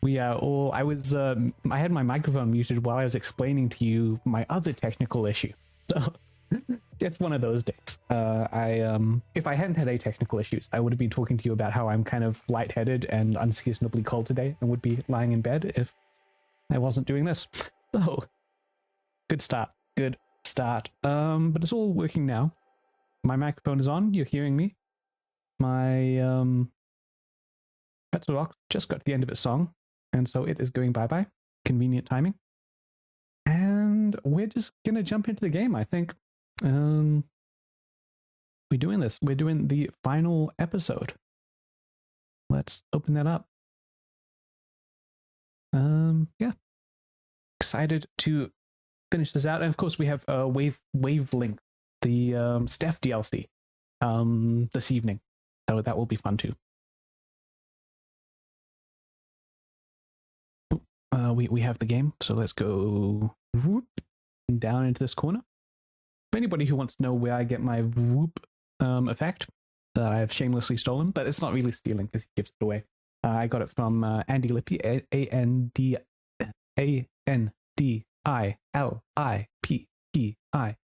We all. I was. I had my microphone muted while I was explaining to you my other technical issue. So it's one of those days. If I hadn't had any technical issues, I would have been talking to you about how I'm kind of lightheaded and unseasonably cold today, and would be lying in bed if I wasn't doing this. So good start. Good start. But it's all working now. My microphone is on. You're hearing me. My Pets Rock just got to the end of its song, and so it is going bye-bye. Convenient timing. And we're just gonna jump into the game, I think. We're doing this. We're doing the final episode. Let's open that up. Yeah. Excited to finish this out. And of course we have Wavelength, the Steph DLC, this evening. So that will be fun too. We have the game, so let's go whoop down into this corner. For anybody who wants to know where I get my whoop effect that I have shamelessly stolen, but it's not really stealing because he gives it away. I got it from Andy Lippy, ANDILIPPI.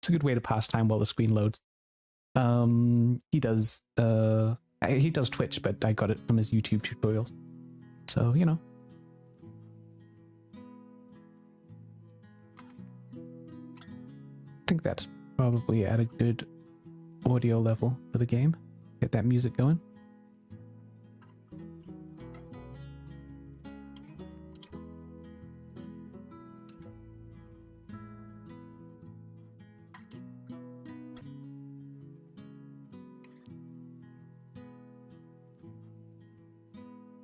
It's a good way to pass time while the screen loads. He does Twitch, but I got it from his YouTube tutorials. So, you know. I think that's probably at a good audio level for the game. Get that music going.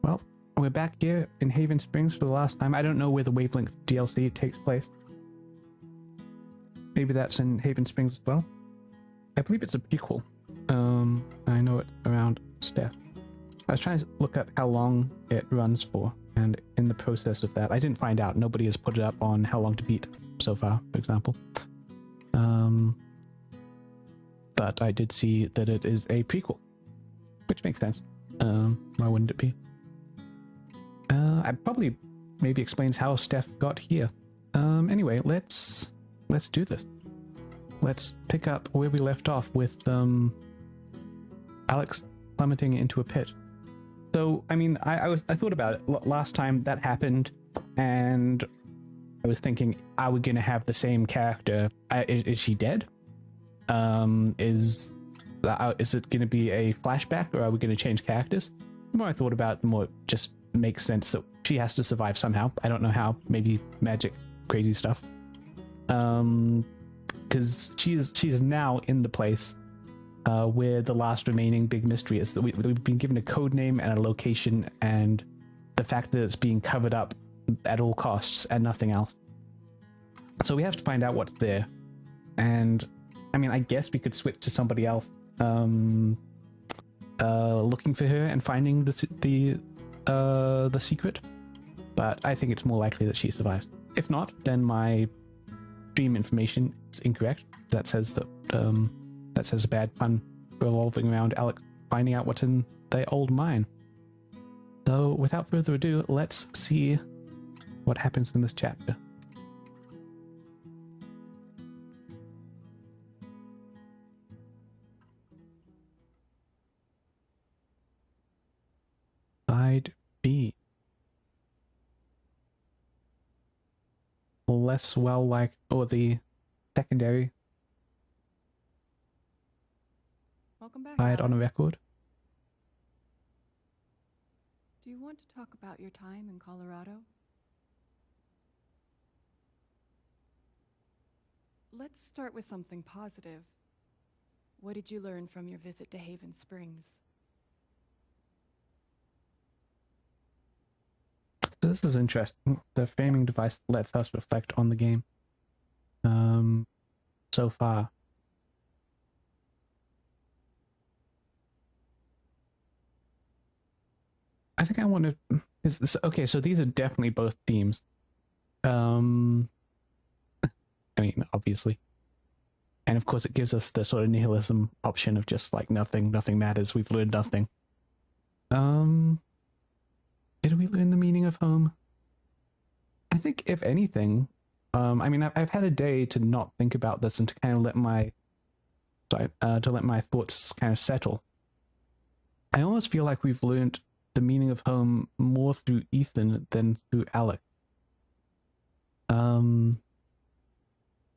Well, we're back here in Haven Springs for the last time. I don't know where the Wavelength DLC takes place. Maybe that's in Haven Springs as well. I believe it's a prequel. I know it's around Steph. I was trying to look up how long it runs for, and in the process of that, I didn't find out. Nobody has put it up on How Long to Beat so far, for example. But I did see that it is a prequel, which makes sense. Why wouldn't it be? It probably maybe explains how Steph got here. Anyway, let's do this. Let's pick up where we left off with Alex plummeting into a pit. So, I mean, I thought about it last time that happened, and I was thinking, are we going to have the same character? Is she dead? Is it going to be a flashback, or are we going to change characters? The more I thought about it, the more it just makes sense that she has to survive somehow. I don't know how. Maybe magic, crazy stuff. Because she's now in the place where the last remaining big mystery is. That we've been given a code name and a location, and the fact that it's being covered up at all costs and nothing else. So we have to find out what's there. And I mean, I guess we could switch to somebody else looking for her and finding the secret. But I think it's more likely that she survives. If not, then my stream information is incorrect. That says that that says a bad pun revolving around Alex finding out what's in the old mine. So without further ado, let's see what happens in this chapter. Side B. Less well liked, or the secondary Welcome back, side on a Alex. record. Do you want to talk about your time in Colorado? Let's start with something positive. What did you learn from your visit to Haven Springs? So this is interesting. The framing device lets us reflect on the game. So far. I think I want to. Okay, so these are definitely both themes. I mean, obviously. And of course, it gives us the sort of nihilism option of just like nothing matters. We've learned nothing. did we learn the meaning of home? I think if anything, I mean, I've had a day to not think about this and to kind of let my thoughts kind of settle. I almost feel like we've learned the meaning of home more through Ethan than through Alec.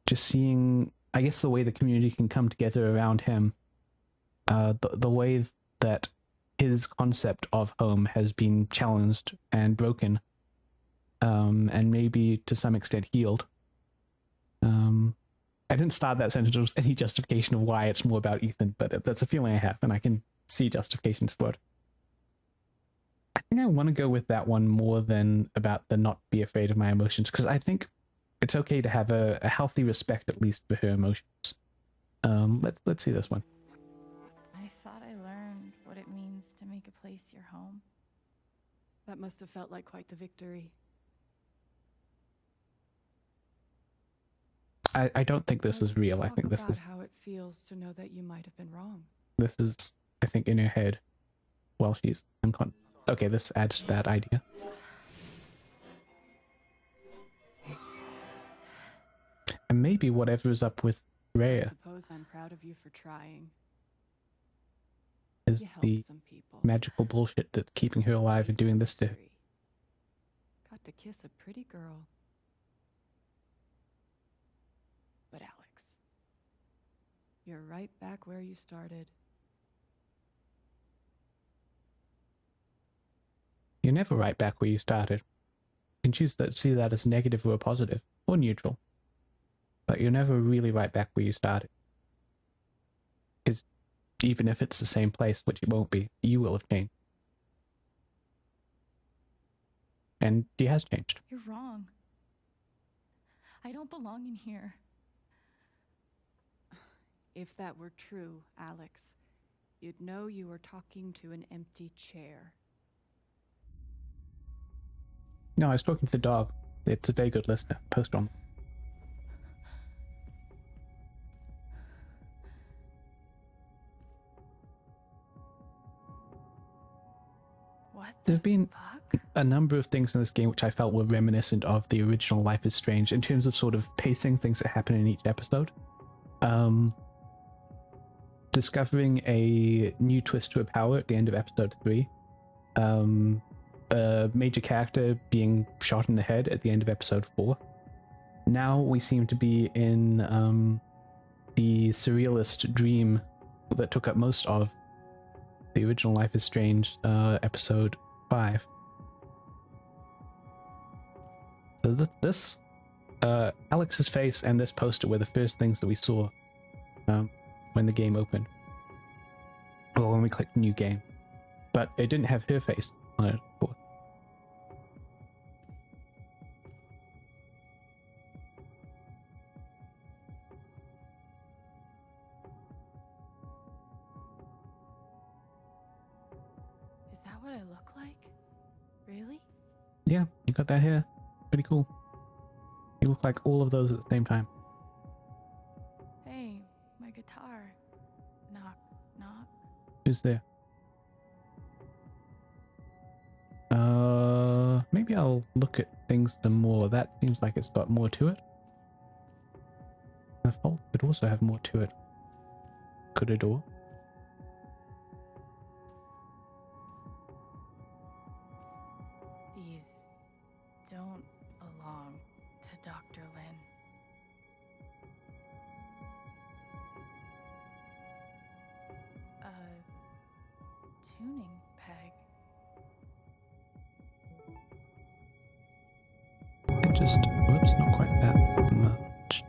Just seeing, I guess, the way the community can come together around him, the way that his concept of home has been challenged and broken, and maybe to some extent healed. I didn't start that sentence with any justification of why it's more about Ethan, but that's a feeling I have, and I can see justifications for it. I think I want to go with that one more than about the not be afraid of my emotions, because I think it's okay to have a healthy respect, at least, for her emotions. Let's see this one. I thought I learned what it means to make a place your home. That must have felt like quite the victory. I don't think this is real. I think this is how it feels to know that you might have been wrong. This is, I think, in her head while she's unconscious. Okay, this adds to that idea. And maybe whatever's up with I Rhea suppose I'm proud of you for trying. is You helped the some people. magical bullshit that's keeping her alive and doing this to her. Got to kiss a pretty girl. But Alex, you're right back where you started. You're never right back where you started. You can choose to see that as negative or positive, or neutral. But you're never really right back where you started. Because even if it's the same place, which it won't be, you will have changed. And she has changed. You're wrong. I don't belong in here. If that were true, Alex, you'd know you were talking to an empty chair. No, I was talking to the dog. It's a very good listener. Post on. What There the have been fuck? a number of things in this game which I felt were reminiscent of the original Life is Strange in terms of sort of pacing things that happen in each episode. Discovering a new twist to a power at the end of episode 3. A major character being shot in the head at the end of episode 4. Now we seem to be in the surrealist dream that took up most of the original Life is Strange episode 5. So this Alex's face and this poster were the first things that we saw when the game opened, or when we clicked new game, but it didn't have her face on it before. Is that what I look like? Really? Yeah, you got that hair. Pretty cool. You look like all of those at the same time. Hey, my guitar. Knock, knock. Who's there? Maybe I'll look at things some more. That seems like it's got more to it. The fault could also have more to it. Could a door? These don't belong to Dr. Lin. A tuning peg. It just, whoops, not quite that much.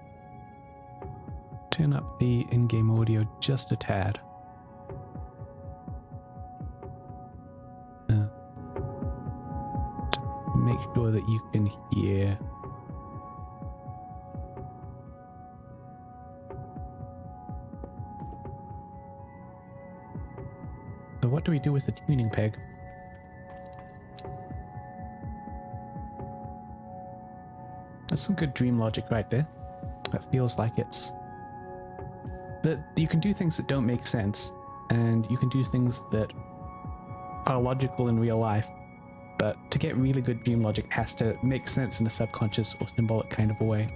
Turn up the in-game audio just a tad. To make sure that you can hear. So what do we do with the tuning peg? That's some good dream logic right there. That feels like it's... that you can do things that don't make sense, and you can do things that are logical in real life, But to get really good dream logic, it has to make sense in a subconscious or symbolic kind of a way.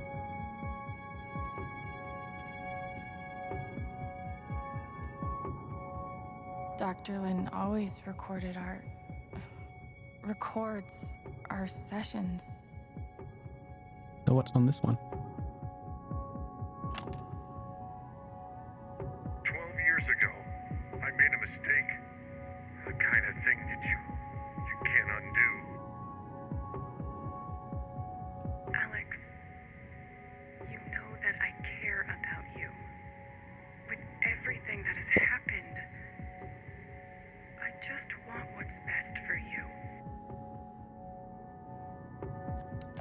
Dr. Lin always records our sessions. So what's on this one? 12 years ago, I made a mistake. The kind of thing that you can't undo. Alex, you know that I care about you. With everything that has happened, I just want what's best for you.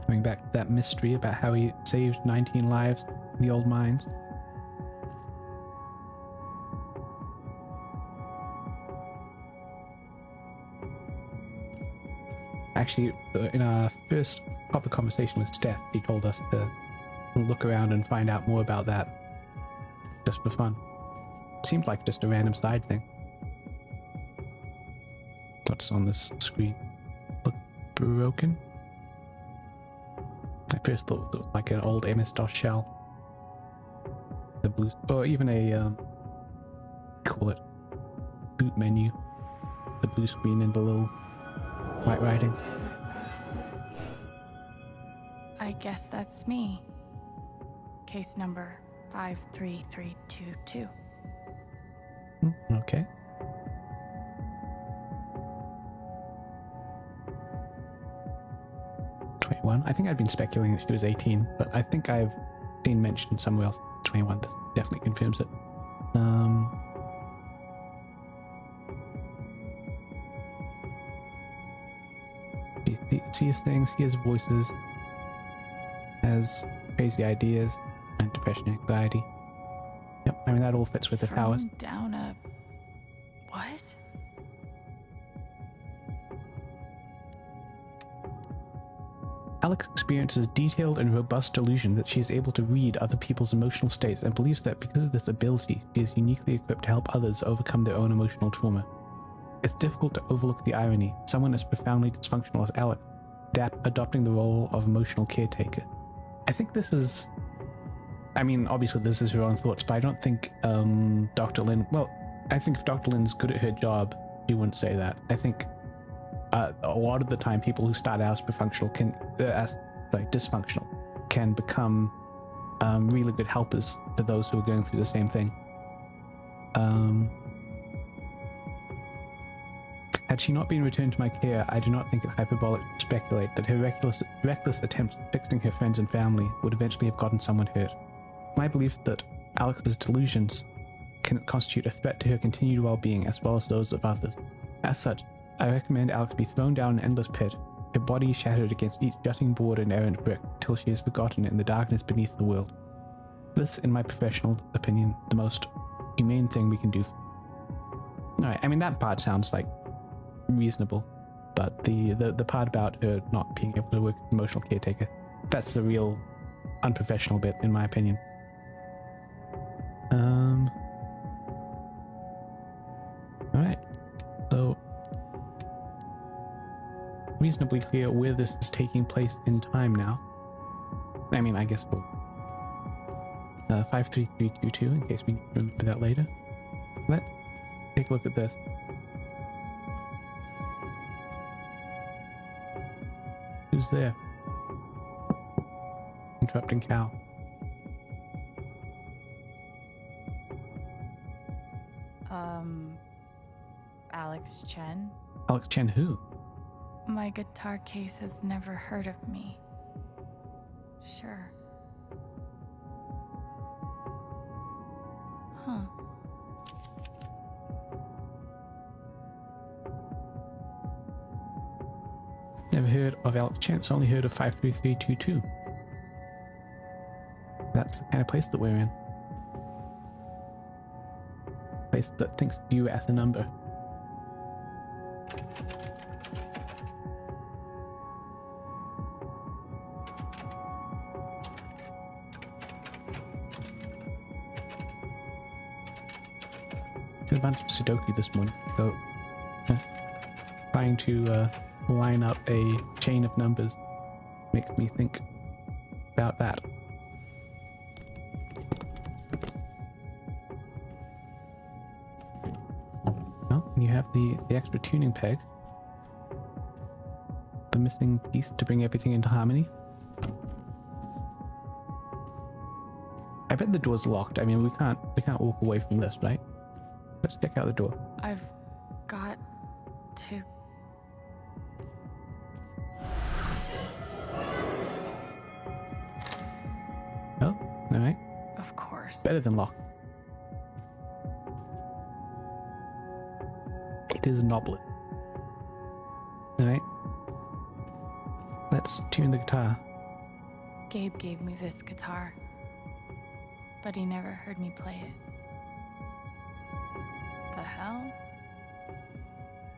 Going back to that mystery about how he saved 19 lives in the old mines. Actually, in our first proper conversation with Steph, she told us to look around and find out more about that, just for fun. It seemed like just a random side thing. What's on this screen? Look broken? I first thought it was like an old MS-DOS shell. The blue, or even a, call it, boot menu. The blue screen and the little white writing. I guess that's me. Case number 53322. Okay. I think I'd been speculating that she was 18, but I think I've seen mentioned somewhere else 21. This definitely confirms it. He sees things, hears voices, has crazy ideas, and depression and anxiety. Yep, I mean that all fits with the towers. Down a... what? Alex experiences detailed and robust delusion that she is able to read other people's emotional states and believes that because of this ability, she is uniquely equipped to help others overcome their own emotional trauma. It's difficult to overlook the irony, someone as profoundly dysfunctional as Alex, adopting the role of emotional caretaker. I think this is... I mean, obviously this is her own thoughts, but I don't think Dr. Lin... Well, I think if Dr. Lin's good at her job, she wouldn't say that. I think a lot of the time people who start out as dysfunctional can become really good helpers to those who are going through the same thing. Had she not been returned to my care, I do not think it hyperbolic to speculate that her reckless attempts at fixing her friends and family would eventually have gotten someone hurt. My belief that Alex's delusions can constitute a threat to her continued well-being as well as those of others. As such, I recommend Alex be thrown down an endless pit, her body shattered against each jutting board and errant brick, till she is forgotten in the darkness beneath the world. This, in my professional opinion, the most humane thing we can do. Alright, I mean that part sounds like reasonable, but the part about her not being able to work as an emotional caretaker, that's the real unprofessional bit, in my opinion. Alright, so reasonably clear where this is taking place in time now. I mean, I guess we'll 53322 in case we need to remember that later. Let's take a look at this. Who's there? Interrupting cow. Alex Chen? Alex Chen who? My guitar case has never heard of me. Sure. Huh. Never heard of Alex Chen, only heard of 53322. That's the kind of place that we're in. Place that thinks of you as a number. Did a bunch of Sudoku this morning, so trying to line up a chain of numbers. Makes me think about that. Well, you have the extra tuning peg. The missing piece to bring everything into harmony. I bet the door's locked. I mean, we can't walk away from this, right? Let's check out the door. I've got to. Oh, all right. Of course. Better than locked. It is knobbly. All right. Let's tune the guitar. Gabe gave me this guitar, but he never heard me play it. The hell?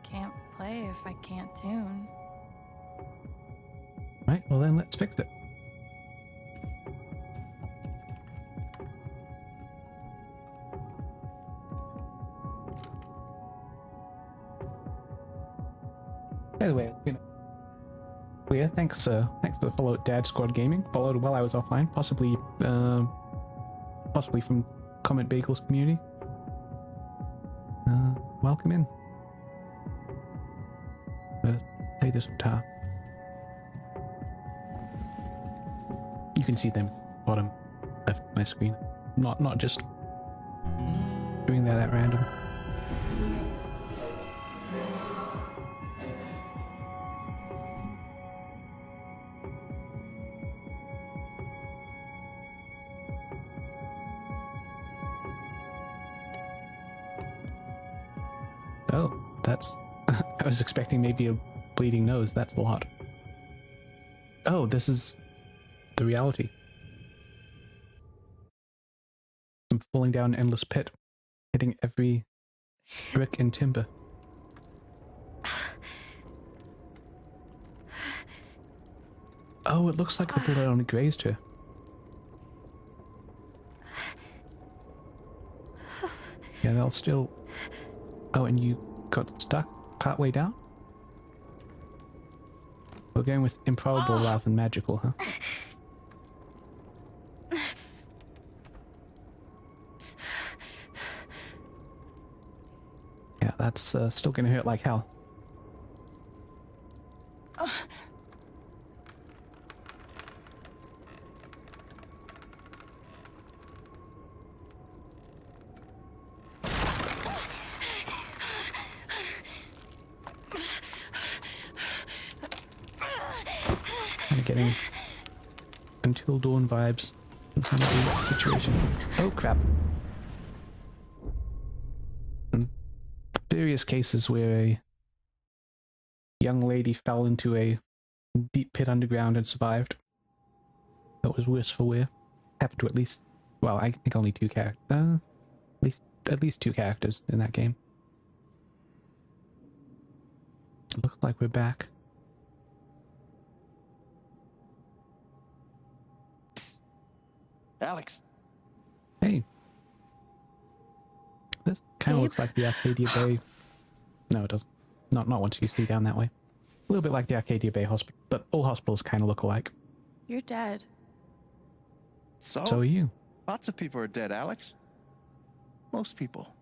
Can't play if I can't tune. Right, well then let's fix it. By the way, yeah, thanks for the follow at Dad Squad Gaming. Followed while I was offline, possibly from Comment Bagels community. Welcome in. Let's play this guitar. You can see them bottom left of my screen. Not just doing that at random. Oh, that's... I was expecting maybe a bleeding nose. That's a lot. Oh, this is the reality. I'm falling down an endless pit, hitting every brick and timber. Oh, it looks like the bullet only grazed her. Yeah, they'll still... Oh, and you got stuck partway down? We're going with improbable rather than magical, huh? Yeah, that's still gonna hurt like hell. Kind of getting Until Dawn vibes in some of the situation. Oh crap. Various cases where a young lady fell into a deep pit underground and survived. That was worse for wear. Happened to at least, well, I think only two characters. At least two characters in that game. It looks like we're back. Psst. Alex. Hey. This kind of Gabe? looks like the Arcadia Bay. No, it doesn't. Not once you see down that way. A little bit like the Arcadia Bay hospital, but all hospitals kind of look alike. You're dead. So are you. Lots of people are dead, Alex. Most people.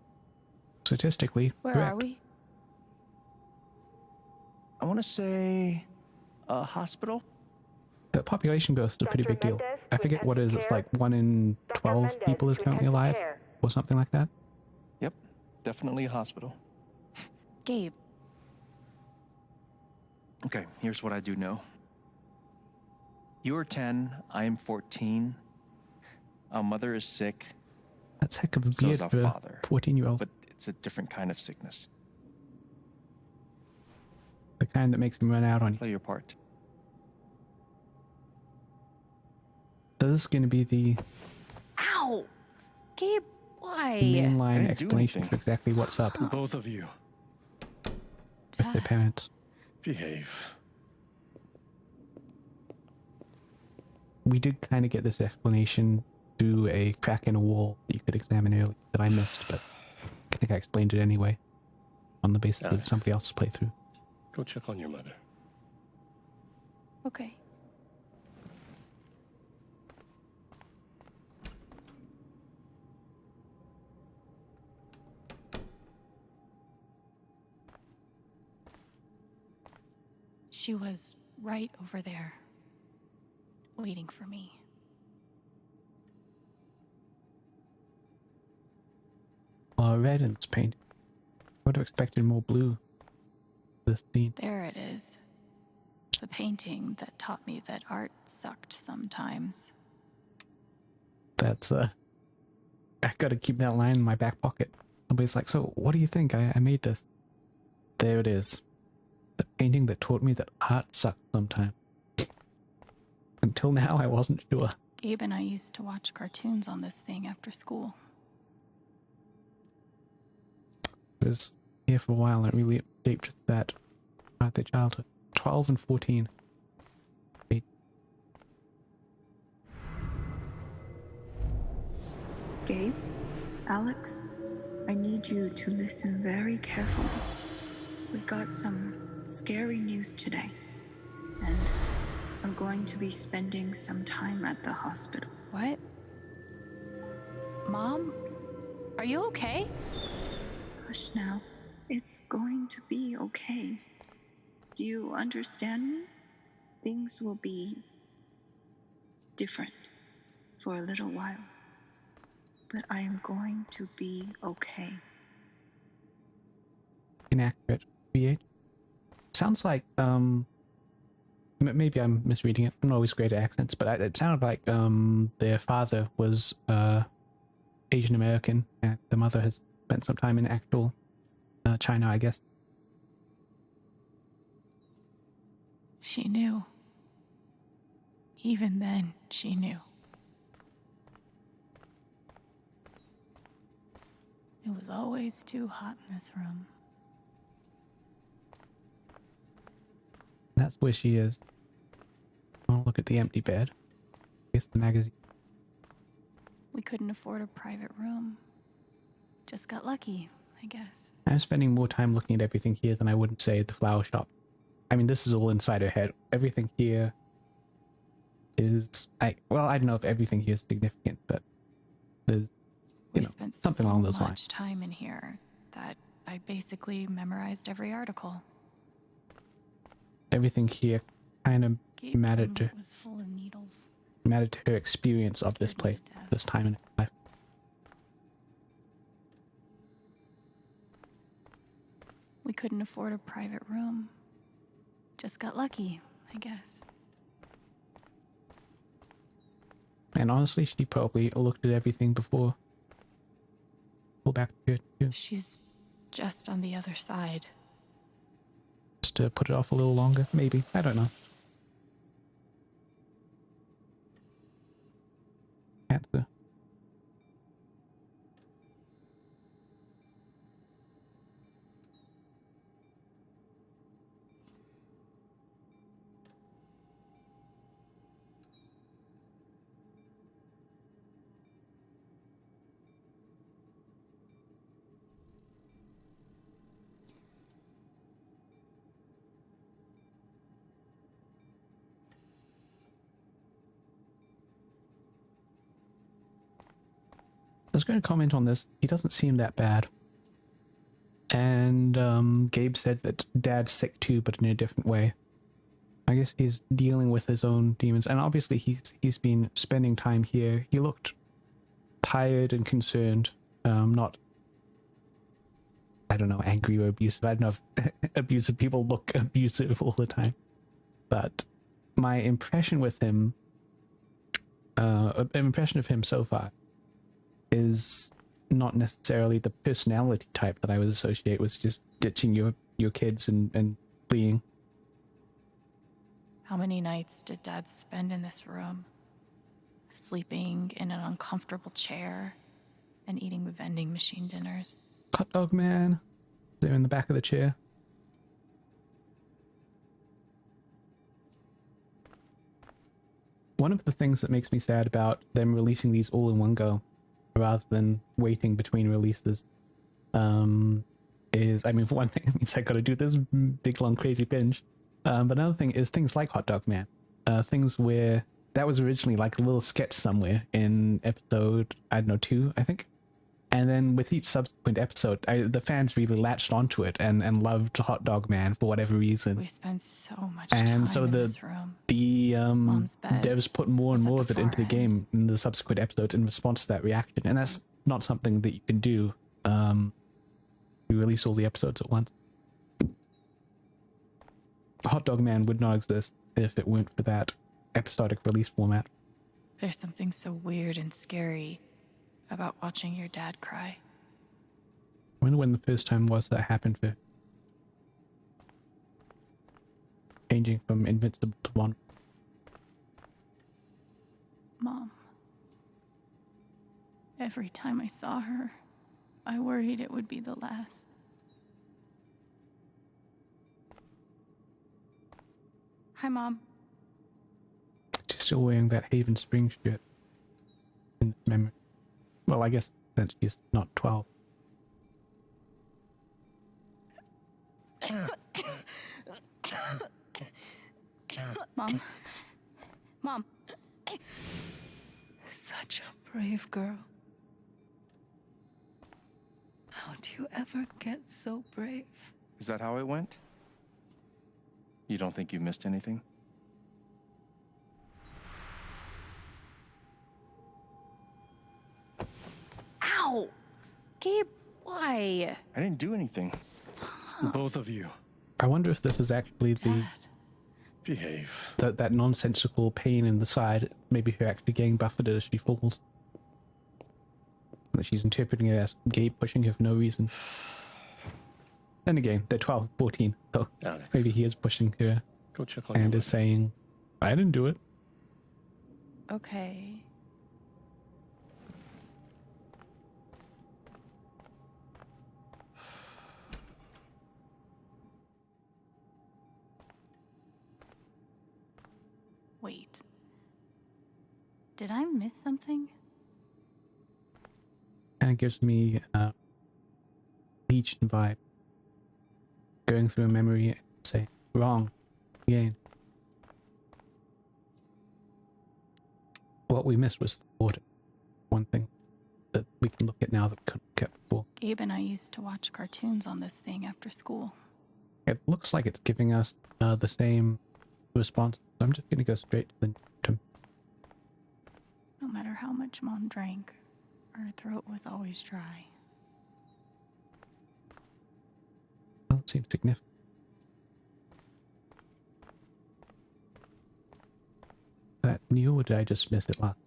Statistically, Where correct. are we? I want to say a hospital. The population growth is a pretty big deal. I forget what it is. It's like 1 in 12 people is currently alive, or something like that. Yep, definitely a hospital. Gabe. Okay, here's what I do know. You are 10, I am 14. Our mother is sick, That's heck of a so beard is our for a father. 14-year-old. But it's a different kind of sickness. The kind that makes him run out on you. Play your part. So this is going to be the Ow! Gabe, why? mainline didn't do explanation anything. for exactly what's up with Both of you, their Dad. parents. behave. We did kind of get this explanation through a crack in a wall that you could examine earlier that I missed, but I think I explained it anyway on the basis of Alex. somebody else's playthrough. Go check on your mother. Okay. She was right over there, waiting for me. Red and it's painted. I would have expected more blue for this scene. There it is. The painting that taught me that art sucked sometimes. That's I gotta keep that line in my back pocket. Somebody's like, so what do you think? I made this. There it is. The painting that taught me that art sucked sometimes. Until now, I wasn't sure. Gabe and I used to watch cartoons on this thing after school. It was here for a while and it really shaped that throughout their childhood. 12 and 14. Gabe, Alex, I need you to listen very carefully. We got some scary news today, and I'm going to be spending some time at the hospital. What? Mom? Are you okay? Hush now. It's going to be okay. Do you understand me? Things will be different for a little while. But I am going to be okay. Inaccurate. V8. Sounds like, maybe I'm misreading it. I'm not always great at accents, but it sounded like, their father was, Asian American, and the mother has spent some time in actual, China, I guess. She knew. Even then, she knew. It was always too hot in this room. That's where she is. Oh, look at the empty bed. Guess the magazine. We couldn't afford a private room. Just got lucky, I guess. I'm spending more time looking at everything here than I would say at the flower shop. I mean, this is all inside her head. Everything here is... I don't know if everything here is significant, but there's, We spent something so along those much lines. time in here that I basically memorized every article. Everything here kind of Gabe's mattered room to was full of needles. her experience of this place, this time in her life. We couldn't afford a private room. Just got lucky, I guess. And honestly, she probably looked at everything before. Pull back the curtain too, She's just on the other side. just to put it off a little longer, maybe. I don't know. Answer. I was going to comment on this. He doesn't seem that bad. And Gabe said that Dad's sick too, but in a different way. I guess he's dealing with his own demons, and obviously he's been spending time here. He looked tired and concerned, not, I don't know, angry or abusive. I don't know if abusive people look abusive all the time, but my impression with him, impression of him so far, is not necessarily the personality type that I would associate with just ditching your kids and fleeing. How many nights did Dad spend in this room? Sleeping in an uncomfortable chair and eating vending machine dinners. Hot dog man. They're in the back of the chair. One of the things that makes me sad about them releasing these all in one go, rather than waiting between releases, is, I mean, for one thing, it means I gotta do this big, long, crazy binge. But another thing is things like Hot Dog Man. things where that was originally like a little sketch somewhere in episode, I don't know, 2, I think. And then with each subsequent episode, the fans really latched onto it and loved Hot Dog Man for whatever reason. We spent so much And time so in the this room. the bed devs put more and was at more the of it into the far end. game in the subsequent episodes in response to that reaction. And that's not something that you can do. You release all the episodes at once. Hot Dog Man would not exist if it weren't for that episodic release format. There's something so weird and scary about watching your dad cry. I wonder when the first time was that happened for changing from invincible to one. Mom. Every time I saw her, I worried it would be the last. Hi, Mom. She's still wearing that Haven Spring shirt in memory. Well, I guess since she's not 12. Mom. Mom. Such a brave girl. How do you ever get so brave? Is that how it went? You don't think you missed anything? Ow! Gabe, why? I didn't do anything. Both of you. I wonder if this is actually Dad. Behave. that nonsensical pain in the side, maybe her actually getting buffeted as she falls. That she's interpreting it as Gabe pushing her for no reason. Then again, they're 12, 14, so Alex, maybe he is pushing her go check on and your is saying, I didn't do it. Okay. Wait. Did I miss something? Kind of gives me Legion vibe. Going through a memory and saying, wrong, again. What we missed was the water. One thing that we can look at now that we couldn't get before. Gabe and I used to watch cartoons on this thing after school. It looks like it's giving us the same response. So I'm just going to go straight to the No matter how much Mom drank, her throat was always dry. Doesn't seem significant. Is that new or did I just miss it last?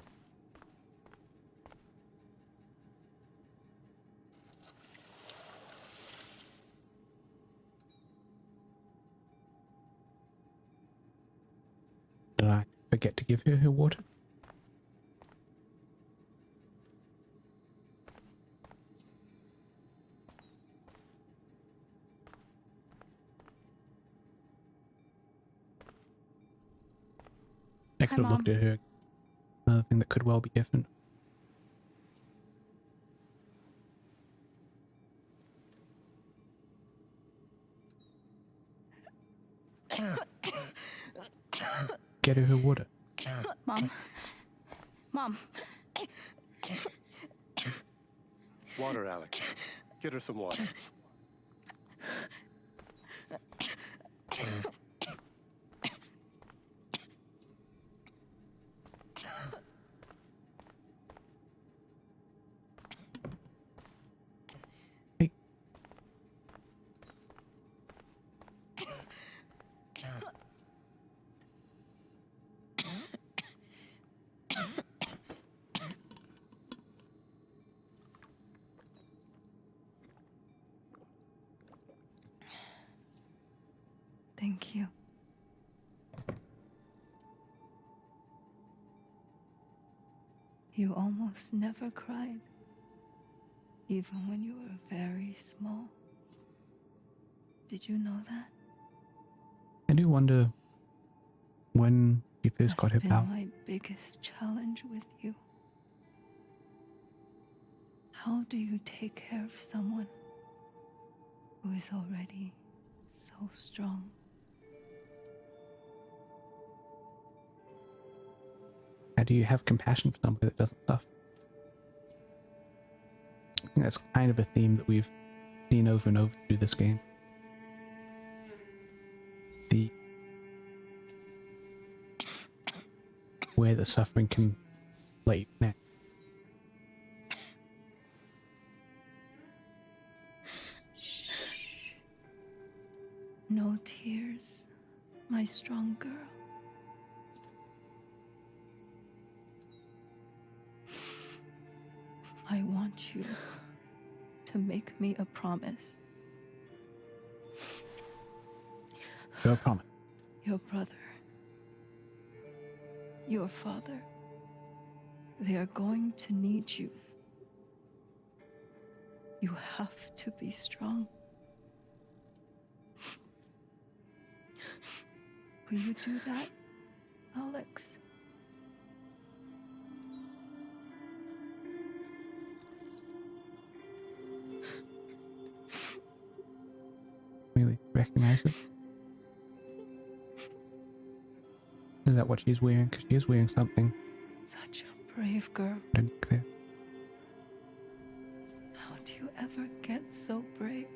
Did I forget to give her water? I could have looked Mom. at her. Another thing that could well be different. Get her water. Mom. Mom. water, Alex. Get her some water. Hey. Thank you. You almost never cried, even when you were very small. Did you know that? I do wonder when you first got her That's been power. my biggest challenge with you. How do you take care of someone who is already so strong? How do you have compassion for somebody that doesn't suffer? I think that's kind of a theme that we've seen over and over through this game. Where the suffering can lay next. No tears, my strong girl. I want you to make me a promise. Your promise. Your brother, your father, they are going to need you. You have to be strong. Will you do that, Alex? Really recognize it? Is that what she's wearing? Because she is wearing something Such a brave girl. underneath there. How do you ever get so brave?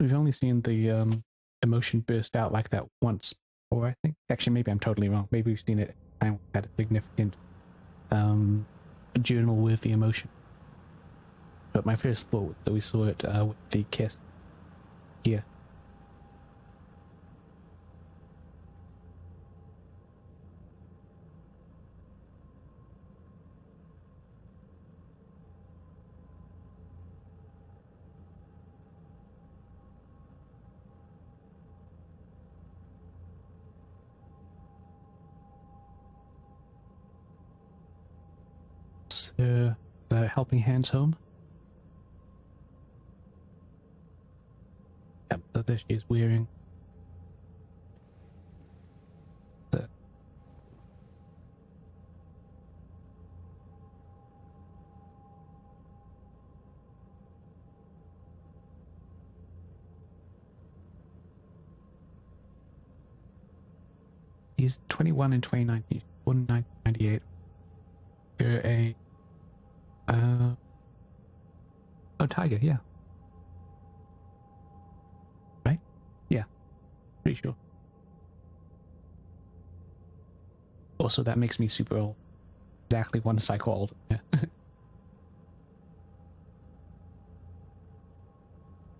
We've only seen the emotion burst out like that once before, I think. Actually, maybe I'm totally wrong. Maybe we've seen it and we had a significant journal-worthy emotion. But my first thought was that we saw it with the kiss here. So, the helping hands home. Yep, so there she is wearing the he's 21 in 2019, born in 1998. You're a Tiger, yeah. Right? Yeah. Pretty sure. Also, that makes me super old. Exactly one cycle old. Yeah.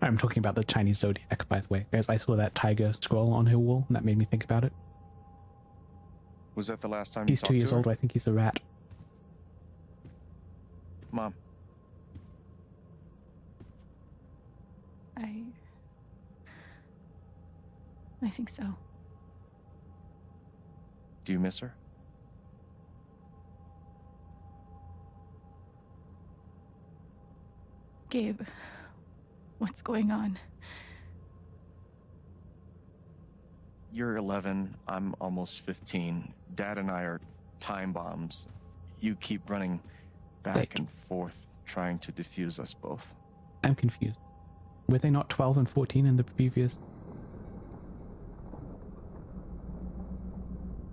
I'm talking about the Chinese zodiac, by the way. Guys, I saw that tiger scroll on her wall, and that made me think about it. Was that the last time He's you 2 years talked to old. her? I think he's a rat. Mom, I think so. do you miss her? Gabe, what's going on? You're 11, I'm almost 15. Dad and I are time bombs. You keep running back Wait. and forth, trying to defuse us both. I'm confused. Were they not 12 and 14 in the previous?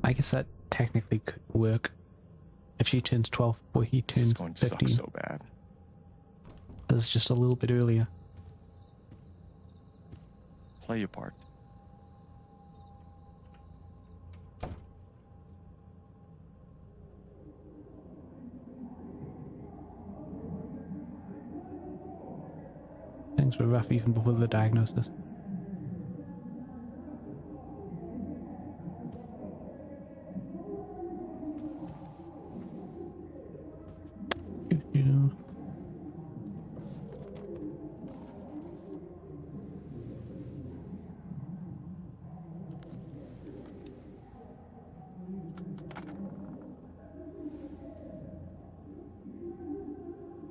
I guess that technically could work. If she turns 12 before he This turns is going to 15. suck so bad. That's just a little bit earlier. Play your part. Things were rough even before the diagnosis. Choo-choo.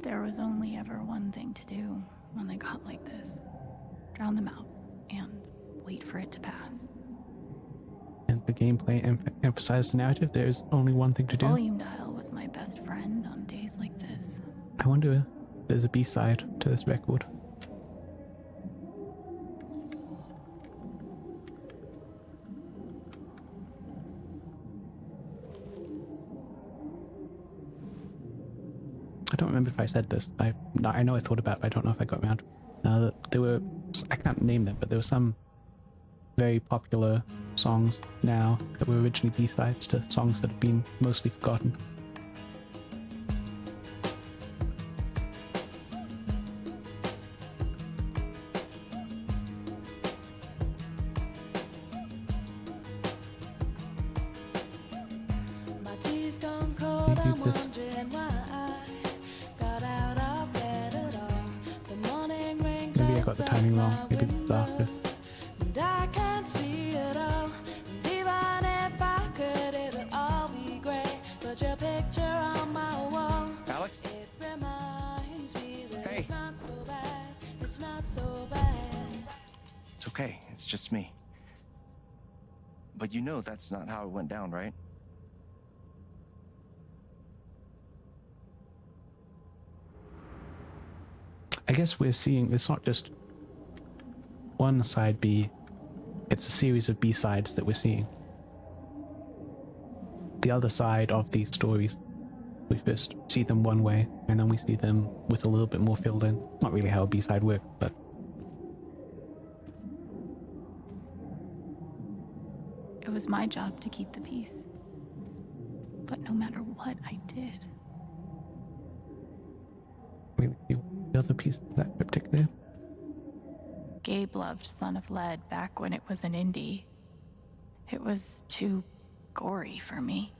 There was only ever one thing to do when they got like this. Drown them out and wait for it to pass. And the gameplay emphasize the narrative, there's only one thing to do. Volume dial was my best friend on days like this. I wonder if there's a B-side to this record. I don't remember if I said this. I know I thought about it, but I don't know if I got around. There were, I can't name them, but there were some very popular songs now that were originally B-sides to songs that have been mostly forgotten. Maybe this. Maybe I got the timing wrong. Maybe this is after. I can't see it all. And even if I could, it'll all be great. Put your picture on my wall. Alex? It reminds me that Hey. it's not so bad. It's not so bad. It's okay. It's just me. But you know that's not how it went down, right? I guess we're seeing it's not just one side B, it's a series of B-sides that we're seeing. The other side of these stories, we first see them one way, and then we see them with a little bit more filled in. Not really how a B-side works, but It was my job to keep the peace. But no matter what I did, really see the other piece of that cryptic there. Gabe loved Son of Lead back when it was an indie. It was too gory for me.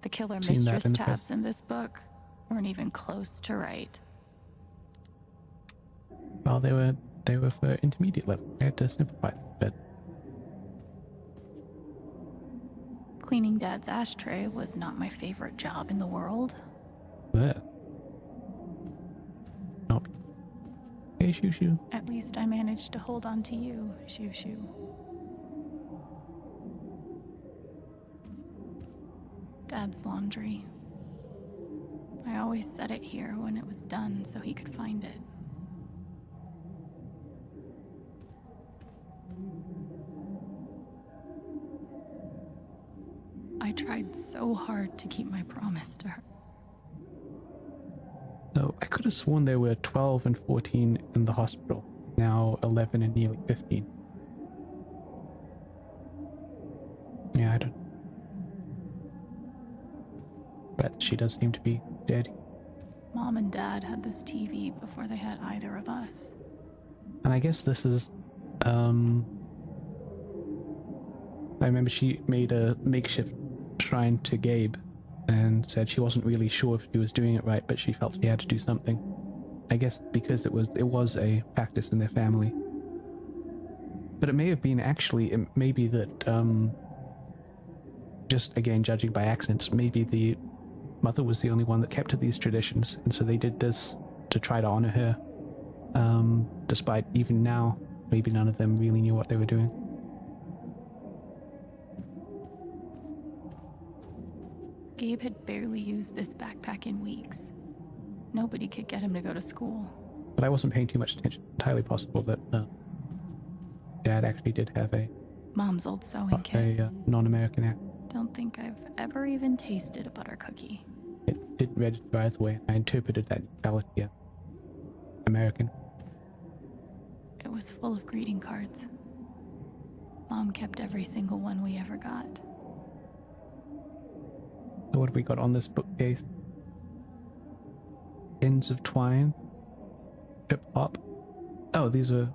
The killer Seen that mistress in the tabs past. in this book weren't even close to right. Well, they were for intermediate level. I had to simplify it a bit. Cleaning Dad's ashtray was not my favorite job in the world. There. Not. Hey, Shoo Shoo. At least I managed to hold on to you, Shoo Shoo. Dad's laundry. I always set it here when it was done so he could find it. I tried so hard to keep my promise to her. So I could have sworn there were 12 and 14 in the hospital. Now 11 and nearly 15. Yeah, I don't. But she does seem to be dead. Mom and Dad had this TV before they had either of us. And I guess this is, I remember she made a makeshift shrine to Gabe and said she wasn't really sure if she was doing it right, but she felt she had to do something. I guess because it was a practice in their family. But it may have been actually, it may be that, just again judging by accents, maybe the mother was the only one that kept to these traditions, and so they did this to try to honor her. Despite even now, maybe none of them really knew what they were doing. Gabe had barely used this backpack in weeks. Nobody could get him to go to school. But I wasn't paying too much attention. Entirely possible that Dad actually did have a Mom's old sewing kit. non-American accent. Don't think I've ever even tasted a butter cookie. It didn't register either way. I interpreted that neutrality as American. It was full of greeting cards. Mom kept every single one we ever got. So what have we got on this bookcase? Ends of Twine. Trip Hop. Oh, these are...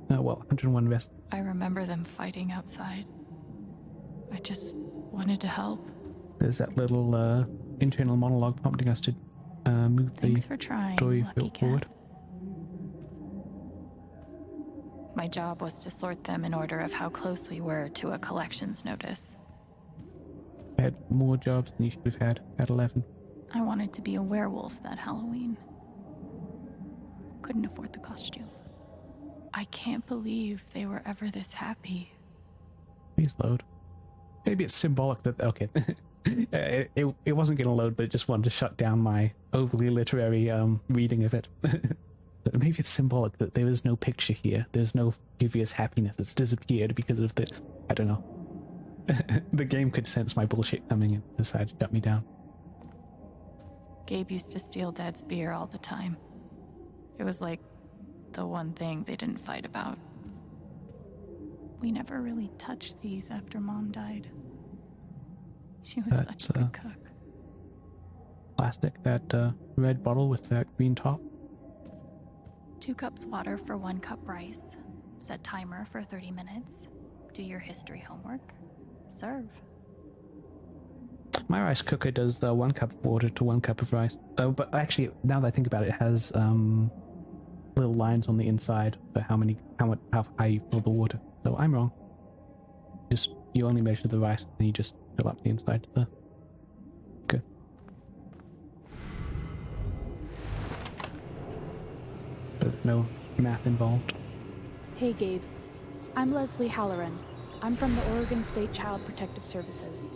101 Rest. I remember them fighting outside. I just wanted to help. There's that little internal monologue prompting us to move Thanks the for trying, story Lucky forward. Cat. My job was to sort them in order of how close we were to a collections notice. I had more jobs than you should have had at 11. I wanted to be a werewolf that Halloween. Couldn't afford the costume. I can't believe they were ever this happy. Please load. Maybe it's symbolic that, okay. it wasn't going to load, but it just wanted to shut down my overly literary reading of it. But maybe it's symbolic that there is no picture here. There's no previous happiness that's disappeared because of this. I don't know. The game could sense my bullshit coming and decide to shut me down. Gabe used to steal Dad's beer all the time. It was like the one thing they didn't fight about. We never really touched these after Mom died. She was such a good cook. Plastic, that red bottle with that green top. 2 cups water for 1 cup rice. Set timer for 30 minutes. Do your history homework. Serve. My rice cooker does 1 cup of water to 1 cup of rice. But actually, now that I think about it, it has little lines on the inside for how high you fill the water. So I'm wrong. Just you only measure the rice and you just fill up the inside to the. Good. But there's no math involved. Hey Gabe, I'm Leslie Halloran. I'm from the Oregon State Child Protective Services.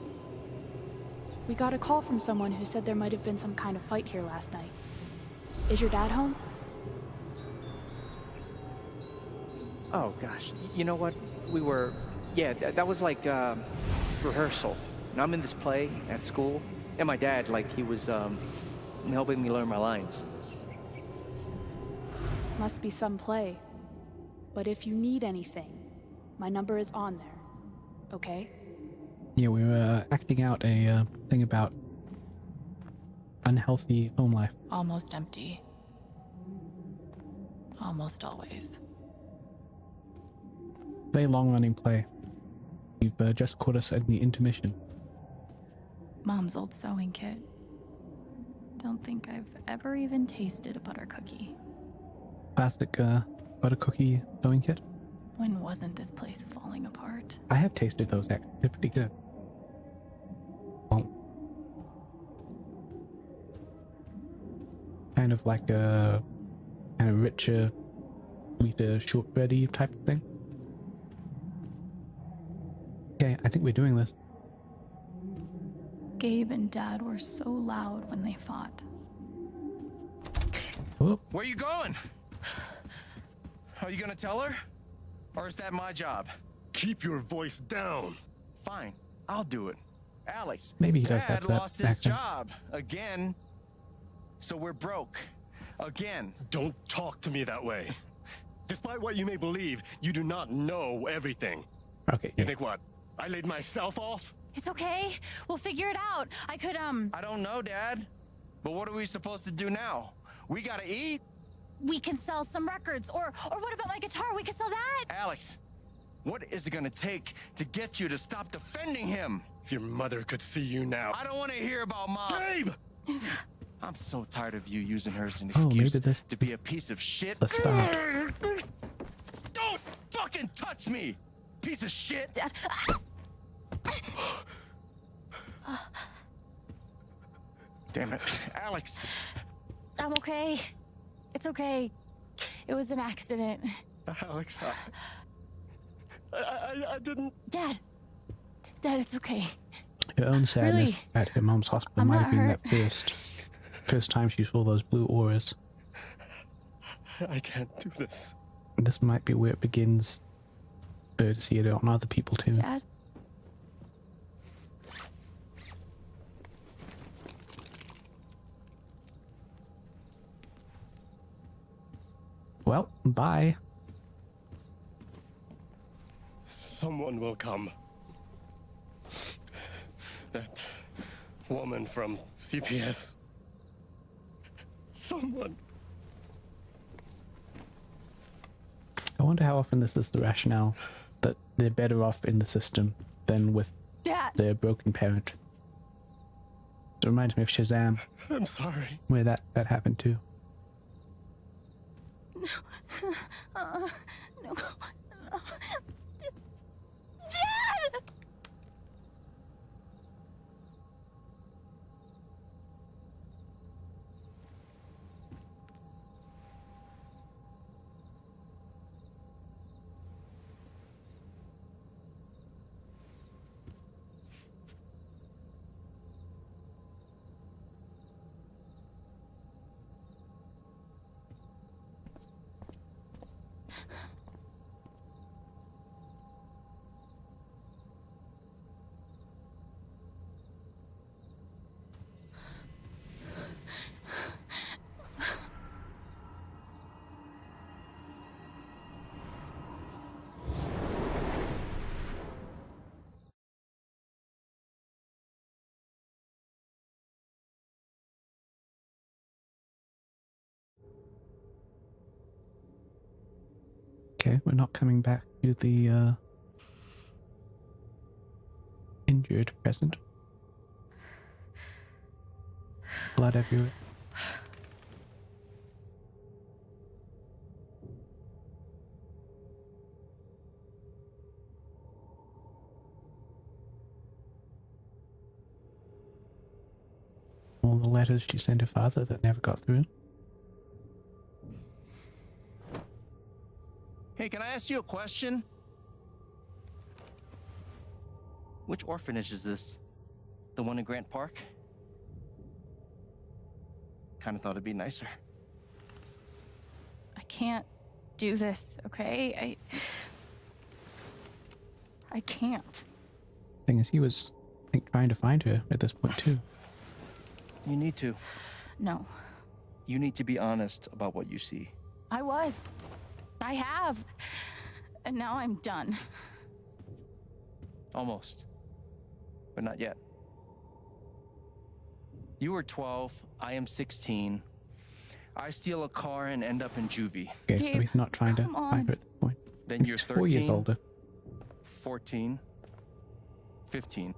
We got a call from someone who said there might have been some kind of fight here last night. Is your dad home? Oh gosh, you know what? That was like rehearsal. And I'm in this play at school, and my dad, he was helping me learn my lines. Must be some play. But if you need anything, my number is on there. Okay? Yeah, we were acting out a thing about unhealthy home life. Almost empty. Almost always. Very long-running play. You've just caught us at the intermission. Mom's old sewing kit. Don't think I've ever even tasted a butter cookie. Plastic butter cookie sewing kit? When wasn't this place falling apart? I have tasted those, actually. They're pretty good. Well, kind of like a richer, sweeter, shortbready type of thing. Okay, I think we're doing this. Gabe and Dad were so loud when they fought. Whoop. Where you going? Are you gonna tell her? Or is that my job? Keep your voice down. Fine, I'll do it. Alex, Maybe he does Dad have that lost his accent. job again. So we're broke. Again. Don't talk to me that way. Despite what you may believe, you do not know everything. Okay, You yeah. think what? I laid myself off? It's okay. We'll figure it out. I could, I don't know, Dad. But what are we supposed to do now? We gotta eat. we can sell some records. Or what about my guitar? We could sell that. Alex, what is it gonna take to get you to stop defending him? If your mother could see you now. I don't want to hear about Mom. Babe! I'm so tired of you using her as an Oh, maybe excuse this to be a piece of shit. the start. Don't fucking touch me, piece of shit. Dad. Damn it, Alex. I'm okay. It's okay. It was an accident. Alex, I didn't... Dad, it's okay. Her own sadness Really? at her mom's hospital I'm might not have been hurt. that first time she saw those blue auras. I can't do this. This might be where it begins. Her to see it on other people too. Dad? Well, bye. Someone will come. That woman from CPS. Someone. I wonder how often this is the rationale that they're better off in the system than with Dad! their broken parent. It reminds me of Shazam, I'm sorry. where that happened too. No. Dad! okay. We're not coming back to the injured present. Blood everywhere. All the letters she sent her father that never got through. Hey, can I ask you a question? Which orphanage is this? The one in Grant Park? Kind of thought it'd be nicer. I can't do this, okay? I can't. Thing is, he was, I think, trying to find her at this point too. You need to. No. You need to be honest about what you see. I was. I have. And now I'm done. Almost. But not yet. You were 12, I am 16. I steal a car and end up in juvie. Okay, so he's not trying to find her at this point. Then He's you're 4 years 13, older. 14, 15.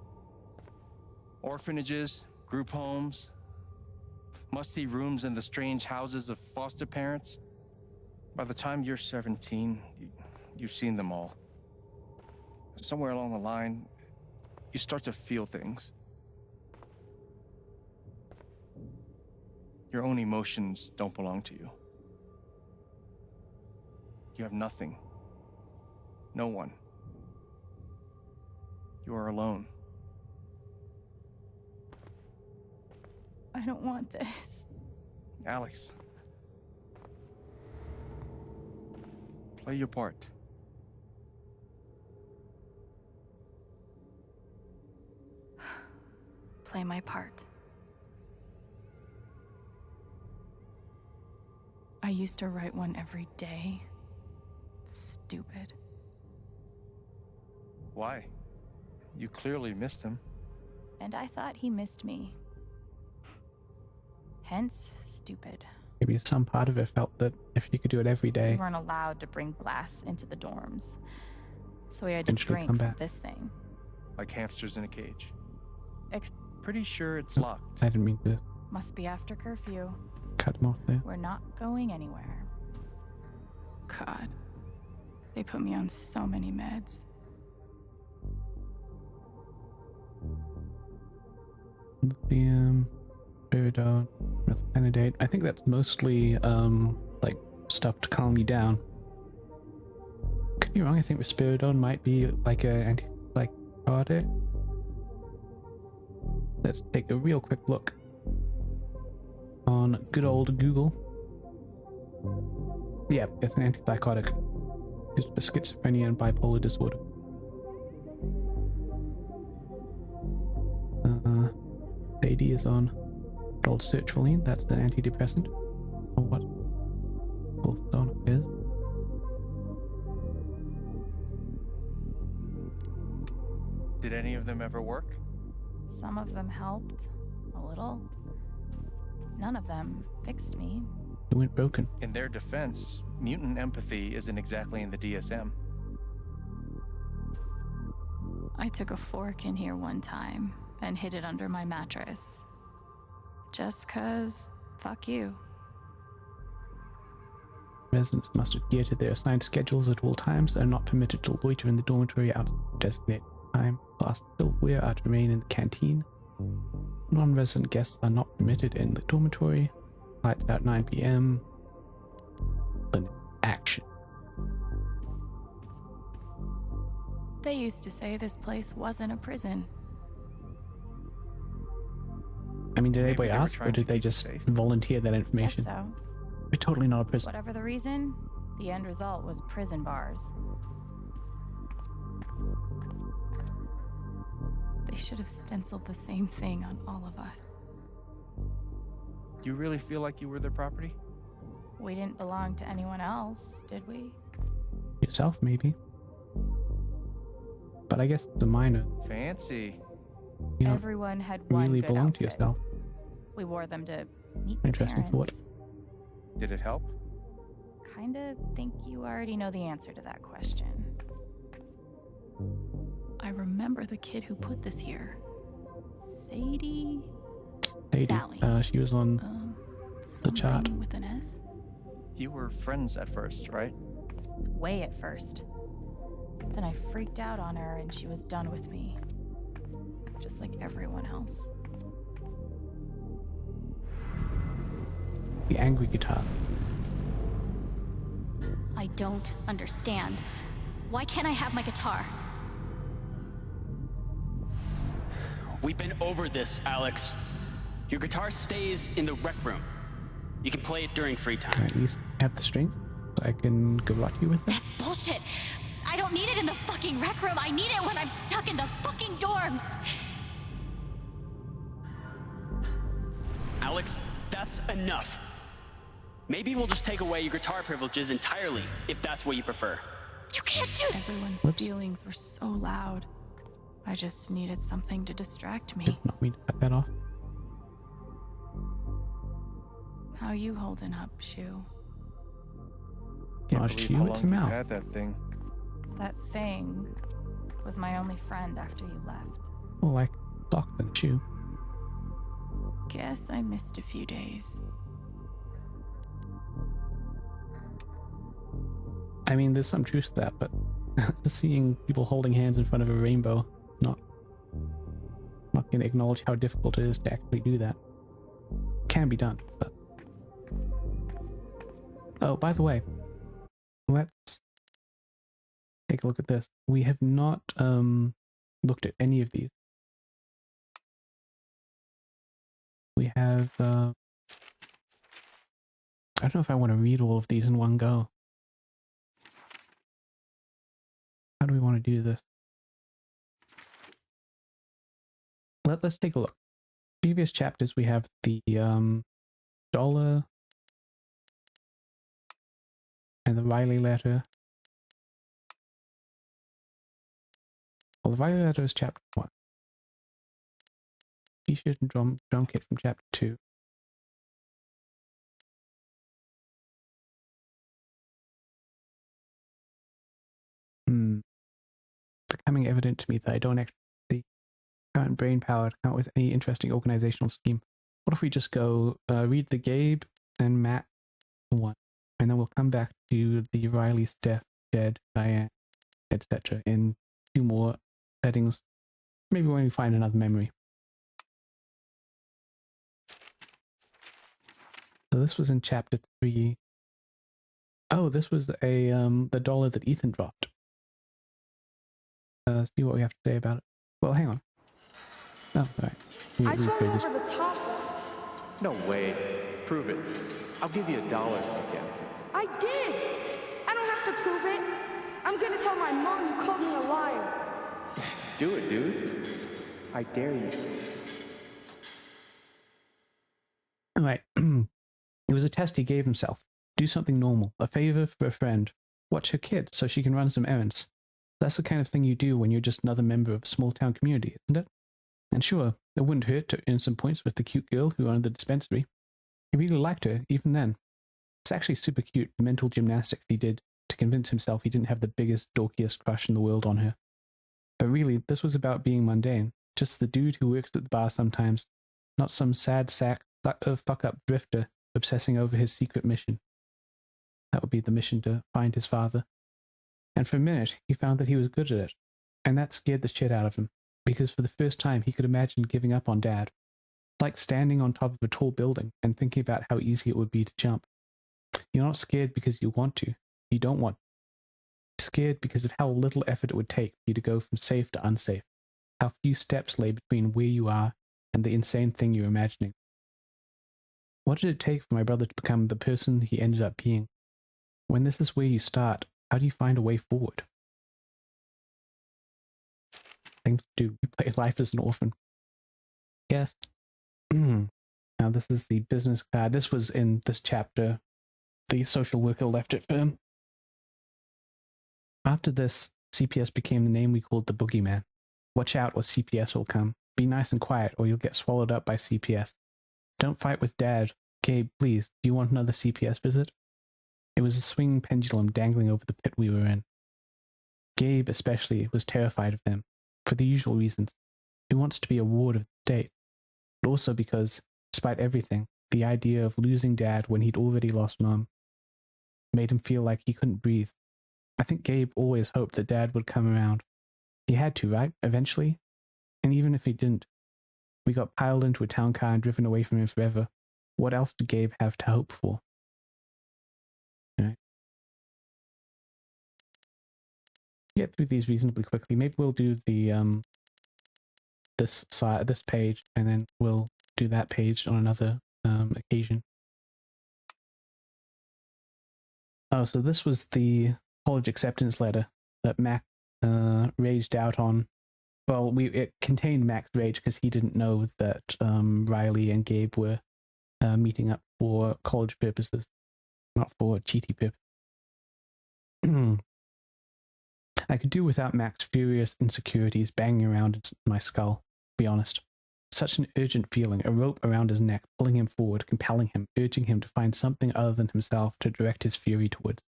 Orphanages, group homes, musty rooms in the strange houses of foster parents. By the time you're 17, you've seen them all. Somewhere along the line, you start to feel things. Your own emotions don't belong to you. You have nothing. No one. You are alone. I don't want this. Alex. Play your part. Play my part. I used to write one every day. Stupid. Why? You clearly missed him. And I thought he missed me. Hence, stupid. Maybe some part of it felt that if she could do it every We day, weren't allowed to bring glass into the dorms. So we had to And she'll drink come from back. this thing. Like hamsters in a cage. Ex- Pretty sure it's locked. I didn't mean to Must be after curfew. cut him off there. We're not going anywhere. God. They put me on so many meds. Lithium, Spiridone, methylphenidate. I think that's mostly like stuff to calm you down. Could be wrong. I think Spiridone might be like an antipsychotic. Let's take a real quick look on good old Google. Yeah, it's an antipsychotic. It's for schizophrenia and bipolar disorder. AD is on good old sertraline. That's an antidepressant. Or what? Gallstone is. Did any of them ever work? Some of them helped. A little. None of them fixed me. It went broken. In their defense, mutant empathy isn't exactly in the DSM. I took a fork in here one time and hid it under my mattress. Just 'cause, fuck you. Residents must adhere to their assigned schedules at all times and are not permitted to loiter in the dormitory outside of designated time. Class silverware are to remain in the canteen. Non-resident guests are not permitted in the dormitory. Lights out 9 p.m. Action. They used to say this place wasn't a prison. I mean, did Maybe anybody they were ask, or trying to did they keep it just safe. volunteer that Guess information? so. We're totally not a prison. Whatever the reason, the end result was prison bars. They should have stenciled the same thing on all of us. Do you really feel like you were their property? We didn't belong to anyone else, did we? Yourself, maybe. But I guess it's a minor. Fancy. You don't Everyone had one really good belong to outfit. yourself. We wore them to meet the Interesting parents. thought. Did it help? kinda think you already know the answer to that question. I remember the kid who put this here. Sadie? Sally. She was on the chart. Something with an S? You were friends at first, right? Way at first. Then I freaked out on her and she was done with me. Just like everyone else. The angry guitar. I don't understand. Why can't I have my guitar? We've been over this, Alex. Your guitar stays in the rec room. You can play it during free time. Can I at least have the strength so I can garrote you with it? That's bullshit. I don't need it in the fucking rec room. I need it when I'm stuck in the fucking dorms. Alex, that's enough. Maybe we'll just take away your guitar privileges entirely, if that's what you prefer. You can't do it. Everyone's feelings were so loud. I just needed something to distract me. Did not mean to cut that off. How you holding up, Shu? Can't Oh, believe Shu, how it's long a you mouth. had that thing. That thing was my only friend after you left. More like sock than a shoe. Guess I missed a few days. I mean, there's some truth to that, but seeing people holding hands in front of a rainbow, not going to acknowledge how difficult it is to actually do that. Can be done, but... Oh, by the way, let's take a look at this. We have not looked at any of these. We have... I don't know if I want to read all of these in one go. How do we want to do this? Let's take a look. Previous chapters, we have the dollar and the Riley letter. Well, the Riley letter is chapter 1. T-shirt and drum kit from chapter 2. Becoming evident to me that I don't actually see current brain power to come up with any interesting organizational scheme. What if we just go read the Gabe and Matt one, and then we'll come back to the Riley, Steph, Jed, Diane, etc. in 2 more settings. Maybe when we find another memory. So this was in chapter 3. Oh, this was a the dollar that Ethan dropped. See what we have to say about it. Well, hang on. Oh, all right. I swung over the top once. No way. Prove it. I'll give you $1 if you can. I did! I don't have to prove it. I'm gonna tell my mom you called me a liar. Do it, dude. I dare you. All right. It was a test he gave himself. Do something normal. A favor for a friend. Watch her kid so she can run some errands. That's the kind of thing you do when you're just another member of a small town community, isn't it? And sure, it wouldn't hurt to earn some points with the cute girl who owned the dispensary. He really liked her, even then. It's actually super cute, the mental gymnastics he did to convince himself he didn't have the biggest, dorkiest crush in the world on her. But really, this was about being mundane. Just the dude who works at the bar sometimes, not some sad sack fuck-up drifter obsessing over his secret mission. That would be the mission to find his father. And for a minute, he found that he was good at it. And that scared the shit out of him, because for the first time he could imagine giving up on Dad. It's like standing on top of a tall building and thinking about how easy it would be to jump. You're not scared because you want to. You don't want to. You're scared because of how little effort it would take for you to go from safe to unsafe. How few steps lay between where you are and the insane thing you're imagining. What did it take for my brother to become the person he ended up being? When this is where you start, how do you find a way forward? Things to do. You play life as an orphan. Yes. Now this is the business card. This was in this chapter. The social worker left it for him. After this, CPS became the name we called the boogeyman. Watch out or CPS will come. Be nice and quiet or you'll get swallowed up by CPS. Don't fight with Dad. Gabe, please, do you want another CPS visit? It was a swinging pendulum dangling over the pit we were in. Gabe, especially, was terrified of them, for the usual reasons. He wants to be a ward of the state, but also because, despite everything, the idea of losing Dad when he'd already lost Mom made him feel like he couldn't breathe. I think Gabe always hoped that Dad would come around. He had to, right? Eventually? And even if he didn't, we got piled into a town car and driven away from him forever. What else did Gabe have to hope for? Alright. Get through these reasonably quickly. Maybe we'll do the this page, and then we'll do that page on another occasion. Oh, so this was the college acceptance letter that Mac raged out on. Well, it contained Mac's rage because he didn't know that Riley and Gabe were meeting up for college purposes, not for cheaty purposes. I could do without Mac's furious insecurities banging around in my skull, to be honest. Such an urgent feeling, a rope around his neck, pulling him forward, compelling him, urging him to find something other than himself to direct his fury towards.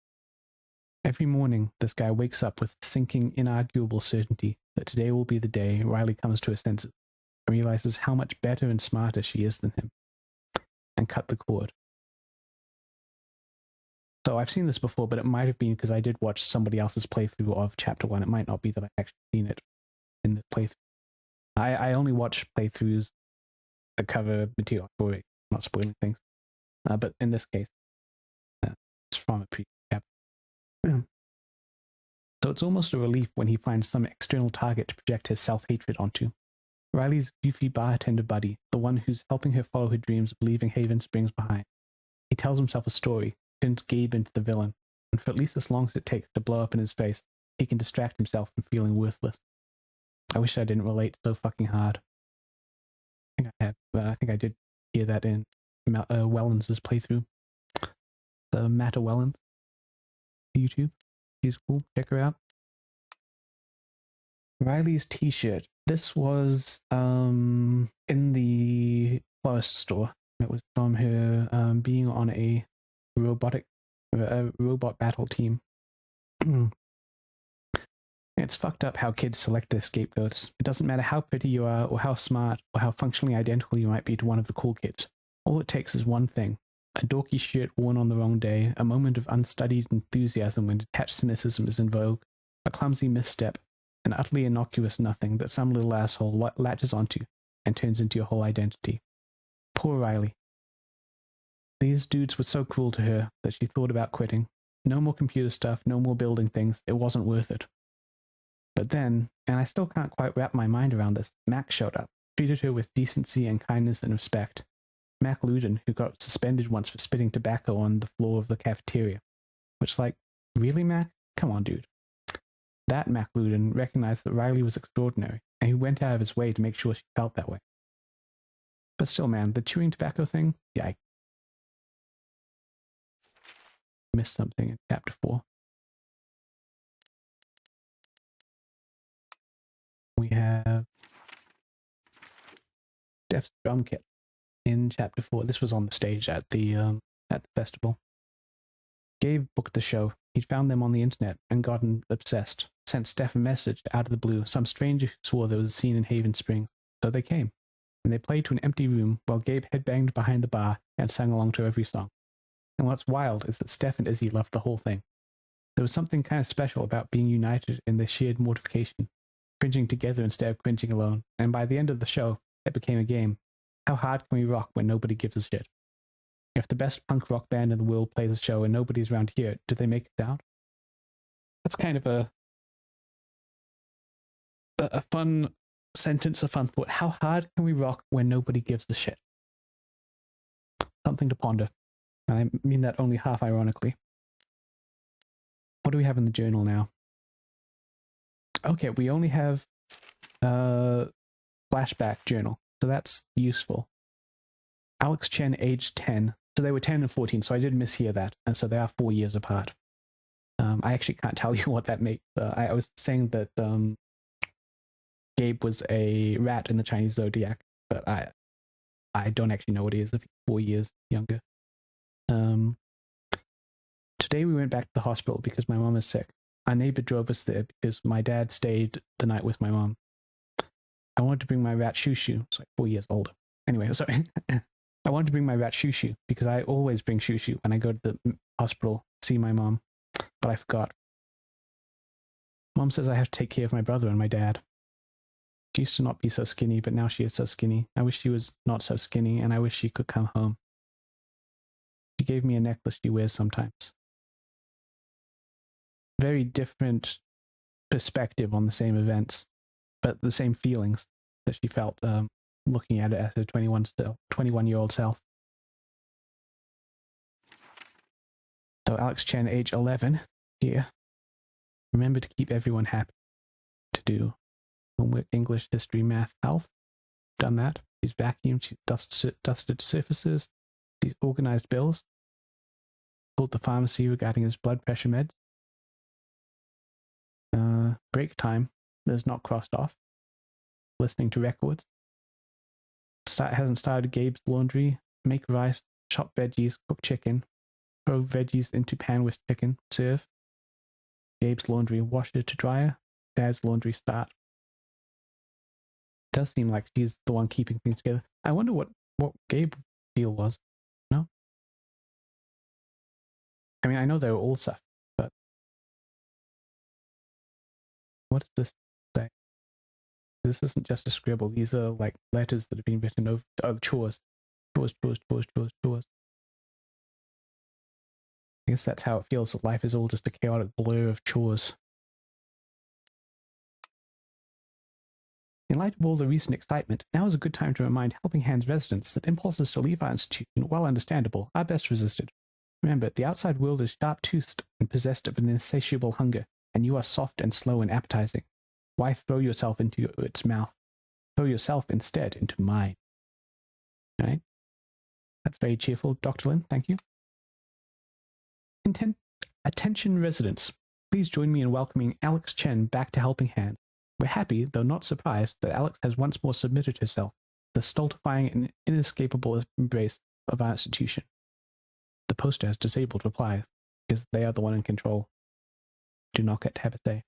Every morning, this guy wakes up with sinking, inarguable certainty that today will be the day Riley comes to her senses and realizes how much better and smarter she is than him, and cut the cord. So I've seen this before, but it might have been because I did watch somebody else's playthrough of Chapter 1. It might not be that I've actually seen it in the playthrough. I only watch playthroughs that cover material for it, not spoiling things. But in this case, it's from a previous chapter. So it's almost a relief when he finds some external target to project his self-hatred onto. Riley's goofy bartender buddy, the one who's helping her follow her dreams of leaving Haven Springs behind. He tells himself a story, turns Gabe into the villain, and for at least as long as it takes to blow up in his face, he can distract himself from feeling worthless. I wish I didn't relate so fucking hard. I think I did hear that in Wellens' playthrough. The Matta Wellens. YouTube. She's cool. Check her out. Riley's t-shirt. This was in the florist store. It was from her being on a robot battle team. It's fucked up how kids select their scapegoats. It doesn't matter how pretty you are, or how smart, or how functionally identical you might be to one of the cool kids. All it takes is one thing. A dorky shirt worn on the wrong day, a moment of unstudied enthusiasm when detached cynicism is in vogue, a clumsy misstep, an utterly innocuous nothing that some little asshole latches onto and turns into your whole identity. Poor Riley. These dudes were so cruel to her that she thought about quitting. No more computer stuff, no more building things. It wasn't worth it. But then, and I still can't quite wrap my mind around this, Mac showed up, treated her with decency and kindness and respect. Mac Luden, who got suspended once for spitting tobacco on the floor of the cafeteria. Which, like, really, Mac? Come on, dude. That Mac Luden recognized that Riley was extraordinary, and he went out of his way to make sure she felt that way. But still, man, the chewing tobacco thing? Yeah, I missed something in Chapter 4. We have Def's drum kit in Chapter 4. This was on the stage at the festival. Gabe booked the show. He'd found them on the internet and gotten obsessed. Sent Steph a message out of the blue, some stranger who swore there was a scene in Haven Springs. So they came, and they played to an empty room while Gabe headbanged behind the bar and sang along to every song. And what's wild is that Steph and Izzy loved the whole thing. There was something kind of special about being united in their shared mortification, cringing together instead of cringing alone, and by the end of the show, it became a game. How hard can we rock when nobody gives a shit? If the best punk rock band in the world plays a show and nobody's around here, do they make it out? That's kind of a fun sentence, a fun thought. How hard can we rock when nobody gives a shit? Something to ponder. I mean that only half ironically. What do we have in the journal now? Okay, we only have flashback journal, so that's useful. Alex Chen, aged 10. So they were 10 and 14, so I did mishear that, and so they are 4 years apart. I actually can't tell you what that makes. I was saying that Gabe was a rat in the Chinese zodiac, but I don't actually know what he is if he's 4 years younger. Today we went back to the hospital because my mom is sick. Our neighbor drove us there because my dad stayed the night with my mom. I wanted to bring my rat Shoo Shoo. It's like 4 years older. Anyway, sorry. I wanted to bring my rat Shoo Shoo because I always bring Shoo Shoo when I go to the hospital to see my mom, but I forgot. Mom says I have to take care of my brother and my dad. She used to not be so skinny, but now she is so skinny. I wish she was not so skinny, and I wish she could come home. She gave me a necklace she wears sometimes. Very different perspective on the same events, but the same feelings that she felt looking at it as her 21-year-old self. So Alex Chen, age 11, here. Remember to keep everyone happy. To do homework, English, history, math, health. Done that. She's vacuumed, she's dusted surfaces, she's organized bills. Called the pharmacy regarding his blood pressure meds. Break time, there's not crossed off. Listening to records. Hasn't started Gabe's laundry. Make rice, chop veggies, cook chicken. Throw veggies into pan with chicken. Serve. Gabe's laundry, washer to dryer. Dad's laundry, start. Does seem like she's the one keeping things together. I wonder what Gabe's deal was. No? I mean, I know they were all stuff, but what does this say? This isn't just a scribble. These are like letters that have been written over chores. Chores. I guess that's how it feels, that life is all just a chaotic blur of chores. In light of all the recent excitement, now is a good time to remind Helping Hands residents that impulses to leave our institution, while understandable, are best resisted. Remember, the outside world is sharp-toothed and possessed of an insatiable hunger, and you are soft and slow and appetizing. Why throw yourself into its mouth? Throw yourself instead into mine. Right? That's very cheerful, Dr. Lin. Thank you. Attention residents, please join me in welcoming Alex Chen back to Helping Hand. We're happy, though not surprised, that Alex has once more submitted herself to the stultifying and inescapable embrace of our institution. The poster has disabled replies, because they are the one in control. Do not get to have a say.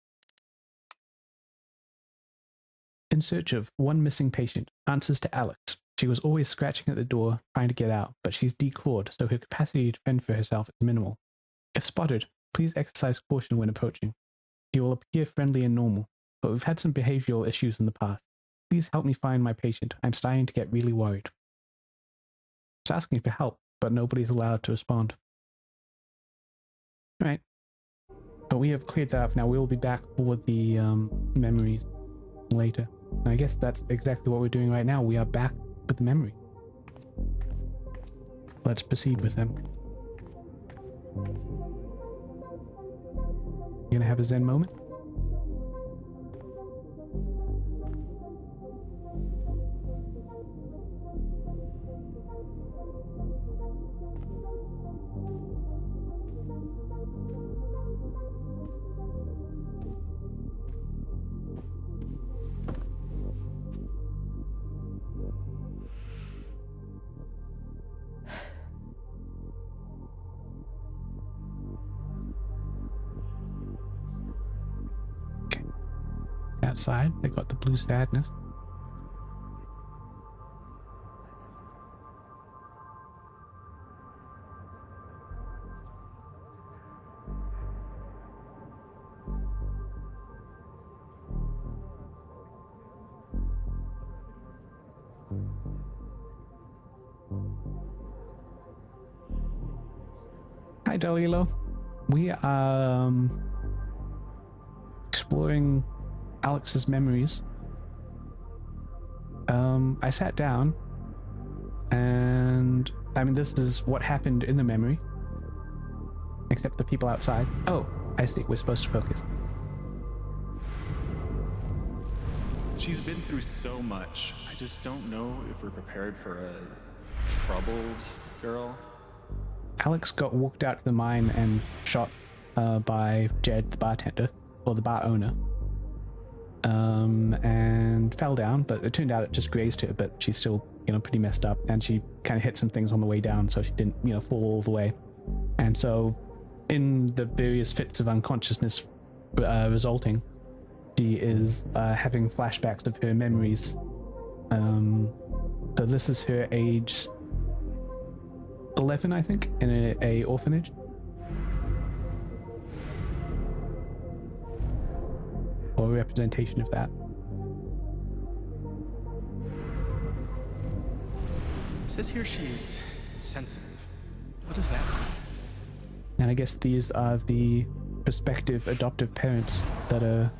In search of one missing patient, answers to Alex. She was always scratching at the door, trying to get out, but she's declawed, so her capacity to fend for herself is minimal. If spotted, please exercise caution when approaching. She will appear friendly and normal, but we've had some behavioral issues in the past. Please help me find my patient. I'm starting to get really worried. It's asking for help, but nobody's allowed to respond. Right. But we have cleared that up now. We'll be back for the memories later. I guess that's exactly what we're doing right now. We are back with the memory. Let's proceed with them. You gonna have a Zen moment? Outside, they got the blue sadness. Hi, Dalilo. We are exploring Alex's memories. I sat down, and I mean, this is what happened in the memory, except the people outside. Oh, I see. We're supposed to focus. She's been through so much. I just don't know if we're prepared for a troubled girl. Alex got walked out to the mine and shot by Jed, the bartender, or the bar owner. And fell down, but it turned out it just grazed her, but she's still, pretty messed up, and she kind of hit some things on the way down, so she didn't, fall all the way. And so in the various fits of unconsciousness resulting, she is having flashbacks of her memories. So this is her age 11, I think, in a orphanage. Or a representation of that. It says here she's sensitive. What does that mean? And I guess these are the prospective adoptive parents that are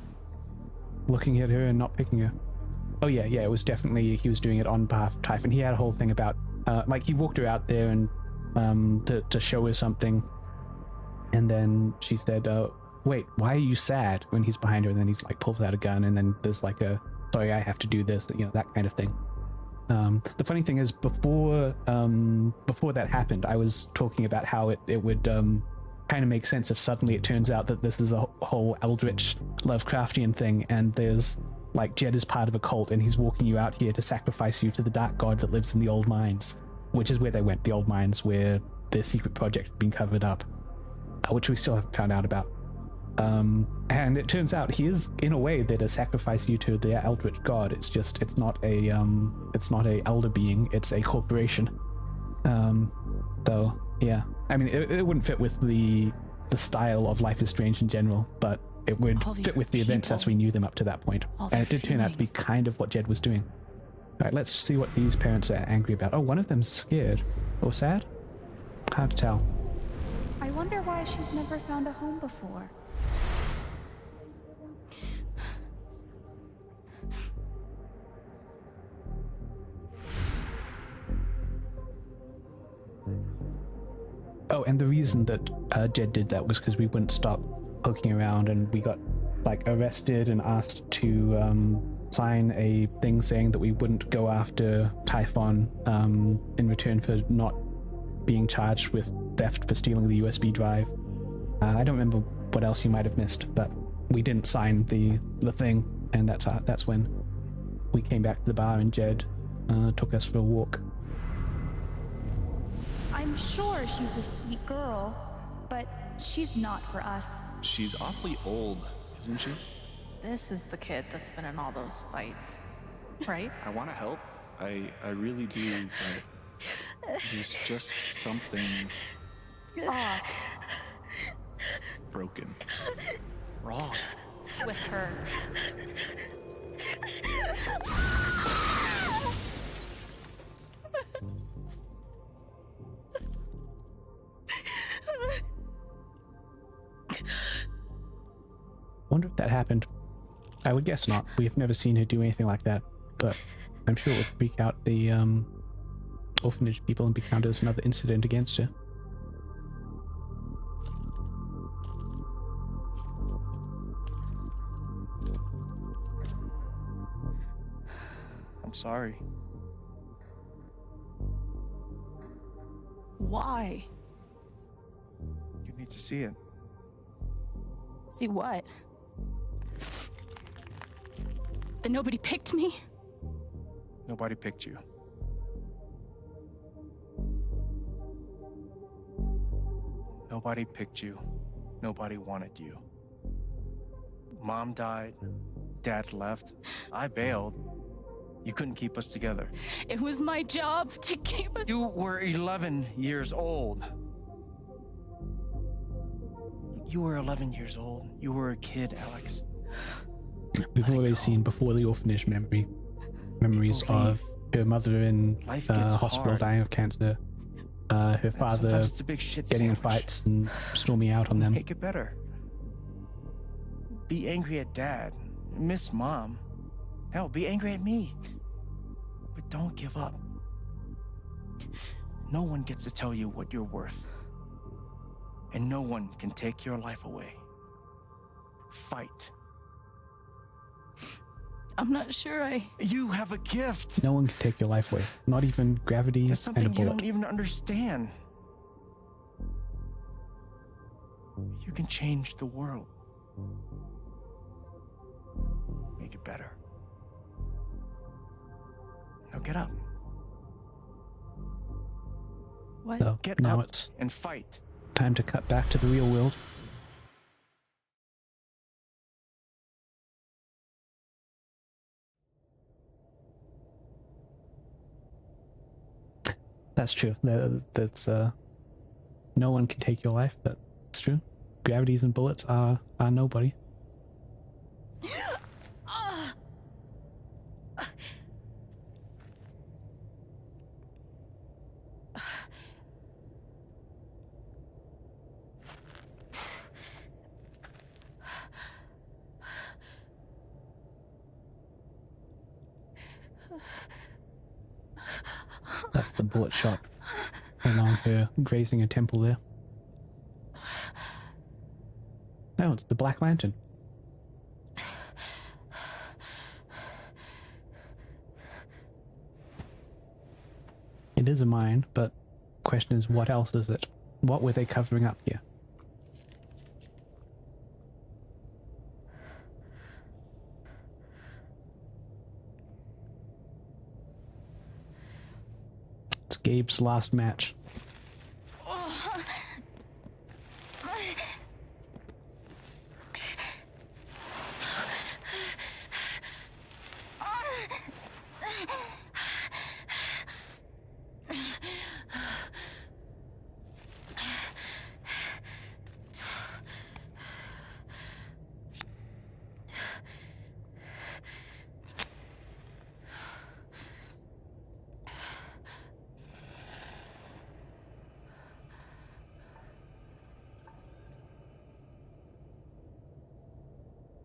looking at her and not picking her. Oh yeah, it was definitely, he was doing it on behalf of Typhon. He had a whole thing about, like he walked her out there and to show her something, and then she said, wait, why are you sad, when he's behind her, and then he's like pulls out a gun, and then there's like a, sorry, I have to do this, you know, that kind of thing. The funny thing is, before that happened, I was talking about how it would kind of make sense if suddenly it turns out that this is a whole eldritch Lovecraftian thing, and there's like Jed is part of a cult and he's walking you out here to sacrifice you to the dark god that lives in the old mines, which is where they went, the old mines where their secret project had been covered up, which we still haven't found out about. And it turns out he is, in a way, there to sacrifice you to the eldritch god. It's just, it's not a elder being, it's a corporation. So yeah, I mean, it wouldn't fit with the style of Life is Strange in general, but it would fit with the events as we knew them up to that point. And it did turn out to be kind of what Jed was doing. All right, let's see what these parents are angry about. Oh, one of them's scared or sad. Hard to tell. I wonder why she's never found a home before. Oh, and the reason that Jed did that was because we wouldn't stop poking around, and we got like arrested and asked to sign a thing saying that we wouldn't go after Typhon in return for not being charged with theft for stealing the USB drive. I don't remember what else you might have missed, but we didn't sign the thing, and that's when we came back to the bar and Jed took us for a walk. I'm sure she's a sweet girl, but she's not for us. She's awfully old, isn't she? This is the kid that's been in all those fights, right? I want to help. I really do, but there's just something Off broken. Wrong. With her. Wonder if that happened. I would guess not. We've never seen her do anything like that, but I'm sure it would freak out the orphanage people and be counted as another incident against her. I'm sorry. Why? You need to see it. See what? That nobody picked me? Nobody picked you. Nobody picked you. Nobody wanted you. Mom died. Dad left. I bailed. You couldn't keep us together. It was my job to keep it. You were 11 years old. You were 11 years old. You were a kid, Alex. We've already seen before the orphanage memories of her mother in hospital hard. dying of cancer, her father Sometimes it's a big shit getting in sandwich. fights and storming out on them. Make it better. Be angry at Dad. Miss Mom. Hell, be angry at me. But don't give up. No one gets to tell you what you're worth. And no one can take your life away. Fight. I'm not sure You have a gift. No one can take your life away. Not even gravity There's and a something you bullet. don't even understand. You can change the world. Make it better. Now get up. What? So Get now up it's and fight. Time to cut back to the real world. That's true. That's no one can take your life, but it's true. Gravities and bullets are nobody. That's the bullet shot along her, grazing a temple there. No, it's the Black Lantern. It is a mine, but the question is, what else is it? What were they covering up here? It's Gabe's last match.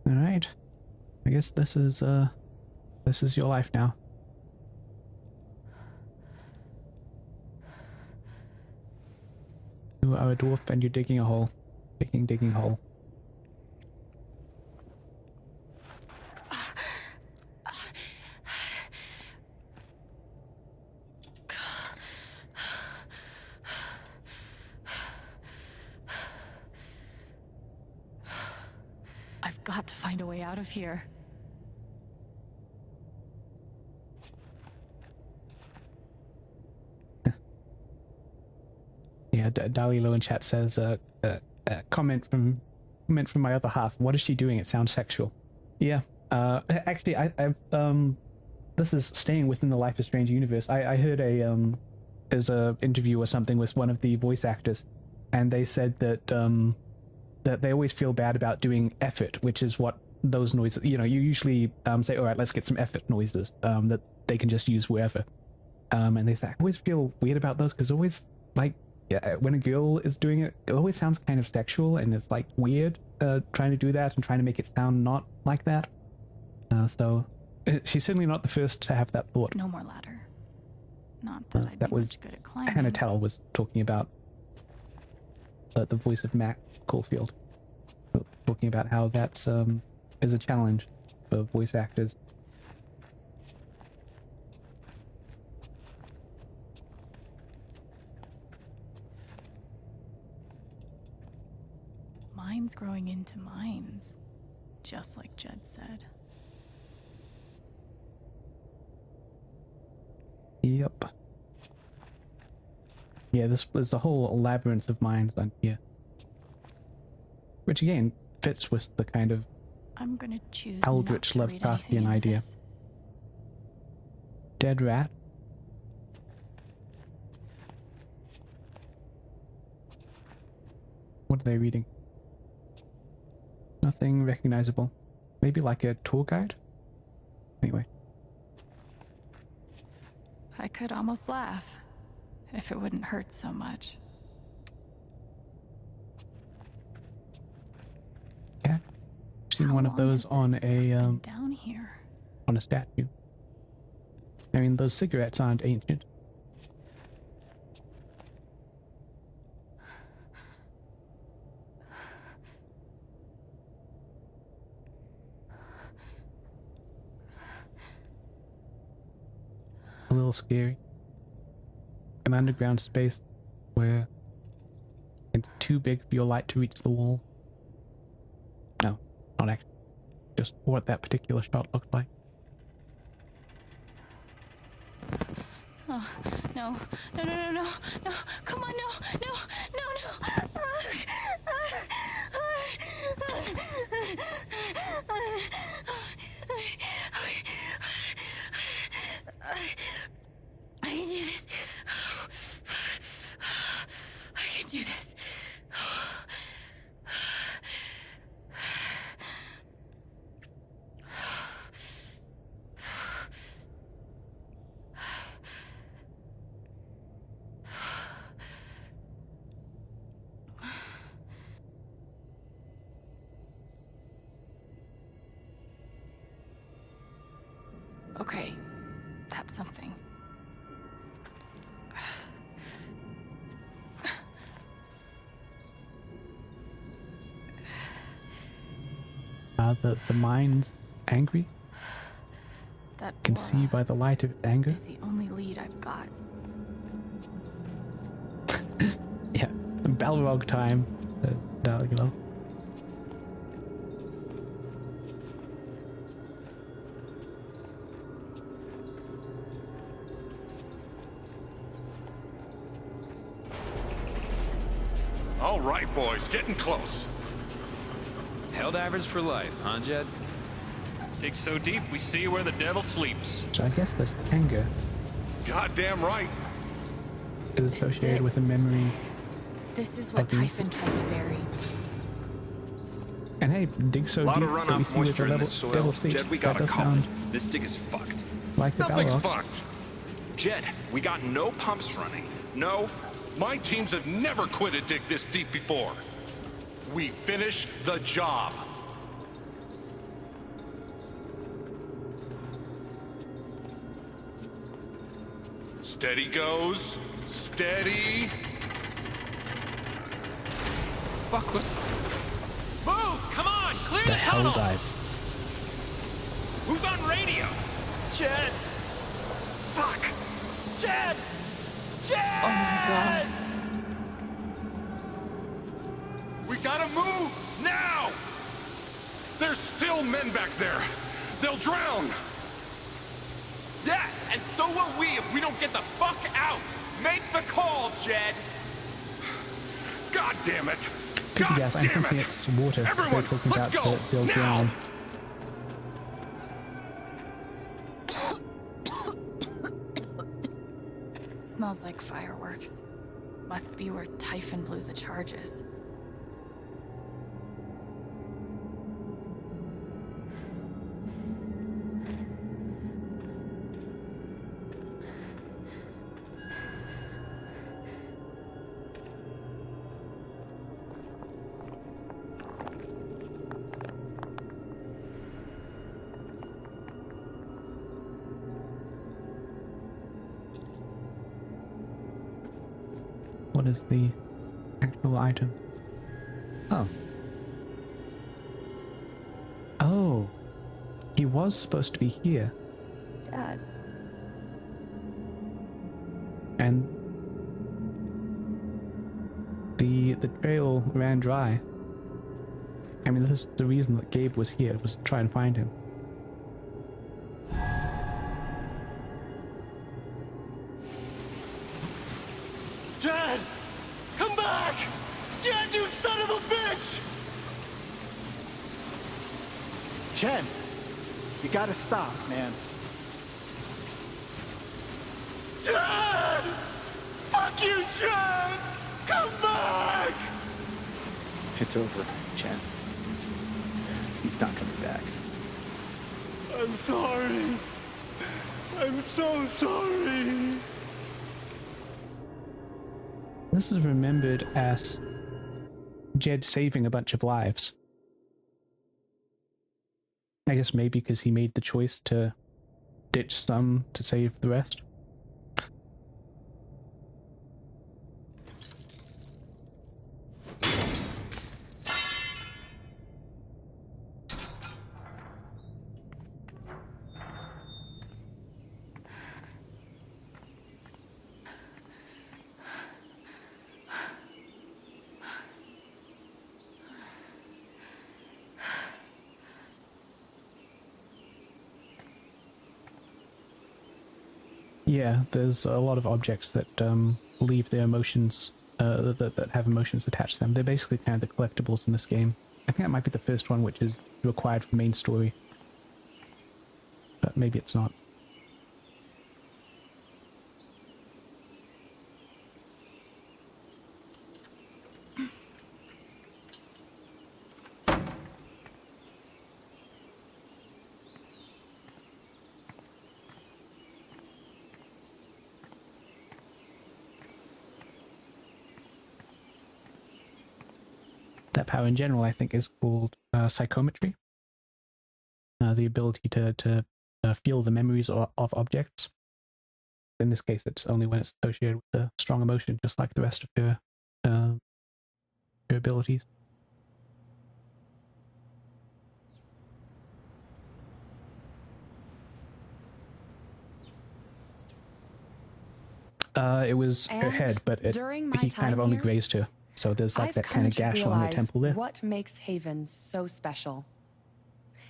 Alright. I guess this is your life now. You are a dwarf and you're digging a hole. Digging hole. I've got to find a way out of here. Yeah, Dalilo in chat says, comment from my other half. What is she doing? It sounds sexual. Yeah. Actually, I've this is staying within the Life is Strange universe. I heard there's a interview or something with one of the voice actors, and they said that that they always feel bad about doing effort, which is what those noises, you usually say, all right, let's get some effort noises that they can just use wherever. And they say, I always feel weird about those because always, like, yeah, when a girl is doing it, it always sounds kind of sexual, and it's like weird trying to do that and trying to make it sound not like that. So she's certainly not the first to have that thought. No more ladder. Not that I'd that be was much good at climbing. Hannah Tell was talking about the voice of Mac Caulfield, talking about how that's is a challenge for voice actors. Mines growing into mines, just like Jed said. Yep. Yeah, this was a whole labyrinth of mines on here. Which again fits with the kind of I'm gonna choose eldritch not to read anything Lovecraftian in idea. this. Dead rat. What are they reading? Nothing recognizable. Maybe like a tour guide? Anyway. I could almost laugh if it wouldn't hurt so much. Yeah. Seen one of those on a Down here. on a statue. I mean, those cigarettes aren't ancient. A little scary. An underground space where it's too big for your light to reach the wall. No, not actually. Just what that particular shot looked like. Oh, no. No, no, no, no, no. Come on, no, no, no, no. I can do this. I can do this. Okay, that's something. The mind's angry? That Can aura see by the light of anger? is the only lead I've got. Yeah, Balrog time. The Dalgalo. All right, boys, getting close. Helldivers for life, huh, Jed? Dig so deep, we see where the devil sleeps. So I guess this anger Goddamn right. is associated with a memory. This is what of these. Typhon tried to bury. And hey, dig so A lot deep of that we runoff see where moisture the in this soil. devil sleeps. Jed, we That got a does call. sound This dig is fucked. like the Nothing's Balrog. fucked. Jed, we got no pumps running. No. My teams have never quit a dig this deep before. We finish the job. Steady goes. Steady. Fuck was... Move! Come on! Clear The the hell tunnel! dive. Who's on radio? Jed! Fuck! Jed! Jed! Oh my god. We gotta move now! There's still men back there. They'll drown. Yeah, and so will we if we don't get the fuck out! Make the call, Jed! God damn it! Yes, I'm thinking it's water. Everyone, They're talking let's about go, they'll now! drown. Smells like fireworks. Must be where Typhon blew the charges. What is the actual item? Oh. Oh. He was supposed to be here. Dad. And the trail ran dry. I mean, this is the reason that Gabe was here, was to try and find him. Jed! Come back! Jed, you son of a bitch! Chen, you gotta stop, man. Jed! Fuck you, Jed! Come back! It's over, Chen. He's not coming back. I'm sorry. I'm so sorry. This is remembered as Jed saving a bunch of lives. I guess maybe because he made the choice to ditch some to save the rest. Yeah, there's a lot of objects that leave their emotions that have emotions attached to them. They're basically kind of the collectibles in this game. I think that might be the first one, which is required for main story. But maybe it's not. That power in general, I think, is called psychometry. The ability to feel the memories of objects. In this case, it's only when it's associated with a strong emotion, just like the rest of her abilities. It was her head, but he kind of only grazed her. So there's like that kind of gash along the temple there. What makes Haven so special?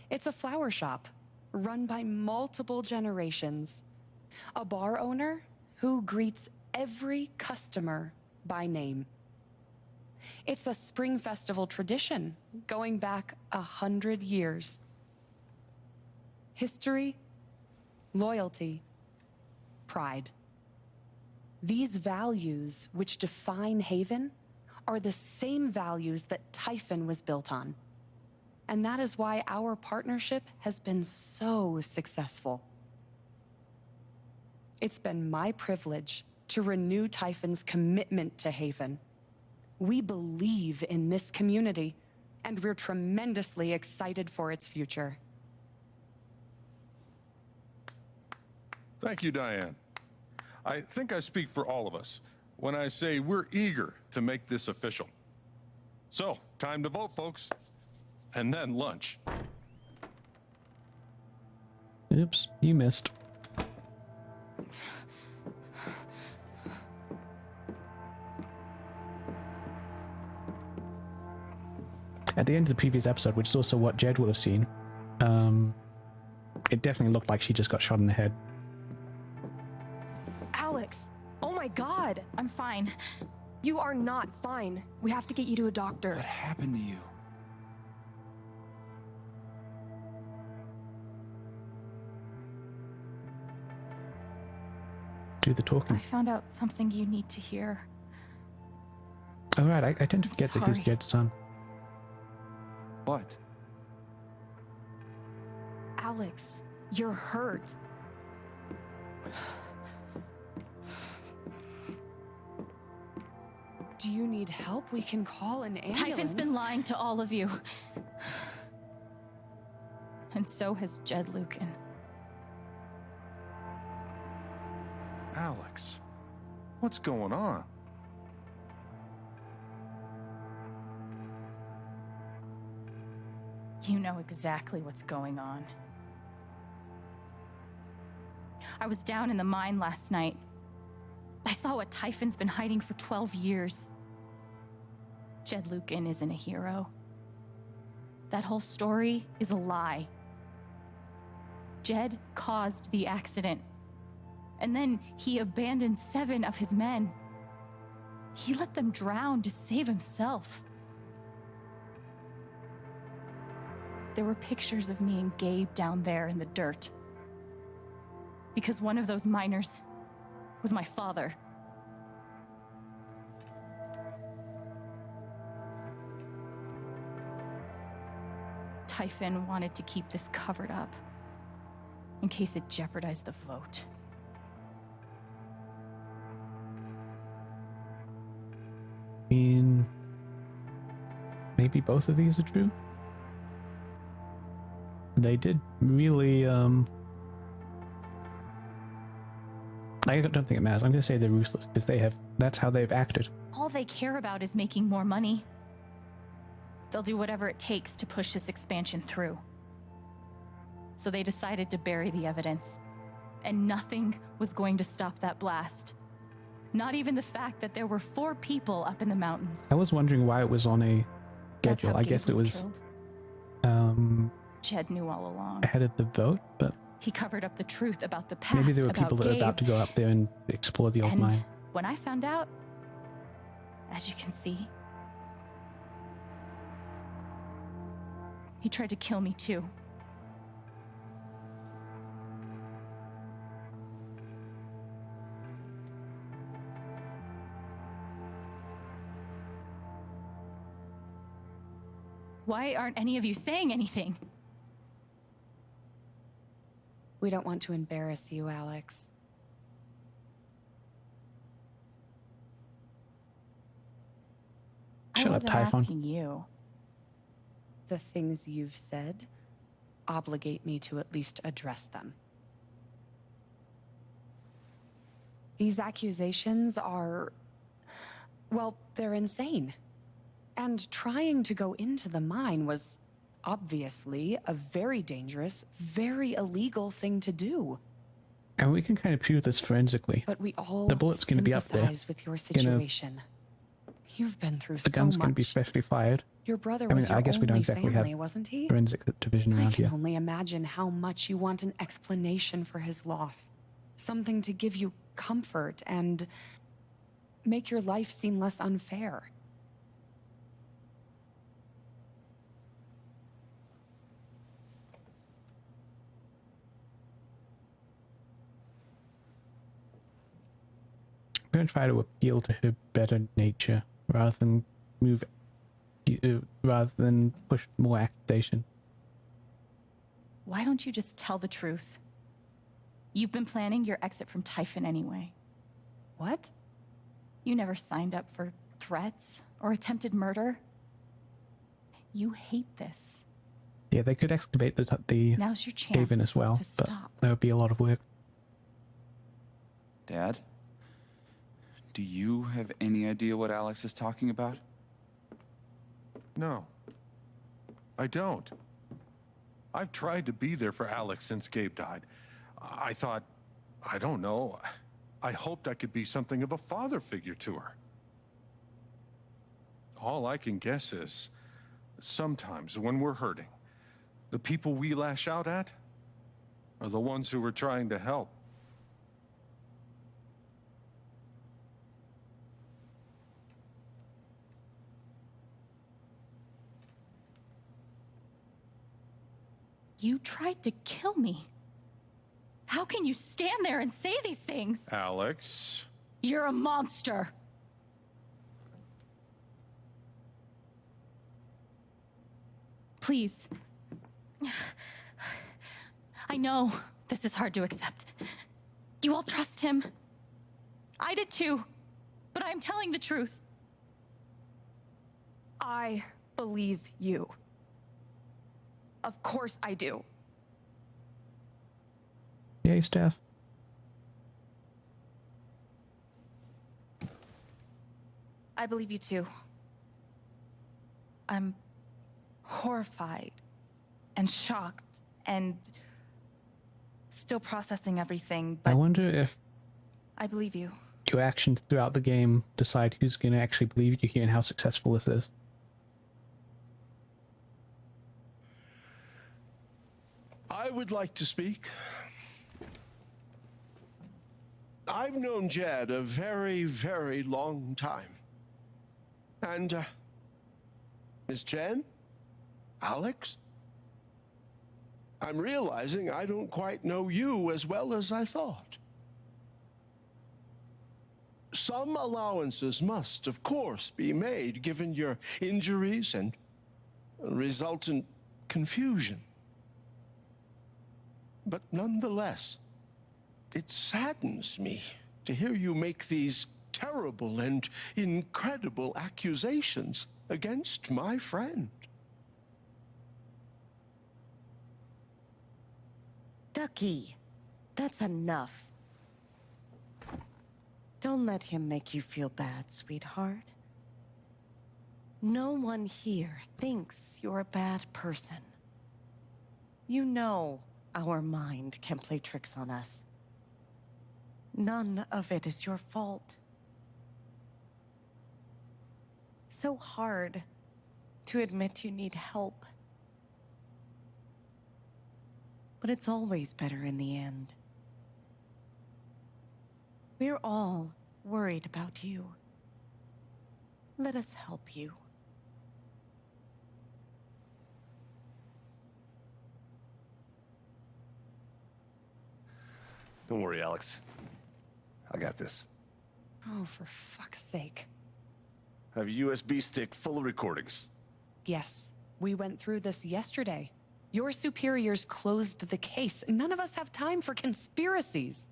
It's a flower shop run by multiple generations. A bar owner who greets every customer by name. It's a spring festival tradition going back 100 years. History, loyalty, pride. These values which define Haven are the same values that Typhon was built on. And that is why our partnership has been so successful. It's been my privilege to renew Typhon's commitment to Haven. We believe in this community, and we're tremendously excited for its future. Thank you, Diane. I think I speak for all of us when I say we're eager to make this official. So, time to vote, folks. And then lunch. Oops, you missed. At the end of the previous episode, which is also what Jed would have seen, it definitely looked like she just got shot in the head. Alex! Oh my god! I'm fine. You are not fine. We have to get you to a doctor. What happened to you? Do the talking. I found out something you need to hear. Oh, right. I tend to forget that he's Jed's son. What? Alex, you're hurt. Do you need help? We can call an ambulance. Typhon's been lying to all of you. And so has Jed Lucan. Alex, what's going on? You know exactly what's going on. I was down in the mine last night. I saw what Typhon's been hiding for 12 years. Jed Lucan isn't a hero. That whole story is a lie. Jed caused the accident. And then he abandoned 7 of his men. He let them drown to save himself. There were pictures of me and Gabe down there in the dirt. Because one of those miners was my father. Typhon wanted to keep this covered up in case it jeopardized the vote. I mean, maybe both of these are true. They did really, I don't think it matters. I'm going to say they're ruthless because that's how they've acted. All they care about is making more money. They'll do whatever it takes to push this expansion through. So they decided to bury the evidence. And nothing was going to stop that blast. Not even the fact that there were 4 people up in the mountains. I was wondering why it was on a schedule. I guess it was Jed knew all along. ahead of the vote, but He covered up the truth about the past. maybe there were about people that are Gabe. about to go up there and explore the old And mine. when I found out, as you can see. He tried to kill me too. Why aren't any of you saying anything? We don't want to embarrass you, Alex. Shut I up, wasn't Typhon. asking you. The things you've said obligate me to at least address them. These accusations are, well, they're insane. And trying to go into the mine was obviously a very dangerous, very illegal thing to do. And we can kind of prove this forensically. But we all The bullet's going to be up there. sympathize with your situation. You've been through The so gun's much. going to be specially fired. Your brother I mean, was your I guess we don't only exactly family, have wasn't he? forensic division I around can here. only imagine how much you want an explanation for his loss. Something to give you comfort and make your life seem less unfair. I'm going to try to appeal to her better nature rather than push more accusation. Why don't you just tell the truth? You've been planning your exit from Typhon anyway. What? You never signed up for threats or attempted murder. You hate this. Yeah, they could excavate the Now's your cave-in chance as well, to but stop. that would be a lot of work. Dad? Do you have any idea what Alex is talking about? No, I don't. I've tried to be there for Alex since Gabe died. I thought, I don't know, I hoped I could be something of a father figure to her. All I can guess is, sometimes when we're hurting, the people we lash out at are the ones who we're trying to help. You tried to kill me. How can you stand there and say these things? Alex. You're a monster. Please. I know this is hard to accept. You all trust him. I did too, but I'm telling the truth. I believe you. Of course I do. Yay, Steph. I believe you too. I'm horrified and shocked and still processing everything, I but wonder if I believe you. your actions throughout the game decide who's going to actually believe you here and how successful this is. I would like to speak. I've known Jed a very, very long time. And, Miss Jen? Alex? I'm realizing I don't quite know you as well as I thought. Some allowances must, of course, be made given your injuries and resultant confusion. But nonetheless, it saddens me to hear you make these terrible and incredible accusations against my friend. Ducky, that's enough. Don't let him make you feel bad, sweetheart. No one here thinks you're a bad person. You know our mind can play tricks on us. None of it is your fault. It's so hard to admit you need help. But it's always better in the end. We're all worried about you. Let us help you. Don't worry, Alex. I got this. Oh, for fuck's sake. I have a USB stick full of recordings. Yes, we went through this yesterday. Your superiors closed the case. None of us have time for conspiracies.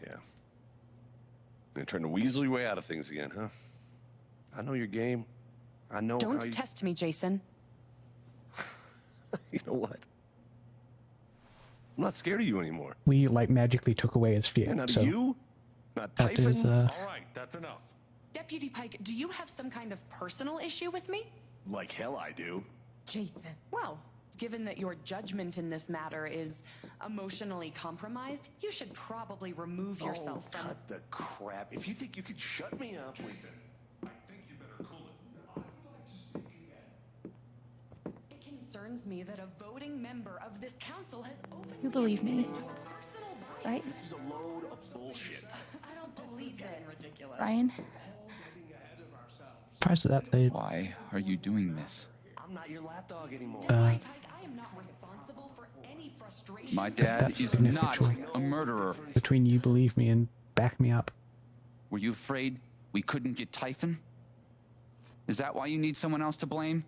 Yeah. You're trying to weasel your way out of things again, huh? I know your game. I know Don't how you... test me, Jason. You know what? I'm not scared of you anymore. We like magically took away his fear. Yeah, not so you. Not that Typhon. is, All right, that's enough. Deputy Pike, do you have some kind of personal issue with me? Like hell I do. Jason. Well, given that your judgment in this matter is emotionally compromised, you should probably remove yourself Oh, from... cut the crap. If you think you could shut me up... Jason, I think you better cool it. I'd like to speak again. It concerns me that a voting member of this council has openly You believe me, admitted to a personal bias. right? This is a load of bullshit. I don't believe that. Ridiculous. Ryan? surprised that that's a Why are you doing this? I'm not your lapdog anymore. I am not responsible for any frustration. My dad That's is significant. not a murderer. between you believe me and back me up. Were you afraid we couldn't get Typhon? Is that why you need someone else to blame?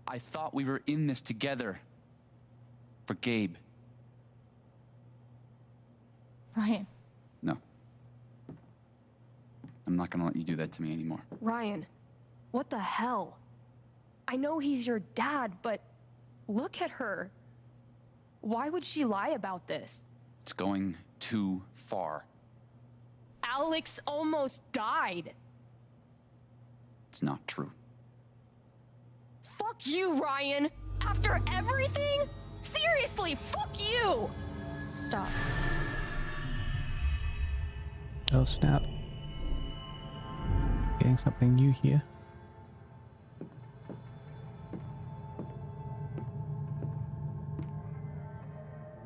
I thought we were in this together. For Gabe. Ryan. No. I'm not gonna let you do that to me anymore. Ryan, what the hell? I know he's your dad, but look at her. Why would she lie about this? It's going too far. Alex almost died. It's not true. Fuck you, Ryan. After everything? Seriously, fuck you. Stop. Oh snap. Getting something new here.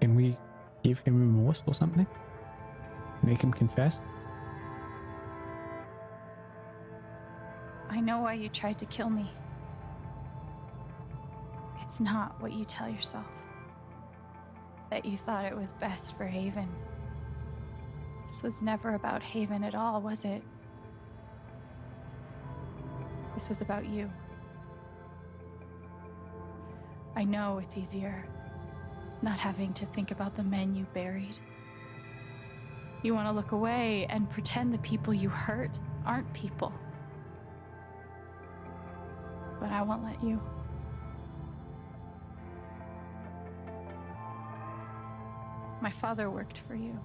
Can we give him remorse or something? Make him confess? I know why you tried to kill me. It's not what you tell yourself. That you thought it was best for Haven. This was never about Haven at all, was it? This was about you. I know it's easier not having to think about the men you buried. You want to look away and pretend the people you hurt aren't people. But I won't let you. My father worked for you.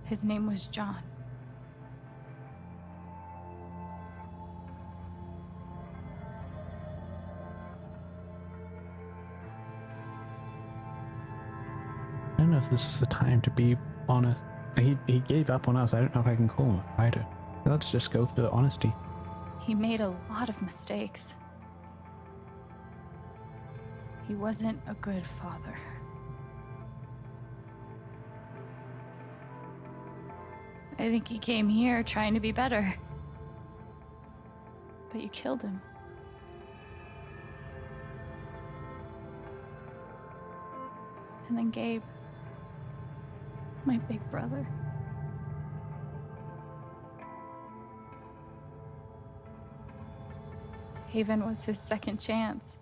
His name was John. I don't know if this is the time to be honest. He gave up on us. I don't know if I can call him a fighter. Let's just go for the honesty. He made a lot of mistakes. He wasn't a good father. I think he came here trying to be better. But you killed him. And then Gabe, my big brother. Haven was his second chance.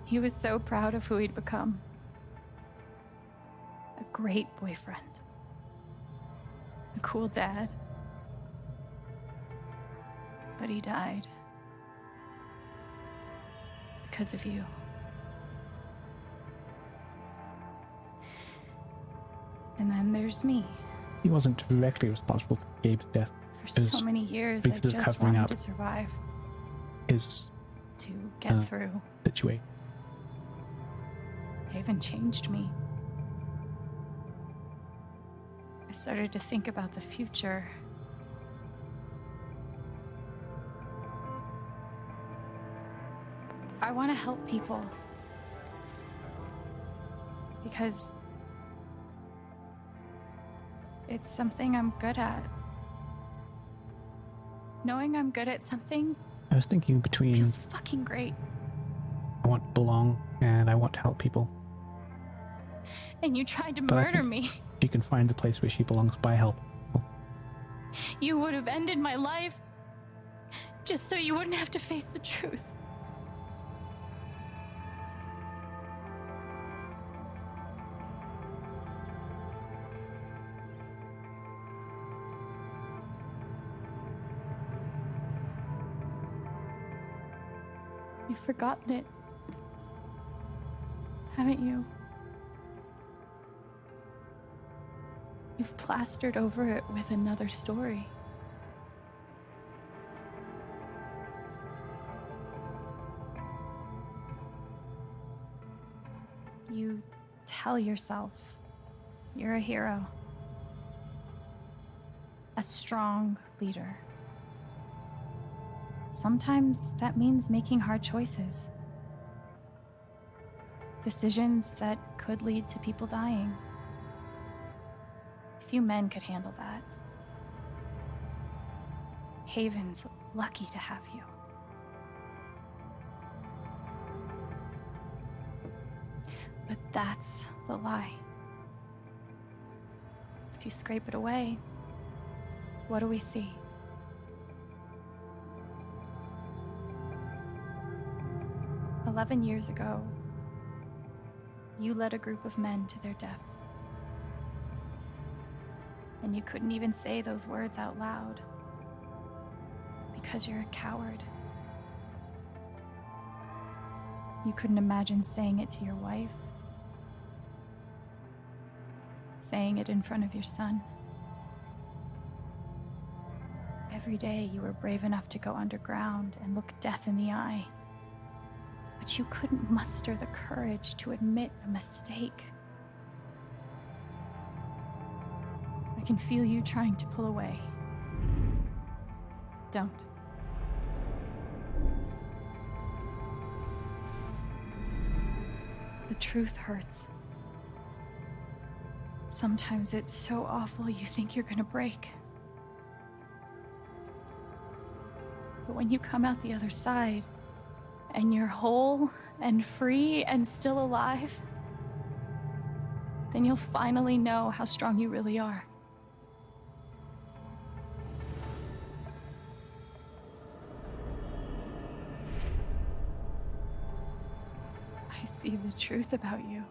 He was so proud of who he'd become. A great boyfriend. A cool dad. But he died. Because of you. And then there's me. He wasn't directly responsible for Gabe's death. For so many years, I because of just covering wanted up to survive. his To get through. situation. Haven changed me. I started to think about the future. I want to help people. It's something I'm good at. Knowing I'm good at something I was thinking between feels fucking great. I want to belong and I want to help people. And you tried to But I murder think me. she can find the place where she belongs by help. You would have ended my life just so you wouldn't have to face the truth. You've forgotten it, haven't you? You've plastered over it with another story. You tell yourself you're a hero, a strong leader. Sometimes that means making hard choices. Decisions that could lead to people dying. Few men could handle that. Haven's lucky to have you. But that's the lie. If you scrape it away, what do we see? "11 years ago, you led a group of men to their deaths. And you couldn't even say those words out loud because you're a coward. You couldn't imagine saying it to your wife, saying it in front of your son. Every day you were brave enough to go underground and look death in the eye. But you couldn't muster the courage to admit a mistake. I can feel you trying to pull away. Don't. The truth hurts. Sometimes it's so awful you think you're gonna break. But when you come out the other side, and you're whole and free and still alive, then you'll finally know how strong you really are. I see the truth about you.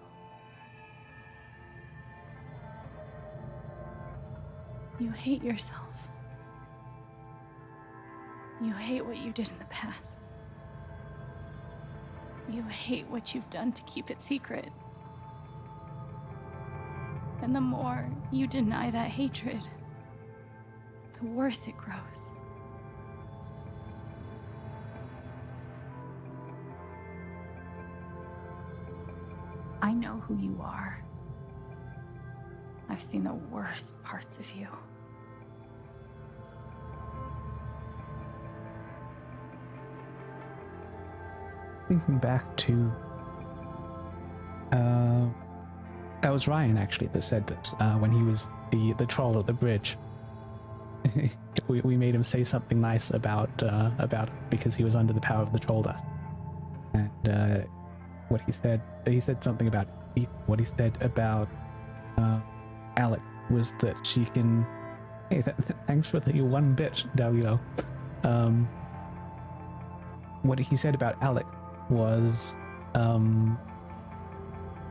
You hate yourself. You hate what you did in the past. You hate what you've done to keep it secret. And the more you deny that hatred, the worse it grows. I know who you are. I've seen the worst parts of you. Thinking back to, that was Ryan actually that said this when he was the troll at the bridge. we made him say something nice about it because he was under the power of the troll dust. And what he said something about what he said about Alec was that she can. Hey, thanks for your 1 bit, Dalio. What he said about Alec was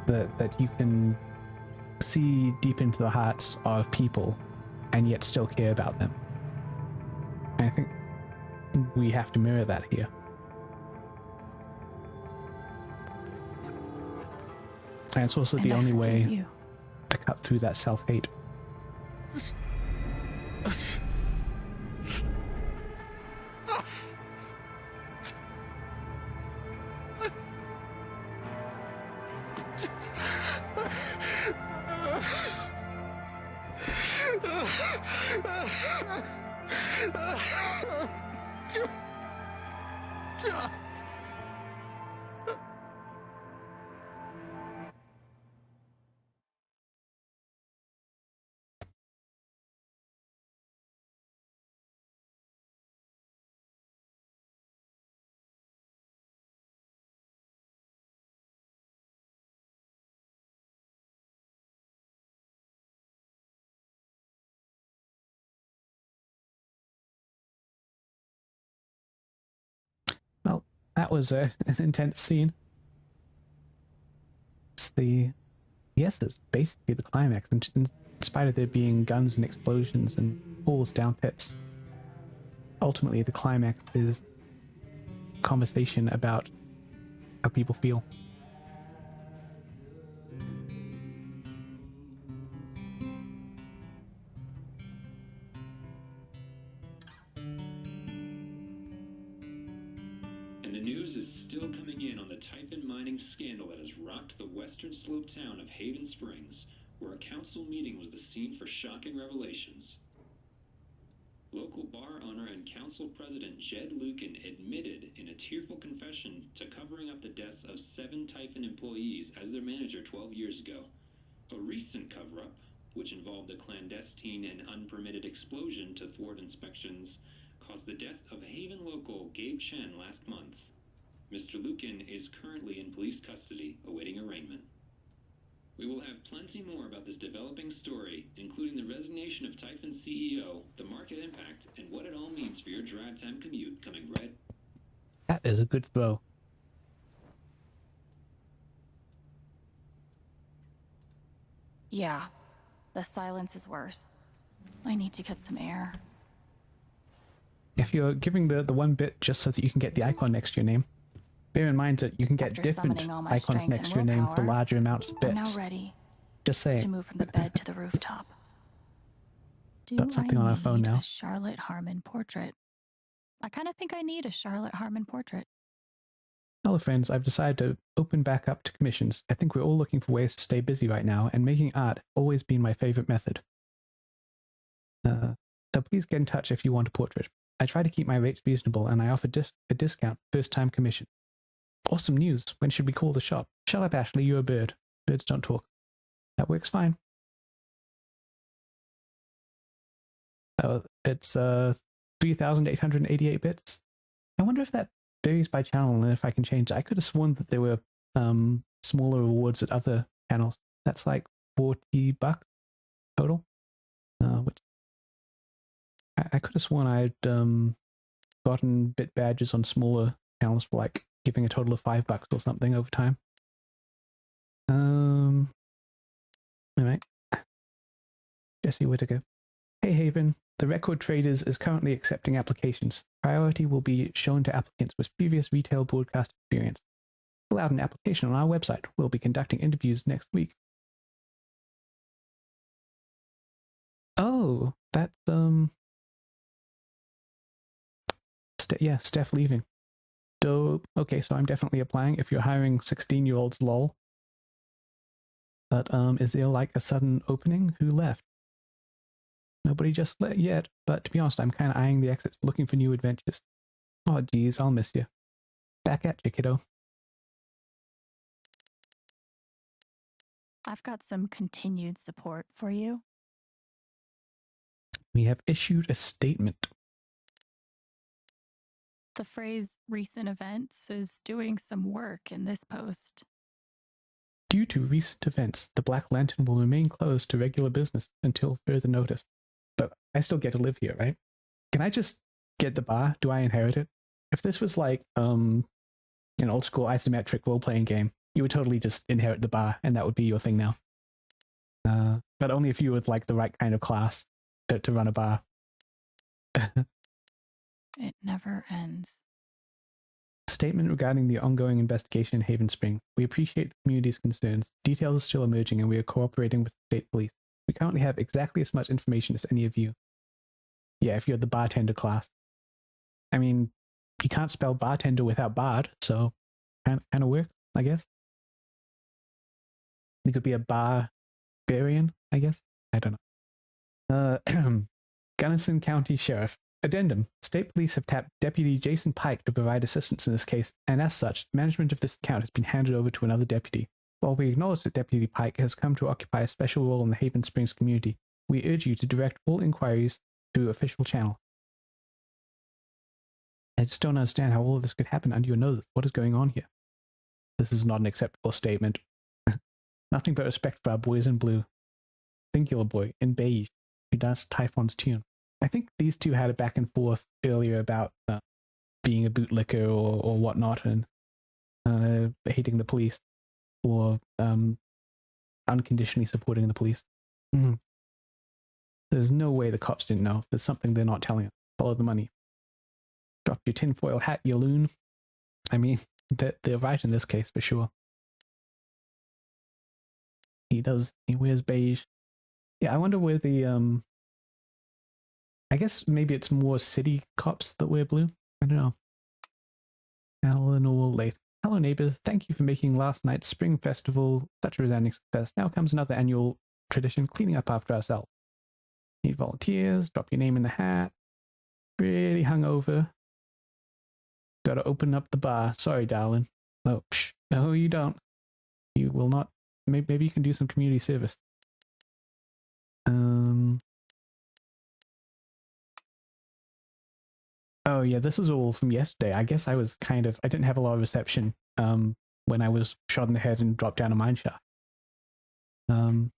that you can see deep into the hearts of people and yet still care about them. And I think we have to mirror that here. And it's also the only way to cut through that self-hate. That was an intense scene. It's basically the climax, and in spite of there being guns and explosions and falls down pits, ultimately the climax is conversation about how people feel. And the news is still coming in on the Typhon mining scandal that has rocked the western slope town of Haven Springs, where a council meeting was the scene for shocking revelations. Local bar owner and council president Jed Lucan admitted in a tearful confession to covering up the deaths of 7 Typhon employees as their manager 12 years ago. A recent cover-up, which involved a clandestine and unpermitted explosion to thwart inspections, caused the death of Haven local Gabe Chen last month. Mr. Lucan is currently in police custody, awaiting arraignment. We will have plenty more about this developing story, including the resignation of Typhon CEO, the market impact, and what it all means for your drive time commute coming right. That is a good throw. Yeah, the silence is worse. I need to get some air. If you're giving the 1 bit just so that you can get the icon next to your name, bear in mind that you can get After different summoning all my icons strength next and to your name for willpower, larger amounts of I'm bits. now ready Just to saying. move from the bed to the rooftop. Do Got something on our phone need now. a Charlotte Harmon portrait? I kind of think I need a Charlotte Harmon portrait. Hello friends, I've decided to open back up to commissions. I think we're all looking for ways to stay busy right now, and making art has always been my favorite method. So please get in touch if you want a portrait. I try to keep my rates reasonable, and I offer a discount first-time commission. Awesome news. When should we call the shop? Shut up, Ashley, you're a bird. Birds don't talk. That works fine. It's 3,888 bits. I wonder if that varies by channel and if I can change it. I could have sworn that there were smaller rewards at other channels. That's like $40 total. Which I could have sworn I'd gotten bit badges on smaller channels for like giving a total of $5 or something over time. Alright. Jesse, where to go? Hey Haven, the Record Traders is currently accepting applications. Priority will be shown to applicants with previous retail broadcast experience. Fill out an application on our website. We'll be conducting interviews next week. Oh, that's Steph leaving. Dope. Okay, so I'm definitely applying if you're hiring 16-year-olds, lol. But is there like a sudden opening? Who left? Nobody just left yet, but to be honest, I'm kind of eyeing the exits, looking for new adventures. Oh geez, I'll miss you. Back at you, kiddo. I've got some continued support for you. We have issued a statement. The phrase recent events is doing some work in this post. Due to recent events, the Black Lantern will remain closed to regular business until further notice. But I still get to live here, right? Can I just get the bar? Do I inherit it? If this was like an old school isometric role-playing game, you would totally just inherit the bar and that would be your thing now. But only if you were like the right kind of class to run a bar. It never ends. Statement regarding the ongoing investigation in Haven Spring. We appreciate the community's concerns. Details are still emerging and we are cooperating with the state police. We currently have exactly as much information as any of you. Yeah, if you're the bartender class. I mean, you can't spell bartender without bard, so kind of works, I guess. It could be a barbarian, I guess. I don't know. Gunnison County Sheriff. Addendum. State police have tapped Deputy Jason Pike to provide assistance in this case, and as such, management of this account has been handed over to another deputy. While we acknowledge that Deputy Pike has come to occupy a special role in the Haven Springs community, we urge you to direct all inquiries through official channel. I just don't understand how all of this could happen under your nose. What is going on here? This is not an acceptable statement. Nothing but respect for our boys in blue. Singular boy in beige, who does Typhon's tune. I think these two had a back and forth earlier about being a bootlicker or whatnot, and hating the police, or unconditionally supporting the police. Mm. There's no way the cops didn't know. There's something they're not telling us. Follow the money. Drop your tinfoil hat, you loon. I mean, they're right in this case for sure. He does. He wears beige. Yeah, I wonder where the I guess maybe it's more city cops that wear blue. I don't know. Eleanor Lath. Hello, neighbors. Thank you for making last night's spring festival such a resounding success. Now comes another annual tradition, cleaning up after ourselves. Need volunteers. Drop your name in the hat. Really hungover. Got to open up the bar. Sorry, darling. Oh, psh. No, you don't. You will not. Maybe you can do some community service. Oh yeah, this is all from yesterday. I guess I didn't have a lot of reception when I was shot in the head and dropped down a mine shaft.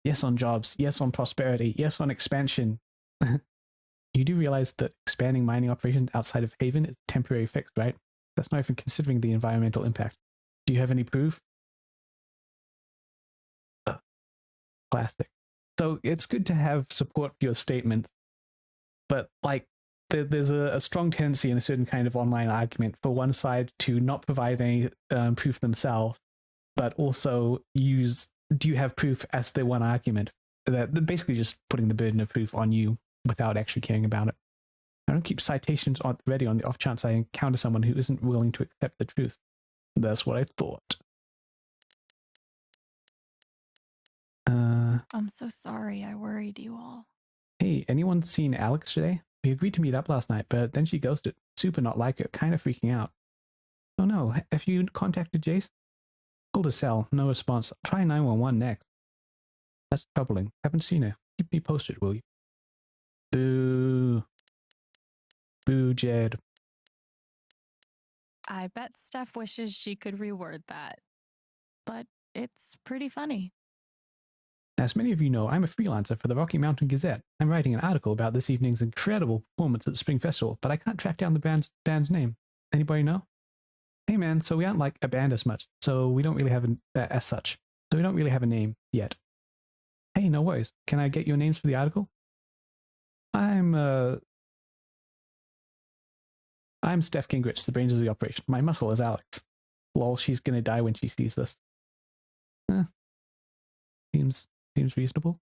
Yes on jobs, yes on prosperity, yes on expansion. You do realize that expanding mining operations outside of Haven is a temporary fix, right? That's not even considering the environmental impact. Do you have any proof? Plastic. So it's good to have support for your statement, but like there's a strong tendency in a certain kind of online argument for one side to not provide any proof themselves, but also use do you have proof as their one argument. They're basically just putting the burden of proof on you without actually caring about it. I don't keep citations ready on the off chance I encounter someone who isn't willing to accept the truth. That's what I thought. I'm so sorry I worried you all. Hey, anyone seen Alex today? We agreed to meet up last night, but then she ghosted. Super not like her, kind of freaking out. Oh no, have you contacted Jace? Called a cell, no response. Try 911 next. That's troubling. Haven't seen her. Keep me posted, will you? Boo. Boo, Jed. I bet Steph wishes she could reword that. But it's pretty funny. As many of you know, I'm a freelancer for the Rocky Mountain Gazette. I'm writing an article about this evening's incredible performance at the Spring Festival, but I can't track down the band's name. Anybody know? Hey man, so we aren't like a band as much, so we don't really have as such. So we don't really have a name yet. Hey, no worries. Can I get your names for the article? I'm Steph Gingrich, the brains of the operation. My muscle is Alex. Lol, she's gonna die when she sees this. Seems reasonable.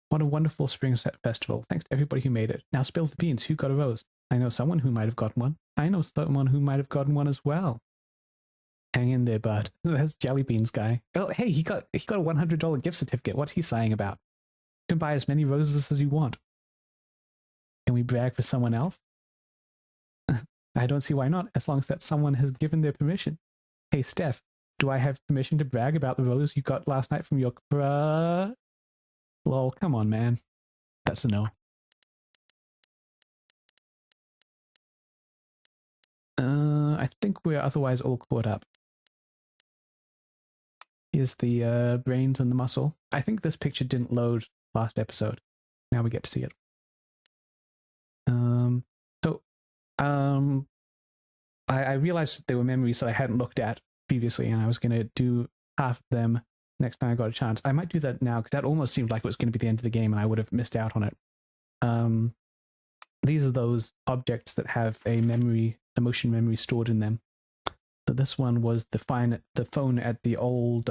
What a wonderful spring festival. Thanks to everybody who made it. Now spill the beans. Who got a rose? I know someone who might have gotten one. I know someone who might have gotten one as well. Hang in there, bud. That's Jelly Beans guy. Oh, hey, he got a $100 gift certificate. What's he sighing about? You can buy as many roses as you want. Can we brag for someone else? I don't see why not, as long as that someone has given their permission. Hey, Steph, do I have permission to brag about the rose you got last night from your Lol, come on, man. That's a no. I think we're otherwise all caught up. Here's the brains and the muscle. I think this picture didn't load last episode. Now we get to see it. I realized that there were memories that I hadn't looked at previously, and I was going to do half of them next time I got a chance. I might do that now, because that almost seemed like it was going to be the end of the game, and I would have missed out on it. These are those objects that have a emotion memory stored in them. So this one was the phone at the old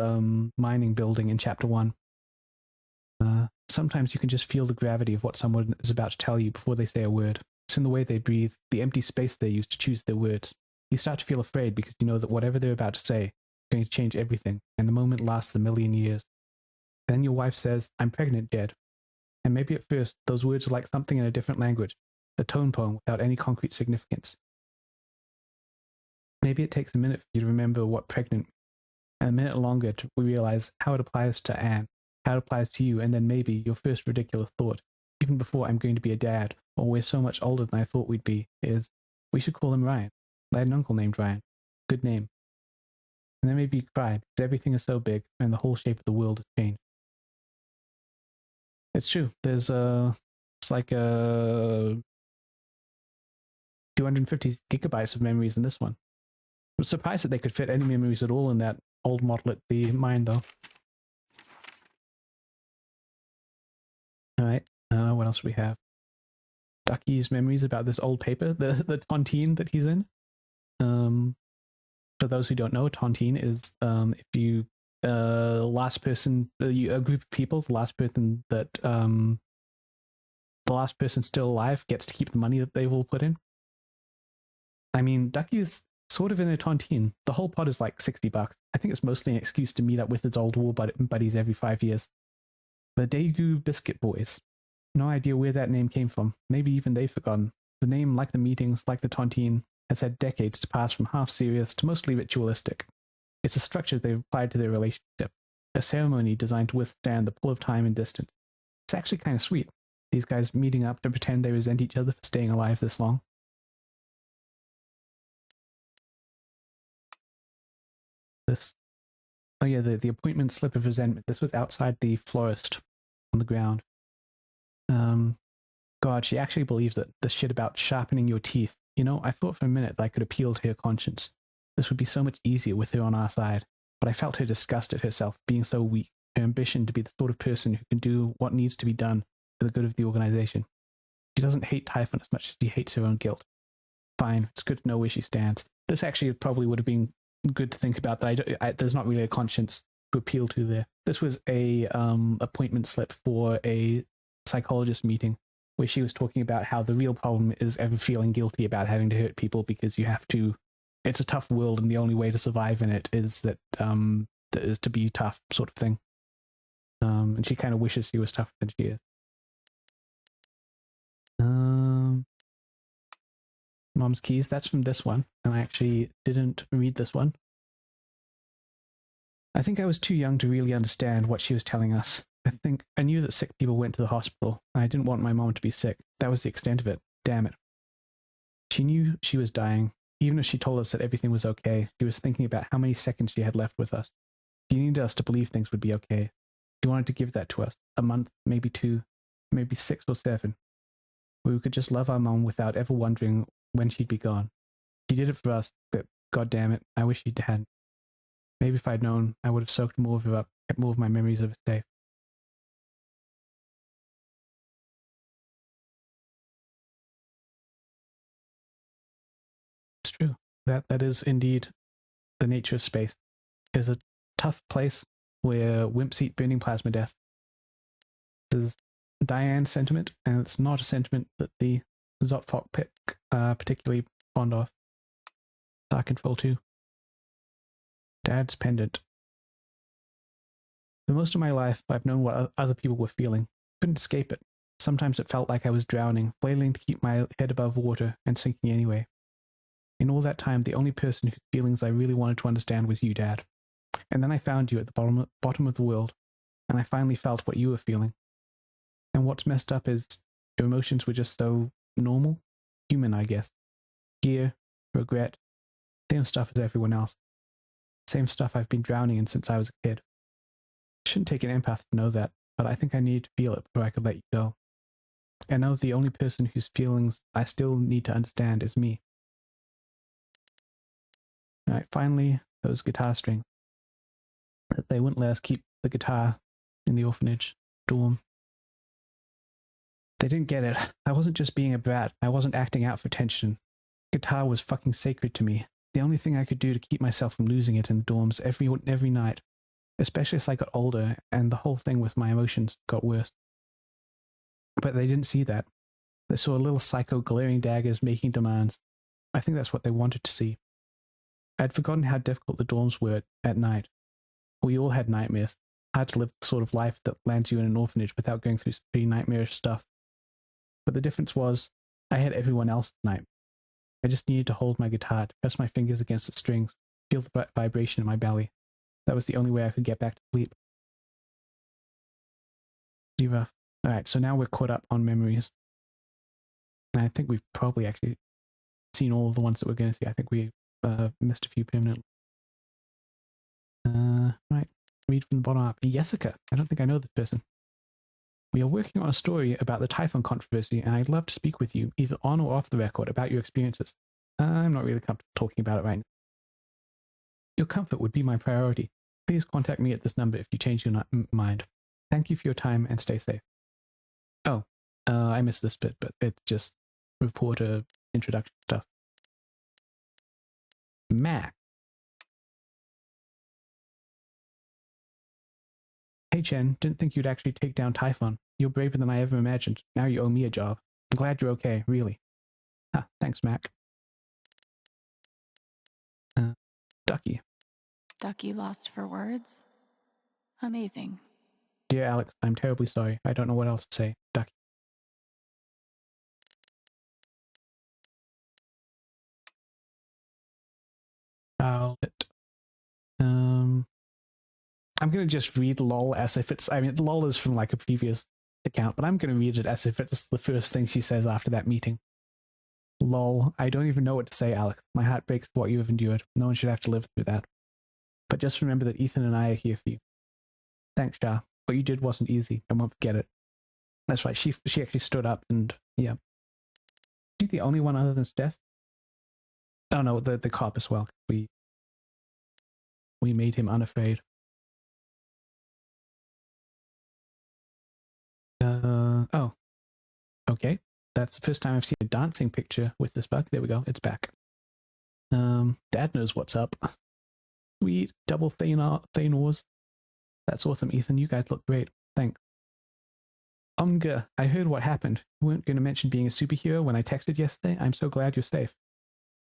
mining building in Chapter 1. Sometimes you can just feel the gravity of what someone is about to tell you before they say a word. It's in the way they breathe, the empty space they use to choose their words. You start to feel afraid because you know that whatever they're about to say is going to change everything, and the moment lasts a million years. Then your wife says, "I'm pregnant, Jed." And maybe at first, those words are like something in a different language, a tone poem without any concrete significance. Maybe it takes a minute for you to remember what pregnant, and a minute longer to realize how it applies to Anne, how it applies to you, and then maybe your first ridiculous thought, even before "I'm going to be a dad," or "we're so much older than I thought we'd be," is, "We should call him Ryan. I had an uncle named Ryan. Good name." And then maybe you cry because everything is so big and the whole shape of the world has changed. It's true. There's it's like 250 gigabytes of memories in this one. I'm surprised that they could fit any memories at all in that old model at the mine, though. All right. What else do we have? Ducky's memories about this old paper, the tontine that he's in. For those who don't know, tontine is if you last person, a group of people, the last person still alive gets to keep the money that they've all put in. I mean, Ducky is sort of in a tontine. The whole pod is like $60. I think it's mostly an excuse to meet up with its old war buddies every 5 years. The Daegu Biscuit Boys. No idea where that name came from. Maybe even they've forgotten. The name, like the meetings, like the tontine, has had decades to pass from half serious to mostly ritualistic. It's a structure they've applied to their relationship, a ceremony designed to withstand the pull of time and distance. It's actually kind of sweet, these guys meeting up to pretend they resent each other for staying alive this long. Oh yeah, the appointment slip of resentment. This was outside the florist on the ground. God, she actually believes that the shit about sharpening your teeth. You know, I thought for a minute that I could appeal to her conscience. This would be so much easier with her on our side, but I felt her disgust at herself being so weak, her ambition to be the sort of person who can do what needs to be done for the good of the organization. She doesn't hate Typhon as much as she hates her own guilt. Fine, it's good to know where she stands. This actually probably would have been good to think about, that there's not really a conscience to appeal to there. This was a appointment slip for a psychologist meeting where she was talking about how the real problem is ever feeling guilty about having to hurt people because you have to. It's a tough world, and the only way to survive in it is that is to be tough, sort of thing. And she kind of wishes she was tougher than she is. Mom's keys. That's from this one, and I actually didn't read this one. I think I was too young to really understand what she was telling us. I think I knew that sick people went to the hospital, and I didn't want my mom to be sick. That was the extent of it. Damn it. She knew she was dying. Even if she told us that everything was okay, she was thinking about how many seconds she had left with us. She needed us to believe things would be okay. She wanted to give that to us. A month, maybe 2, maybe 6 or 7. Where we could just love our mom without ever wondering when she'd be gone. She did it for us, but god damn it, I wish she hadn't. Maybe if I'd known, I would have soaked more of her up, kept more of my memories of her safe. It's true. That is indeed the nature of space. It's a tough place where wimps eat burning plasma death. This is Diane's sentiment, and it's not a sentiment that the Zotfok pick particularly fond of. Star Control 2. Dad's pendant. For most of my life, I've known what other people were feeling. Couldn't escape it. Sometimes it felt like I was drowning, flailing to keep my head above water, and sinking anyway. In all that time, the only person whose feelings I really wanted to understand was you, Dad. And then I found you at the bottom of the world, and I finally felt what you were feeling. And what's messed up is your emotions were just so normal, human, I guess. Fear, regret, same stuff as everyone else. Same stuff I've been drowning in since I was a kid. It shouldn't take an empath to know that, but I think I needed to feel it before I could let you go. I know the only person whose feelings I still need to understand is me. Alright, finally, those guitar strings. They wouldn't let us keep the guitar in the orphanage dorm. They didn't get it. I wasn't just being a brat. I wasn't acting out for attention. Guitar was fucking sacred to me. The only thing I could do to keep myself from losing it in the dorms every night. Especially as I got older and the whole thing with my emotions got worse. But they didn't see that. They saw a little psycho glaring daggers making demands. I think that's what they wanted to see. I'd forgotten how difficult the dorms were at night. We all had nightmares. Hard to live the sort of life that lands you in an orphanage without going through some pretty nightmarish stuff. But the difference was, I had everyone else's nightmare. I just needed to hold my guitar, to press my fingers against the strings, feel the vibration in my belly. That was the only way I could get back to sleep. Pretty rough. Alright, so now we're caught up on memories. And I think we've probably actually seen all of the ones that we're going to see. I think we missed a few permanently. Right. Read from the bottom up. Jessica. I don't think I know this person. We are working on a story about the Typhon controversy, and I'd love to speak with you, either on or off the record, about your experiences. I'm not really comfortable talking about it right now. Your comfort would be my priority. Please contact me at this number if you change your mind. Thank you for your time and stay safe. Oh, I missed this bit, but it's just reporter introduction stuff. Mac. Hey Chen, didn't think you'd actually take down Typhon. You're braver than I ever imagined. Now you owe me a job. I'm glad you're okay, really. Ah, thanks, Mac. Ducky. Ducky lost for words? Amazing. Dear Alex, I'm terribly sorry. I don't know what else to say. Ducky. Charlotte. I'm going to just read lol as if it's... I mean, lol is from like a previous account, but I'm going to read it as if it's the first thing she says after that meeting. Lol, I don't even know what to say, Alex. My heart breaks for what you have endured. No one should have to live through that. But just remember that Ethan and I are here for you. Thanks, Jar. What you did wasn't easy. I won't forget it. That's right. She actually stood up and, yeah. She's the only one other than Steph? Oh no, the cop as well. We made him unafraid. Oh. Okay. That's the first time I've seen a dancing picture with this bug. There we go. It's back. Dad knows what's up. Sweet. Double Thanors. That's awesome, Ethan. You guys look great. Thanks. Umga, I heard what happened. You weren't going to mention being a superhero when I texted yesterday. I'm so glad you're safe.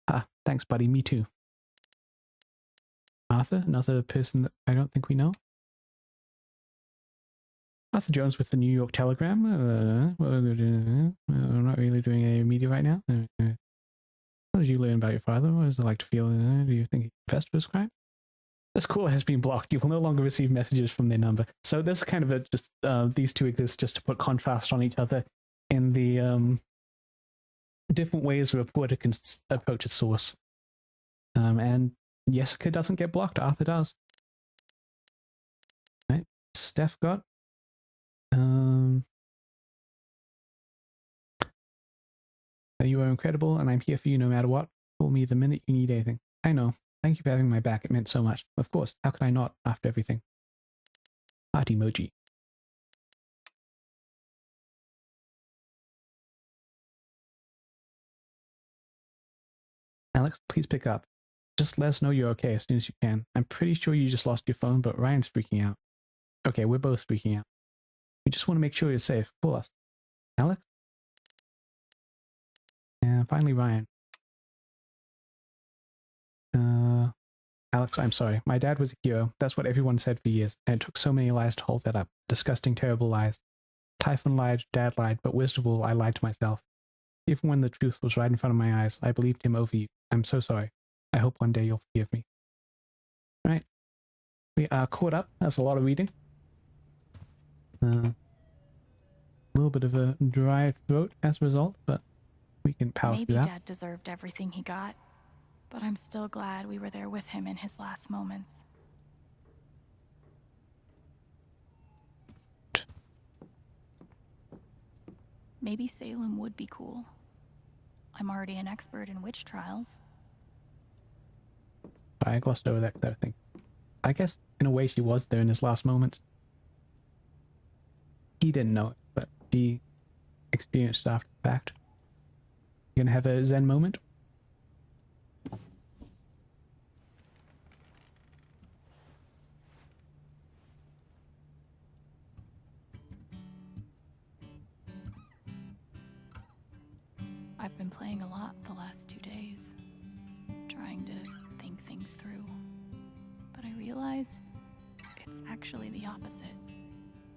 Ah, thanks, buddy. Me too. Arthur, another person that I don't think we know. Arthur Jones with the New York Telegram. I'm not really doing any media right now. What did you learn about your father? What does it like to feel? Do you think he confessed to his crime? This caller has been blocked. You will no longer receive messages from their number. So this is kind of just these two exist just to put contrast on each other in the different ways a reporter can approach a source. And Jessica doesn't get blocked. Arthur does. Right. Steph got. You are incredible, and I'm here for you no matter what. Call me the minute you need anything. I know. Thank you for having my back. It meant so much. Of course. How could I not after everything? Heart emoji. Alex, please pick up. Just let us know you're okay as soon as you can. I'm pretty sure you just lost your phone, but Ryan's freaking out. Okay, we're both freaking out. We just want to make sure you're safe. Call us. Alex? And finally, Ryan. Alex, I'm sorry. My dad was a hero. That's what everyone said for years, and it took so many lies to hold that up. Disgusting, terrible lies. Typhon lied, Dad lied, but worst of all, I lied to myself. Even when the truth was right in front of my eyes, I believed him over you. I'm so sorry. I hope one day you'll forgive me. All right. We are caught up. That's a lot of reading. A little bit of a dry throat as a result, but we can power through that. Maybe Dad deserved everything he got, but I'm still glad we were there with him in his last moments. Maybe Salem would be cool. I'm already an expert in witch trials. I glossed over that thing. I guess in a way she was there in his last moments. He didn't know it, but he experienced it after the fact. You gonna have a Zen moment? I've been playing a lot the last 2 days, trying to think things through. But I realize it's actually the opposite.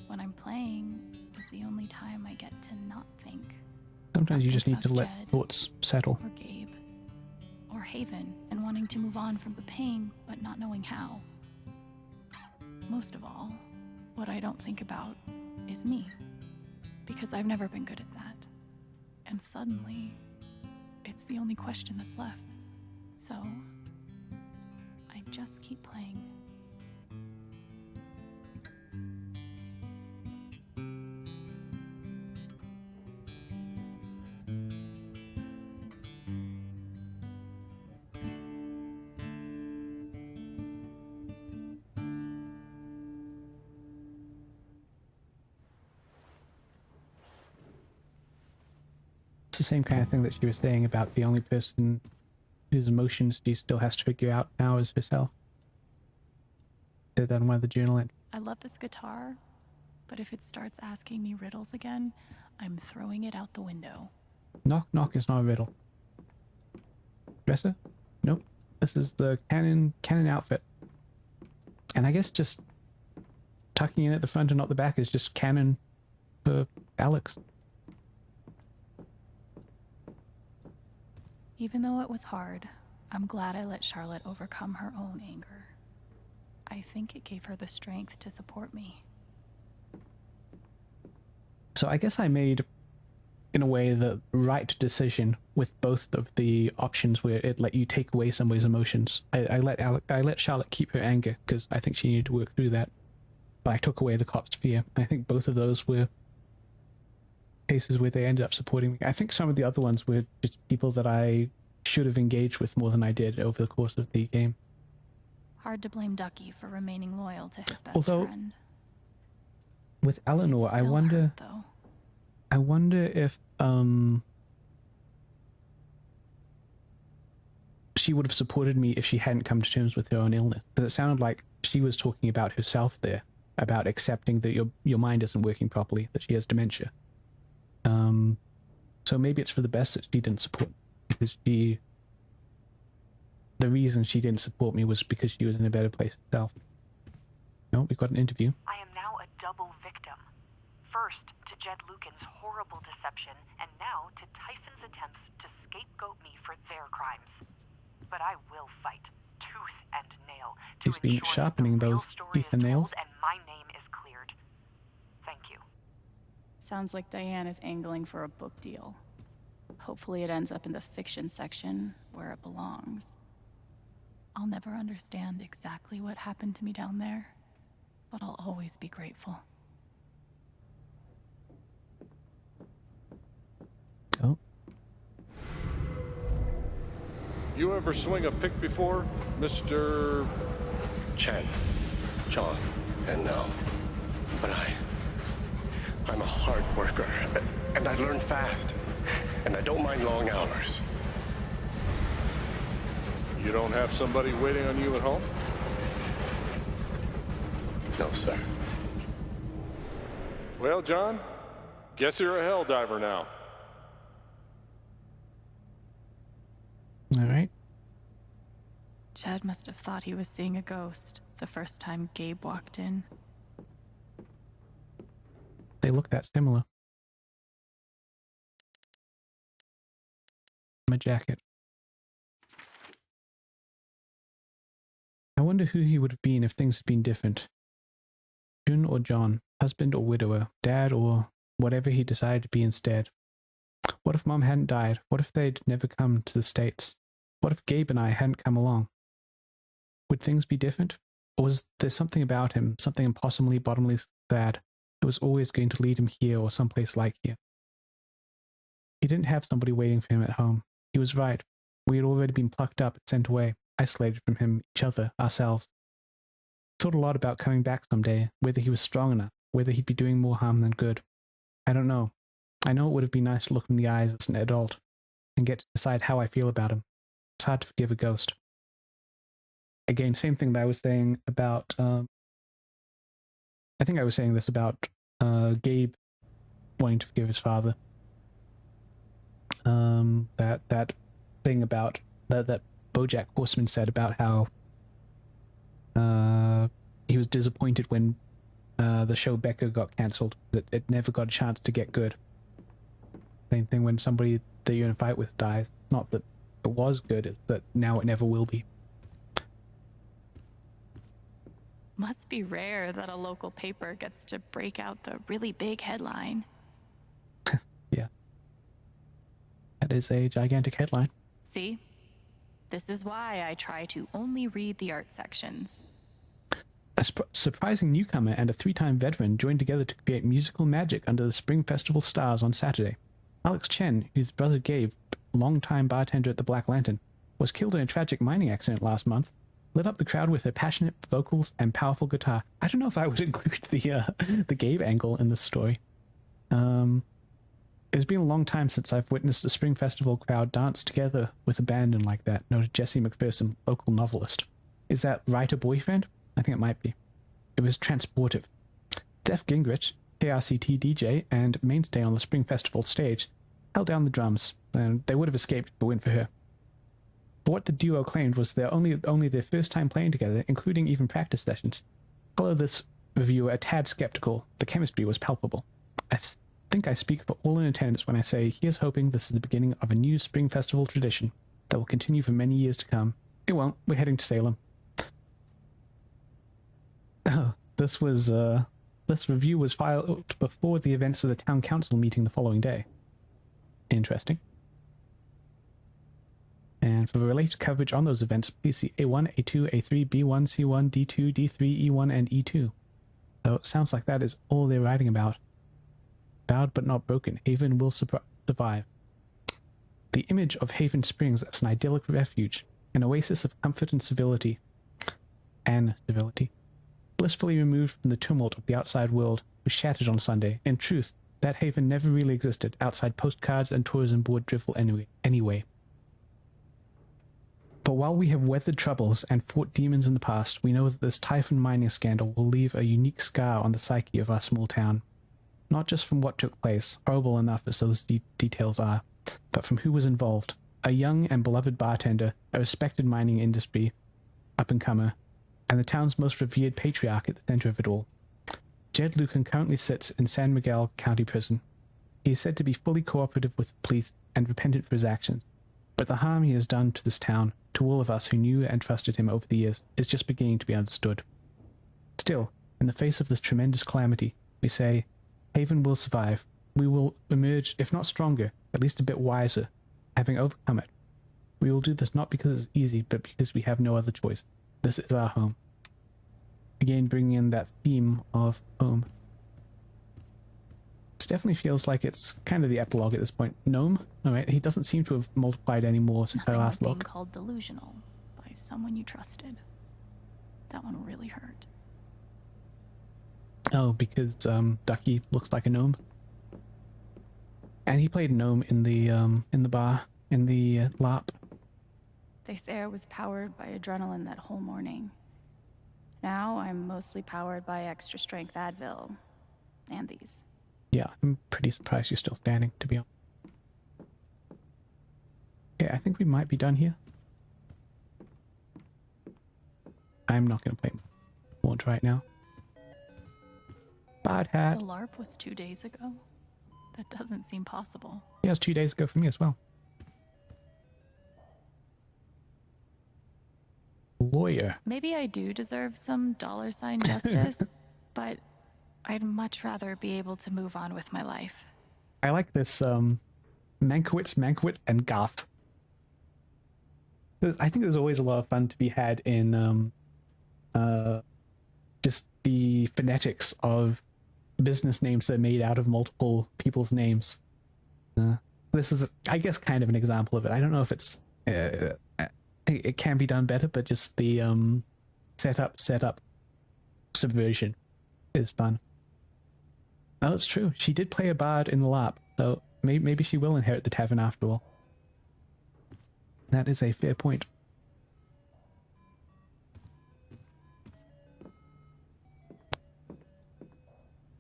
When I'm playing is the only time I get to not think. Sometimes you just need to let thoughts settle. Or Gabe. Or Haven, and wanting to move on from the pain, but not knowing how. Most of all, what I don't think about is me. Because I've never been good at that. And suddenly, it's the only question that's left. So, I just keep playing. It's the same kind of thing that she was saying about the only person whose emotions she still has to figure out now is herself. Said that in one of the journal entries. I love this guitar, but if it starts asking me riddles again, I'm throwing it out the window. Knock knock is not a riddle. Dresser? Nope. This is the canon outfit. And I guess just tucking in at the front and not the back is just canon for Alex. Even though it was hard, I'm glad I let Charlotte overcome her own anger. I think it gave her the strength to support me. So I guess I made, in a way, the right decision with both of the options where it let you take away somebody's emotions. I let Charlotte keep her anger because I think she needed to work through that. But I took away the cop's fear. I think both of those were cases where they ended up supporting me. I think some of the other ones were just people that I should have engaged with more than I did over the course of the game. Hard to blame Ducky for remaining loyal to his best friend. With Eleanor, I wonder if she would have supported me if she hadn't come to terms with her own illness. Because it sounded like she was talking about herself there, about accepting that your mind isn't working properly, that she has dementia. So maybe it's for the best that she didn't support me, because the reason she didn't support me was because she was in a better place herself. No, we've got an interview. I am now a double victim. First to Jed Lucan's horrible deception, and now to Tyson's attempts to scapegoat me for their crimes. But I will fight, tooth and nail, to She's been sharpening those teeth and nails. and my name is cleared. Thank you. Sounds like Diane is angling for a book deal. Hopefully it ends up in the fiction section where it belongs. I'll never understand exactly what happened to me down there, but I'll always be grateful. Oh. You ever swing a pick before, Mr. Chen, John, and no. But I'm a hard worker, and I learn fast, and I don't mind long hours. You don't have somebody waiting on you at home? No, sir. Well, John, guess you're a hell diver now. All right. Chad must have thought he was seeing a ghost the first time Gabe walked in. They look that similar. My jacket. I wonder who he would have been if things had been different. June or John, husband or widower, dad or whatever he decided to be instead. What if Mom hadn't died? What if they'd never come to the States? What if Gabe and I hadn't come along? Would things be different? Or was there something about him, something impossibly bottomlessly sad, that was always going to lead him here or someplace like here? He didn't have somebody waiting for him at home. He was right. We had already been plucked up and sent away, isolated from him, each other, ourselves. Thought a lot about coming back someday, whether he was strong enough, whether he'd be doing more harm than good. I don't know. I know it would have been nice to look him in the eyes as an adult and get to decide how I feel about him. It's hard to forgive a ghost. Again, same thing that I was saying about, I think I was saying this about Gabe wanting to forgive his father. That thing about, that BoJack Horseman said about how he was disappointed when the show Becca got cancelled, that it never got a chance to get good. Same thing when somebody that you're in a fight with dies. Not that it was good, it's that now it never will be. Must be rare that a local paper gets to break out the really big headline. Yeah. That is a gigantic headline. See? This is why I try to only read the art sections. A surprising newcomer and a 3-time veteran joined together to create musical magic under the Spring Festival stars on Saturday. Alex Chen, whose brother Gabe, longtime bartender at the Black Lantern, was killed in a tragic mining accident last month, lit up the crowd with her passionate vocals and powerful guitar. I don't know if I would include the Gabe angle in this story. It's been a long time since I've witnessed a Spring Festival crowd dance together with abandon like that, noted Jesse McPherson, local novelist. Is that writer boyfriend? I think it might be. It was transportive. Jeff Gingrich, KRCT DJ and mainstay on the Spring Festival stage, held down the drums, and they would have escaped if it weren't for her. But what the duo claimed was only their first time playing together, including even practice sessions. Although this reviewer a tad skeptical, the chemistry was palpable. I think I speak for all in attendance when I say here's hoping this is the beginning of a new Spring Festival tradition that will continue for many years to come. It won't. We're heading to Salem. This review was filed before the events of the town council meeting the following day. Interesting. And for related coverage on those events, please see A1, A2, A3, B1, C1, D2, D3, E1, and E2. So it sounds like that is all they're writing about. Bowed but not broken, Haven will survive. The image of Haven Springs as an idyllic refuge, an oasis of comfort and civility. Blissfully removed from the tumult of the outside world, was shattered on Sunday. In truth, that haven never really existed outside postcards and tourism board drivel anyway. But while we have weathered troubles and fought demons in the past, we know that this Typhon mining scandal will leave a unique scar on the psyche of our small town. Not just from what took place, horrible enough as those details are, but from who was involved. A young and beloved bartender, a respected mining industry up-and-comer, and the town's most revered patriarch at the center of it all. Jed Lucan currently sits in San Miguel County Prison. He is said to be fully cooperative with the police and repentant for his actions, but the harm he has done to this town, to all of us who knew and trusted him over the years, is just beginning to be understood. Still, in the face of this tremendous calamity, we say, Haven will survive. We will emerge, if not stronger, at least a bit wiser, having overcome it. We will do this not because it's easy, but because we have no other choice. This is our home. Again, bringing in that theme of home. It definitely feels like it's kind of the epilogue at this point. Gnome? Alright, he doesn't seem to have multiplied anymore since our last look. Being called delusional by someone you trusted. That one really hurt. Oh, because Ducky looks like a gnome. And he played gnome in the bar, in the LARP. They say I was powered by adrenaline that whole morning. Now I'm mostly powered by extra strength Advil. And these. Yeah, I'm pretty surprised you're still standing, to be honest. Okay, I think we might be done here. I'm not going to play Launch right now. Bad hat. The LARP was 2 days ago? That doesn't seem possible. Yeah, it was 2 days ago for me as well. Lawyer. Maybe I do deserve some $sign justice, but I'd much rather be able to move on with my life. I like this Mankiewicz, and Goth. I think there's always a lot of fun to be had in just the phonetics of business names that are made out of multiple people's names. This is, I guess, kind of an example of it. I don't know if it's it can be done better, but just the setup subversion is fun. Oh, it's true. She did play a bard in the LARP, so maybe she will inherit the tavern after all. That is a fair point.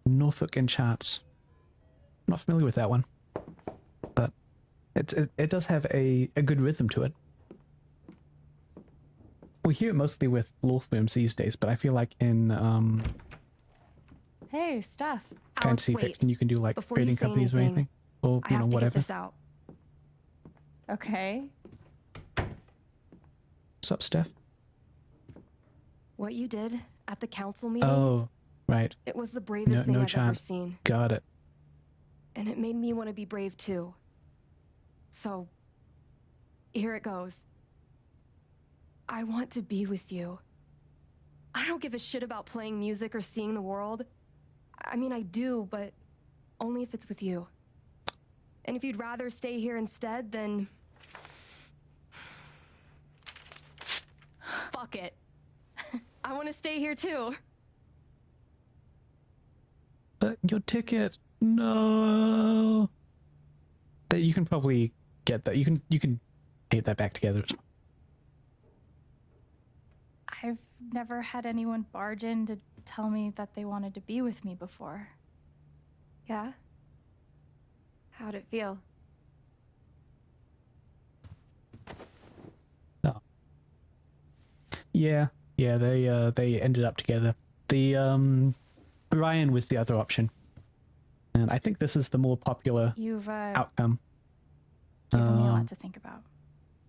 Norfolk and Charts. Not familiar with that one, but it does have a good rhythm to it. We hear it mostly with law firms these days, but I feel like in Hey, Steph. fantasy fiction you can do like trading companies or anything, or I have to whatever. get this out. Okay. What's up, Steph? What you did at the council meeting? Oh, right. It was the bravest thing I've ever seen. Got it. And it made me want to be brave too. So, here it goes. I want to be with you. I don't give a shit about playing music or seeing the world. I mean, I do, but only if it's with you. And if you'd rather stay here instead, then... fuck it. I want to stay here too. But your ticket... No. That you can probably get that. You can tape that back together. I've never had anyone barge in to tell me that they wanted to be with me before. Yeah? How'd it feel? Oh. Yeah, they ended up together. The Ryan was the other option, and I think this is the more popular You've outcome. given me a lot to think about.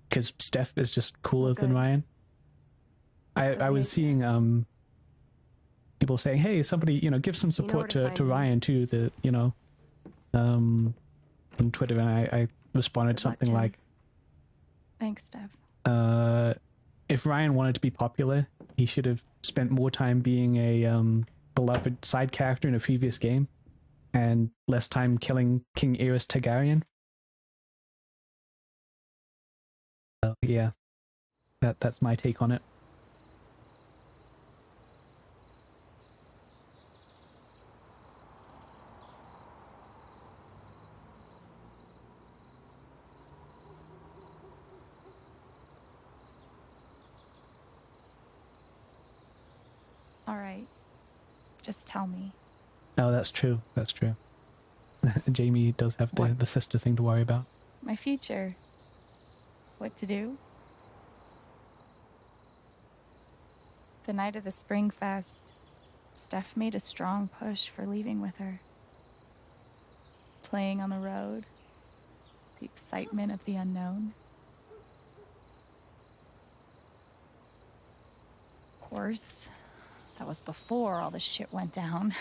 Because Steph is just cooler Well, than good. Ryan. I was seeing people saying, "Hey, somebody, give some support to Ryan too." On Twitter, and I responded something like, Thanks, Steph. if Ryan wanted to be popular, he should have spent more time being a beloved side character in a previous game, and less time killing King Aerys Targaryen. Yeah, that's my take on it. All right. Just tell me. No, that's true. That's true. Jamie does have the sister thing to worry about. My future. What to do? The night of the Spring Fest, Steph made a strong push for leaving with her. Playing on the road, the excitement of the unknown. Of course, that was before all the shit went down.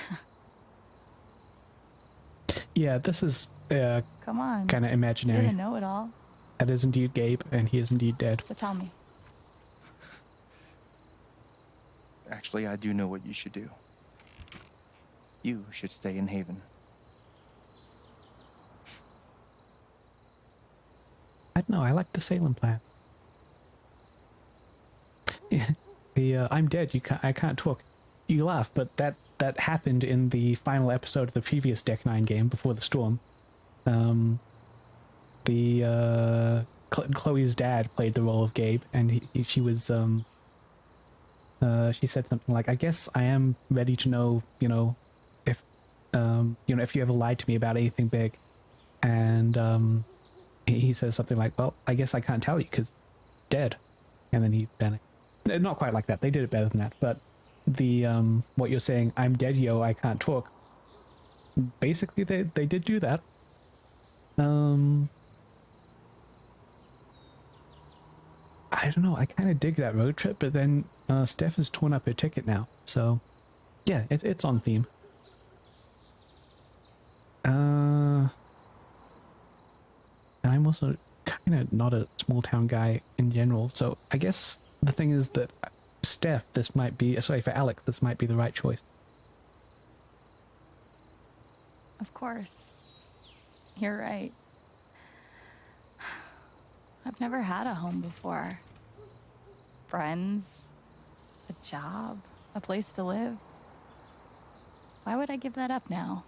Yeah, this is Come on. kind of imaginary. You're the know-it-all. That is indeed Gabe, and he is indeed dead. So tell me. Actually, I do know what you should do. You should stay in Haven. I don't know. I like the Salem plan. Yeah, I'm dead. I can't talk. You laugh, but that happened in the final episode of the previous Deck 9 game before the storm. Chloe's dad played the role of Gabe, and she was she said something like, "I guess I am ready to know, if if you ever lied to me about anything big," and he says something like, "Well, I guess I can't tell you because dead," and then he panicked. Not quite like that. They did it better than that, but the what you're saying, "I'm dead, yo, I can't talk." Basically, they did do that. I don't know. I kind of dig that road trip, but then Steph has torn up her ticket now, so yeah, it's on theme. And I'm also kind of not a small town guy in general, so I guess the thing is that Steph, for Alex, this might be the right choice. Of course. You're right. I've never had a home before. Friends, a job, a place to live. Why would I give that up now?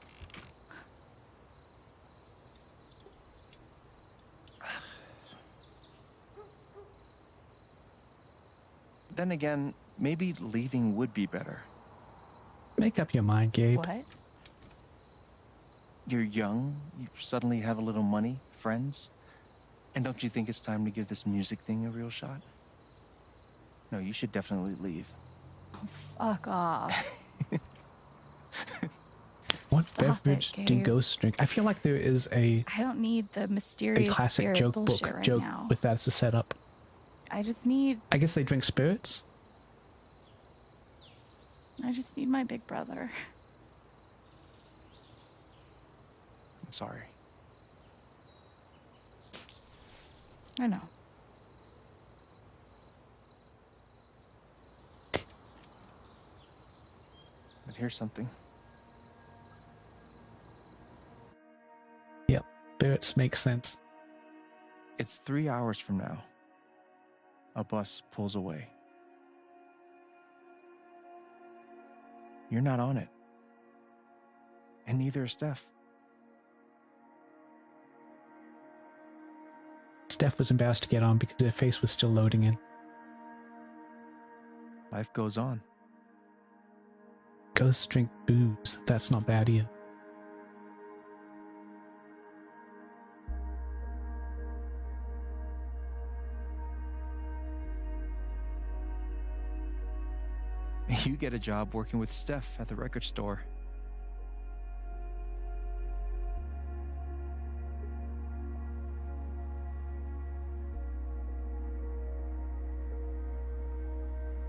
Then again, maybe leaving would be better. Make up your mind, Gabe. What? You're young, you suddenly have a little money, friends. And don't you think it's time to give this music thing a real shot? No, you should definitely leave. Oh, fuck off. What Stop beverage it, do Gabe. ghosts drink? I feel like there is a I don't need the mysterious classic spirit joke bullshit book right joke now. with that as a setup. I just need I guess they drink spirits. my big brother. I'm sorry. I know. But here's something. Yep, spirits make sense. It's 3 hours from now. A bus pulls away. You're not on it. And neither is Steph. Steph was embarrassed to get on because her face was still loading in. Life goes on. Ghosts drink booze. That's not bad either. You get a job working with Steph at the record store.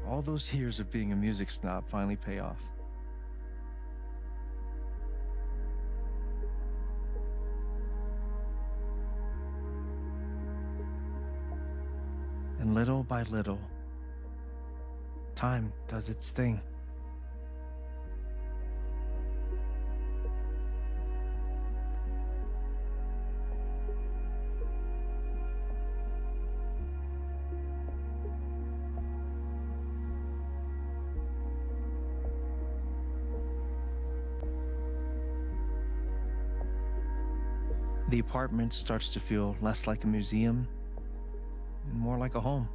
All those years of being a music snob finally pay off. And little by little, time does its thing. The apartment starts to feel less like a museum and more like a home.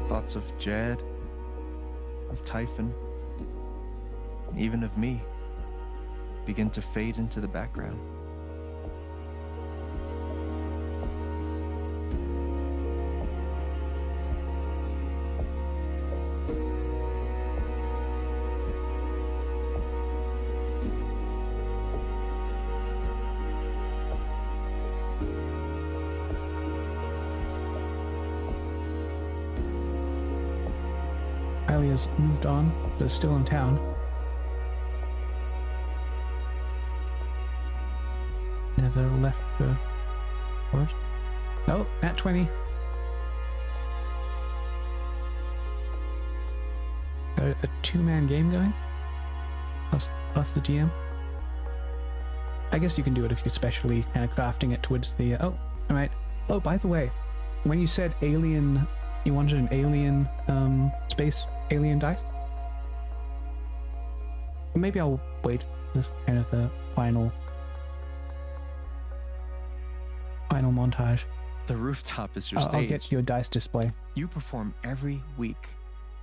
Thoughts of Jed, of Typhon, even of me, begin to fade into the background. Has moved on, but is still in town. Never left the forest. Oh, at 20. Got a two-man game going? Plus the GM? I guess you can do it if you're specially kind of crafting it towards the... oh, alright. Oh, by the way, when you said alien... you wanted an alien, space alien dice? Maybe I'll wait. This is kind of the final montage. The rooftop is your I'll stage. get your dice display. You perform every week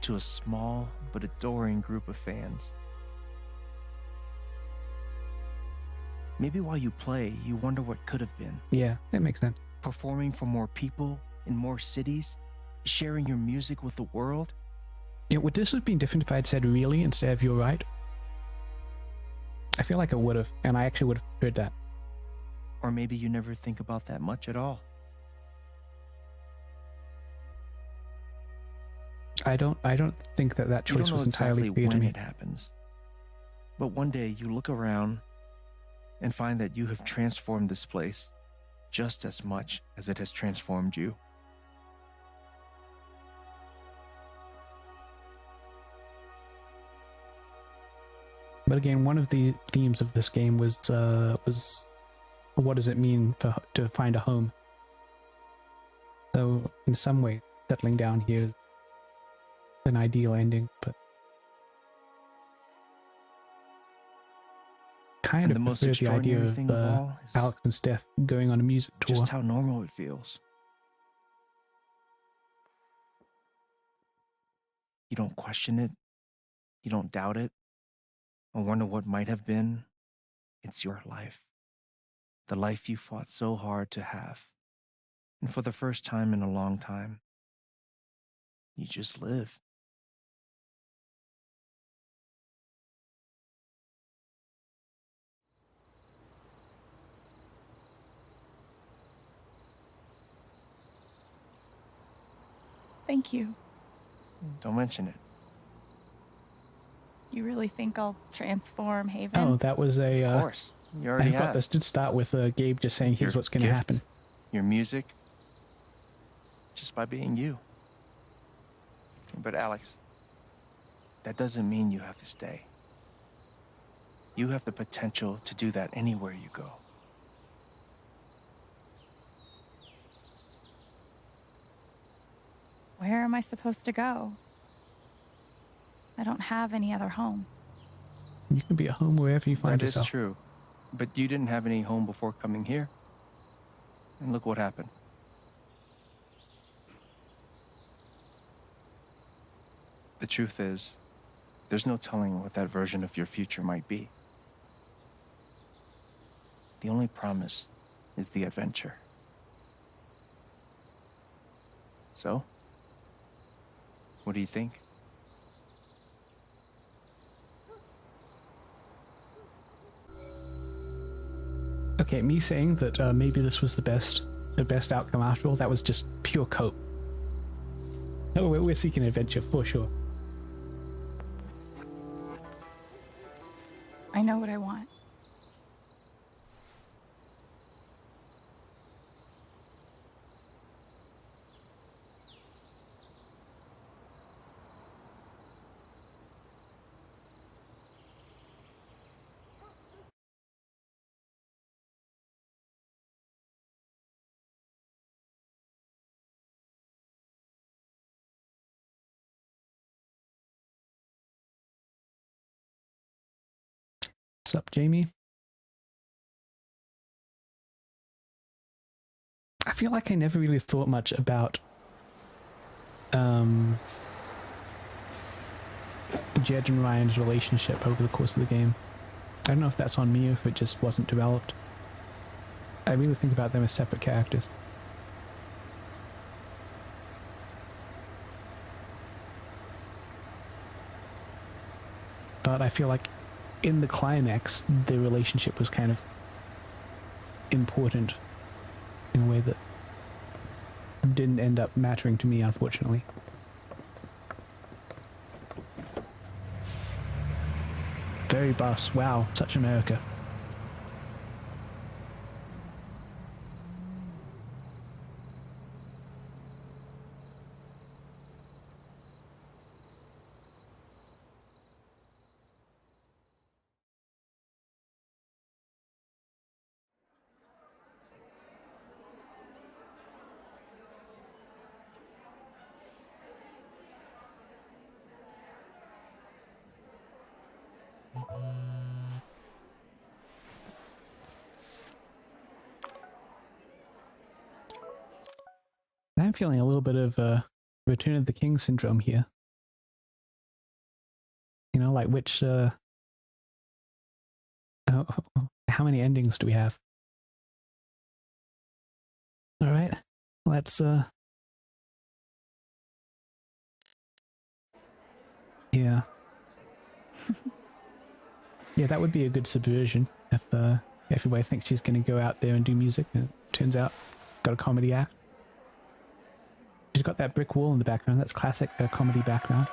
to a small but adoring group of fans. Maybe while you play, you wonder what could have been. Yeah, that makes sense. Performing for more people in more cities, sharing your music with the world. Yeah, would this have been different if I'd said really instead of you're right? I feel like I would have, and I actually would have heard that. Or maybe you never think about that much at all. I don't think that choice You don't know was entirely exactly clear to when me. it happens. But one day you look around and find that you have transformed this place just as much as it has transformed you. But again, one of the themes of this game was what does it mean to find a home? So in some way, settling down here is an ideal ending, but kind And of the most prefer the idea extraordinary of thing of all is Alex and Steph going on a music tour. just how normal it feels. You don't question it. You don't doubt it. Or wonder what might have been. It's your life. The life you fought so hard to have. And for the first time in a long time, you just live. Thank you. Don't mention it. You really think I'll transform Haven? Oh, that was a. Of course. You already I thought have. this did start with Gabe just saying, here's Your what's going to gift, happen. Your music. Just by being you. But Alex, that doesn't mean you have to stay. You have the potential to do that anywhere you go. Where am I supposed to go? I don't have any other home. You can be at home wherever you find That is yourself. true. But you didn't have any home before coming here. And look what happened. The truth is, there's no telling what that version of your future might be. The only promise is the adventure. So, what do you think? Okay, me saying that maybe this was the best outcome after all, that was just pure cope. Oh, we're seeking adventure for sure. I know what I want. What's up, Jamie? I feel like I never really thought much about Jed and Ryan's relationship over the course of the game. I don't know if that's on me or if it just wasn't developed. I really think about them as separate characters. But I feel like in the climax, the relationship was kind of important in a way that didn't end up mattering to me, unfortunately. Very bus. Wow, such America. I'm feeling a little bit of Return of the King syndrome here. You know, like which, how many endings do we have? All right, let's, yeah. Yeah, that would be a good subversion if everybody thinks she's going to go out there and do music and it turns out got a comedy act. She's got that brick wall in the background. That's classic comedy background.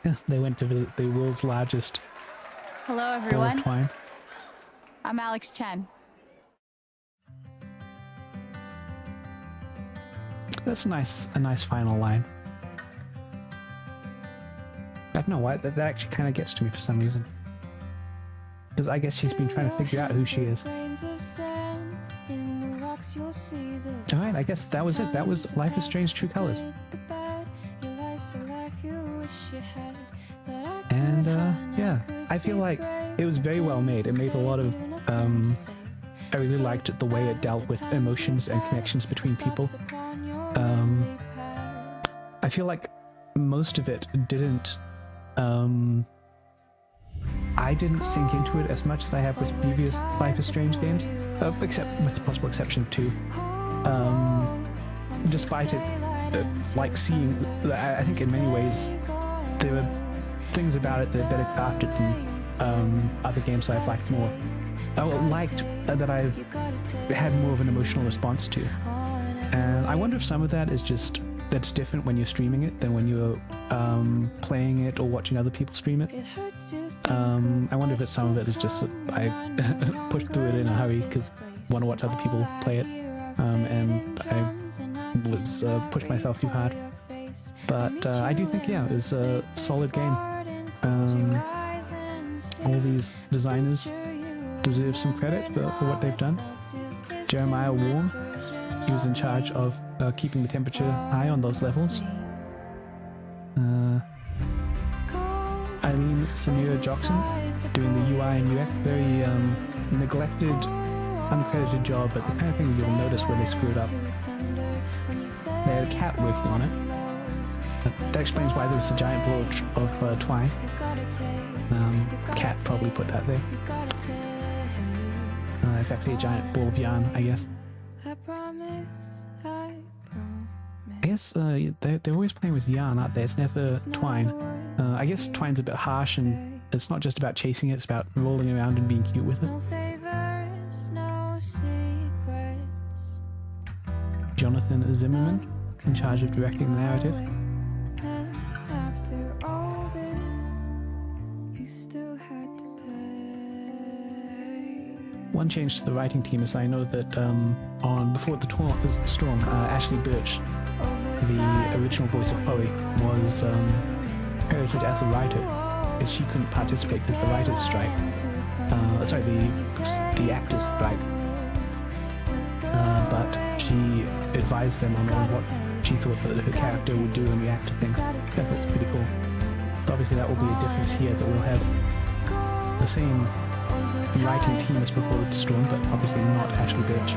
Yeah, they went to visit the world's largest Hello, ball of everyone. twine. I'm Alex Chen. That's a nice final line. I don't know why, that actually kind of gets to me for some reason. Because I guess she's been trying to figure out who she is. Alright, I guess that was it. That was Life is Strange True Colors. And yeah, I feel like it was very well made. It made a lot of I really liked the way it dealt with emotions and connections between people. I feel like most of it didn't I didn't sink into it as much as I have with previous Life is Strange games, except with the possible exception of 2. Despite it, like seeing, I think in many ways, there are things about it that are better crafted than other games I've liked more. Liked that I've had more of an emotional response to. And I wonder if some of that is just that's different when you're streaming it than when you're playing it or watching other people stream it. I wonder if some of it is just that I pushed through it in a hurry because I want to watch other people play it, and I was pushed myself too hard. But I do think, yeah, it was a solid game. All these designers deserve some credit for what they've done. Jeremiah Warm, he was in charge of keeping the temperature high on those levels. Eileen Samira Jackson doing the UI and UX, very neglected, uncredited job, but the kind of thing you'll notice when they screwed up. They had a cat working on it. That explains why there was a giant ball of twine. Cat probably put that there. It's actually a giant ball of yarn, I guess. I guess they're always playing with yarn, aren't they? It's never twine. I guess twine's a bit harsh, and it's not just about chasing it, it's about rolling around and being cute with it. Jonathan Zimmerman, in charge of directing the narrative. One change to the writing team is I know that on Before the Storm, Ashley Birch, the original voice of Chloe, was credited as a writer, because she couldn't participate with the writer's strike. Sorry, the actor's strike. But she advised them on what she thought that her character would do and react to things. I thought it was pretty cool. So obviously that will be a difference here, that we'll have the same writing team as Before the Storm, but obviously not Ashley Birch.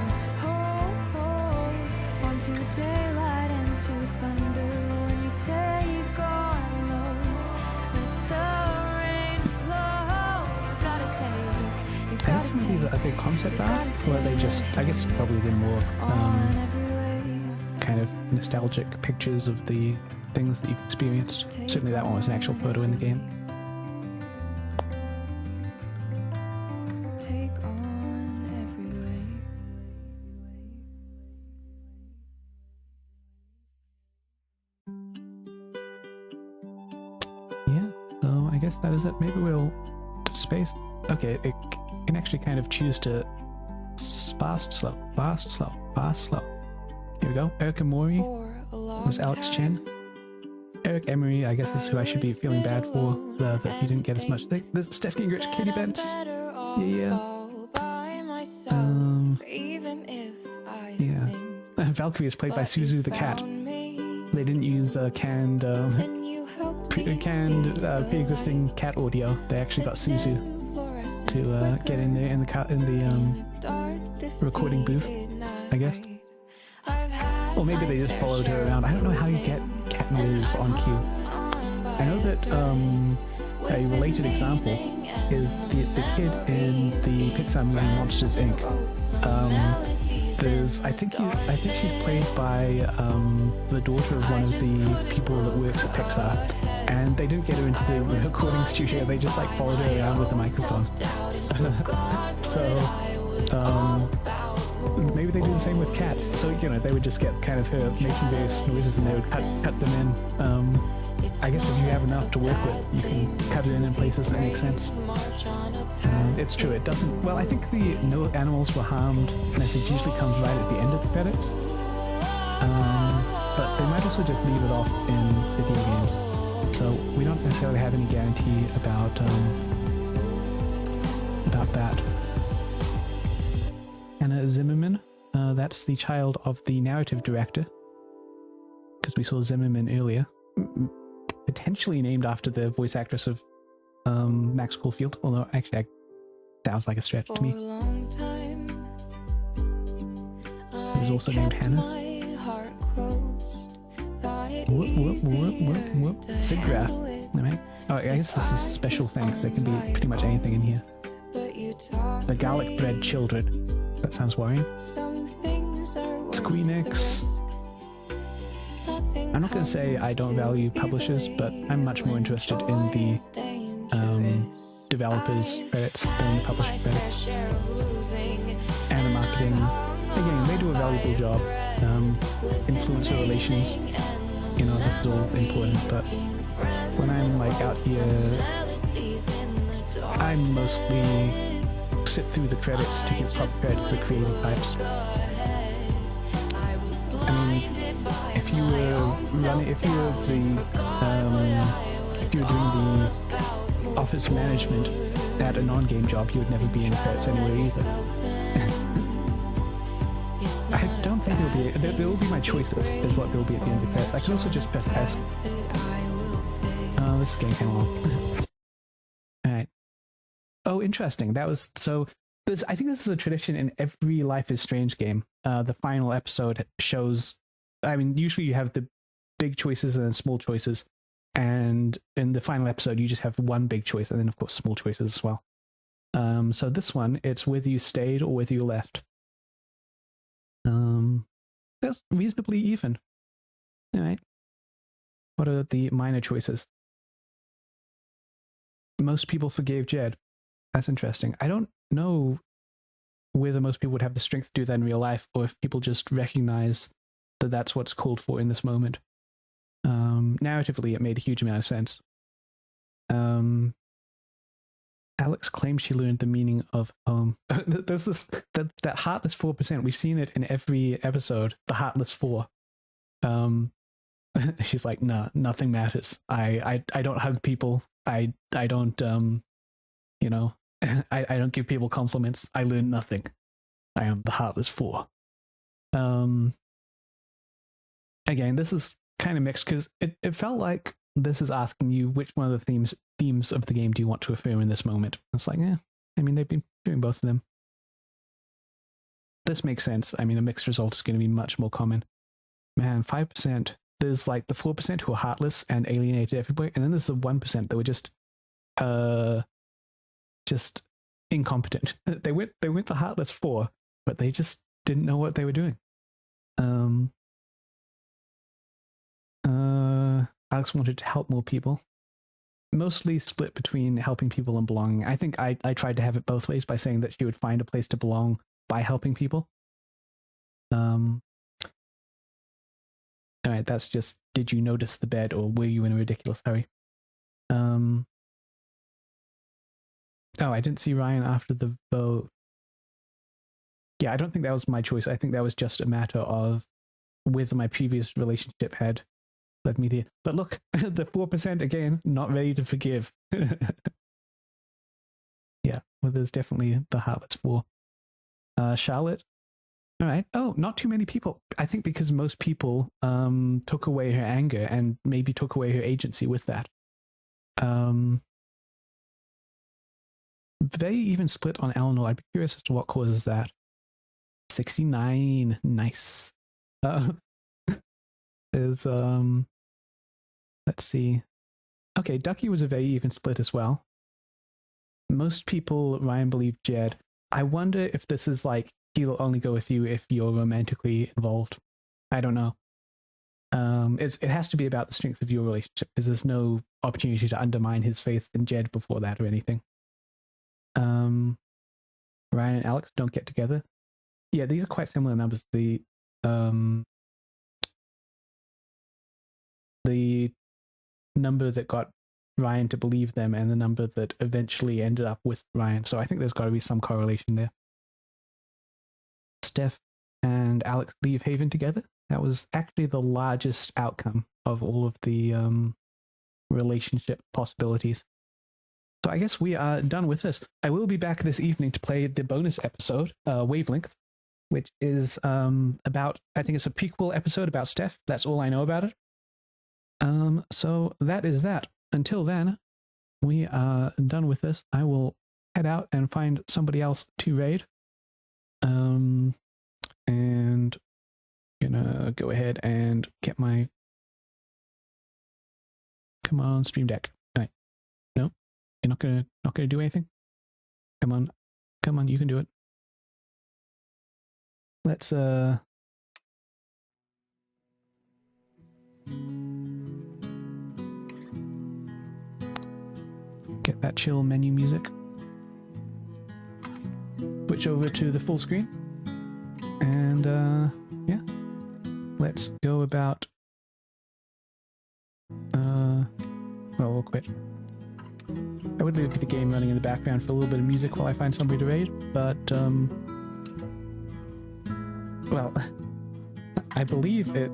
I guess some of these are they concept art, or are they just, I guess probably they're more kind of nostalgic pictures of the things that you've experienced. Certainly that one was an actual photo in the game. Yeah, so I guess that is it. Maybe we'll space. Okay, it can actually kind of choose to fast, slow, fast, slow, fast, slow. Here we go. Erica Mori was Alex Chen. Eric Emery, I guess, is who I should be feeling bad for, that he didn't get as much. There's Steph Gingrich, Katie Bentz. Yeah. Yeah. Valkyrie is played by Suzu the cat. They didn't use canned pre-existing cat audio. They actually got Suzu to get in there in the recording booth, I guess. Or maybe they just followed her around. I don't know how you get cat noises on cue. I know that a related example is the kid in the Pixar movie Monsters Inc. I think she's played by the daughter of one of the people that works at Pixar, and they didn't get her into the recording studio. They just like followed her around with the microphone. So maybe they do the same with cats. So they would just get kind of her making various noises, and they would cut them in. I guess if you have enough to work with, you can cut it in places that make sense. It's true, it doesn't... Well, I think the no animals were harmed message usually comes right at the end of the credits. But they might also just leave it off in video games. So we don't necessarily have any guarantee about that. Anna Zimmerman, that's the child of the narrative director, because we saw Zimmerman earlier. Potentially named after the voice actress of Max Caulfield, although actually sounds like a stretch to me. He was also named Hannah. Sigrath. Oh, I guess this is special things. There can be pretty much anything in here. The garlic bread children. That sounds worrying. Squeenix. I'm not going to say I don't value publishers, but I'm much more interested in the developers credits than the publisher credits. And the marketing, again, they do a valuable job. Influencer relations, you know, this is all important, but when I'm like out here, I mostly sit through the credits to give proper credit to the creative types. I mean, if you were doing the office management at a non-game job, you would never be in the credits anywhere either. I don't think there will be my choices is what there will be at the end of the credits. I can also just press S. Oh, this game came along. Alright. Oh, interesting. That was so. I think this is a tradition in every Life is Strange game. The final episode shows. I mean, usually you have the big choices and then small choices, and in the final episode you just have one big choice and then of course small choices as well. So this one, it's whether you stayed or whether you left. That's reasonably even. All right. What are the minor choices? Most people forgave Jed. That's interesting. I don't know whether most people would have the strength to do that in real life, or if people just recognize that that's what's called for in this moment. Narratively, it made a huge amount of sense. Alex claims she learned the meaning of home. There's this that heartless 4%. We've seen it in every episode. The heartless 4. She's like, no, nothing matters. I don't hug people. I don't you know, I don't give people compliments. I learn nothing. I am the heartless 4. Again, this is kind of mixed because it felt like this is asking you which one of the themes of the game do you want to affirm in this moment. It's like, I mean, they've been doing both of them. This makes sense. I mean, a mixed result is going to be much more common. Man, 5%. There's like the 4% who are heartless and alienated everybody, and then there's the 1% that were just incompetent. They went the heartless 4, but they just didn't know what they were doing. Alex wanted to help more people. Mostly split between helping people and belonging. I think I tried to have it both ways by saying that she would find a place to belong by helping people. Alright, that's just, did you notice the bed or were you in a ridiculous hurry? Oh, I didn't see Ryan after the vote. Yeah, I don't think that was my choice. I think that was just a matter of whether my previous relationship had led me there. But look, the 4% again, not ready to forgive. Yeah, well, there's definitely the heartless 4. Charlotte. All right. Oh, not too many people. I think because most people took away her anger and maybe took away her agency with that. Very even split on Eleanor. I'd be curious as to what causes that. 69. Nice. Is let's see. Okay, Ducky was a very even split as well. Most people, Ryan, believe Jed. I wonder if this is like, he'll only go with you if you're romantically involved. I don't know. It has to be about the strength of your relationship, because there's no opportunity to undermine his faith in Jed before that or anything. Ryan and Alex don't get together. Yeah, these are quite similar numbers. The number that got Ryan to believe them and the number that eventually ended up with Ryan. So I think there's got to be some correlation there. Steph and Alex leave Haven together. That was actually the largest outcome of all of the relationship possibilities. So I guess we are done with this. I will be back this evening to play the bonus episode, Wavelength, which is about, I think it's a prequel episode about Steph. That's all I know about it. So that is that. Until then, we are done with this. I will head out and find somebody else to raid. And gonna go ahead and get my, come on, Stream Deck. All right. No, you're not gonna do anything. Come on, you can do it. Let's Get that chill menu music. Switch over to the full screen. And yeah. Let's go about well, we'll quit. I would leave the game running in the background for a little bit of music while I find somebody to raid, but well, I believe it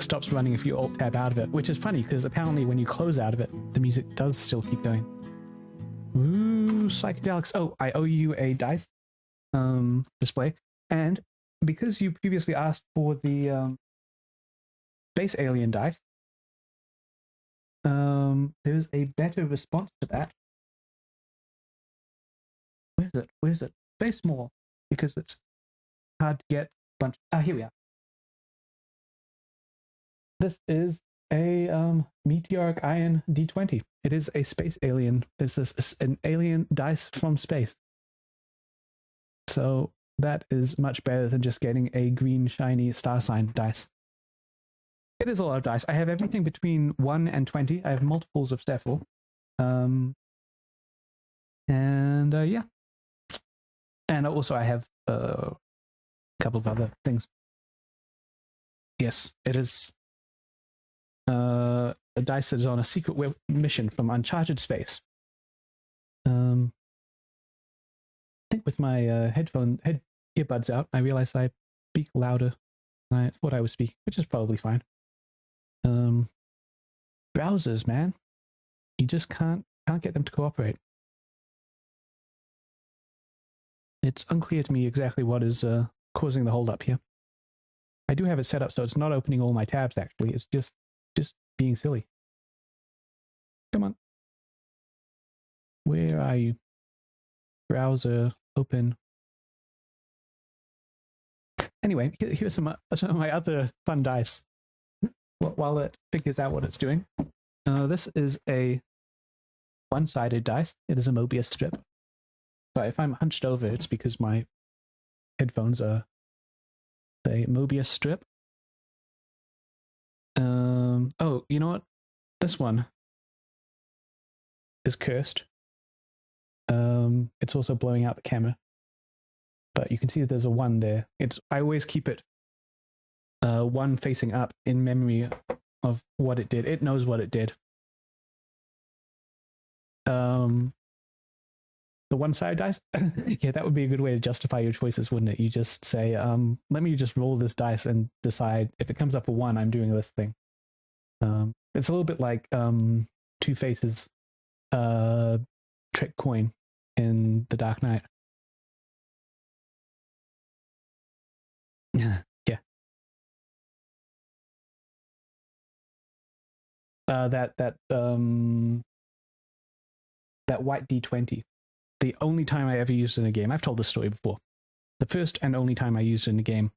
stops running if you alt tab out of it, which is funny because apparently when you close out of it, the music does still keep going. Ooh, psychedelics. Oh, I owe you a dice display, and because you previously asked for the Space Alien dice, there's a better response to that. Where's it? Very small, because it's hard to get. Here we are. This is a meteoric iron D20. It is a space alien. This is an alien dice from space. So that is much better than just getting a green shiny star sign dice. It is a lot of dice. I have everything between 1 and 20. I have multiples of several. And yeah. And also I have a couple of other things. Yes, it is a dice that is on a secret mission from uncharted space. I think with my earbuds out, I realized I speak louder than I thought I was speaking, which is probably fine. Browsers, man, you just can't get them to cooperate. It's unclear to me exactly what is causing the holdup here. I do have it set up so it's not opening all my tabs. Actually, it's just being silly. Come on, where are you? Browser open. Anyway, here's some of my other fun dice. While it figures out what it's doing. This is a one-sided dice. It is a Mobius strip. So if I'm hunched over, it's because my headphones are a Mobius strip. Oh, you know what? This one is cursed. It's also blowing out the camera. But you can see that there's a 1 there. I always keep it 1 facing up in memory of what it did. It knows what it did. The one-sided dice? Yeah, that would be a good way to justify your choices, wouldn't it? You just say, let me just roll this dice and decide if it comes up a 1, I'm doing this thing. It's a little bit like Two-Face's trick coin in The Dark Knight. Yeah. That white D20. The only time I ever used it in a game, I've told this story before. The first and only time I used it in a game,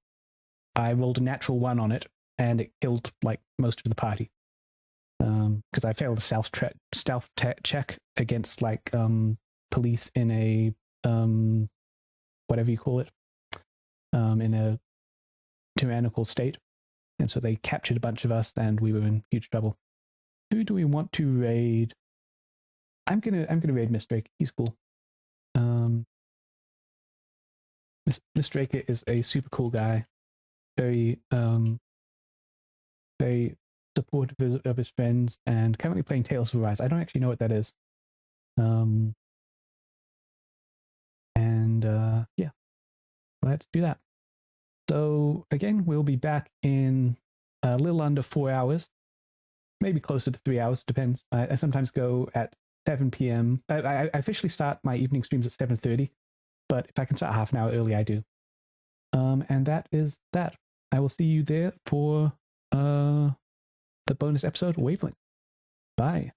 I rolled a natural 1 on it, and it killed like most of the party. Because I failed a stealth check against like police in a whatever you call it, in a tyrannical state, and so they captured a bunch of us, and we were in huge trouble. Who do we want to raid? I'm gonna raid Miss Drake. He's cool. Miss Drake is a super cool guy. Very very supportive of his friends, and currently playing Tales of Arise. I don't actually know what that is. Yeah, let's do that. So again, we'll be back in a little under 4 hours, maybe closer to 3 hours. Depends. I sometimes go at 7 p.m. I officially start my evening streams at 7:30, but if I can start half an hour early, I do. And that is that. I will see you there for the bonus episode Wavelength. Bye.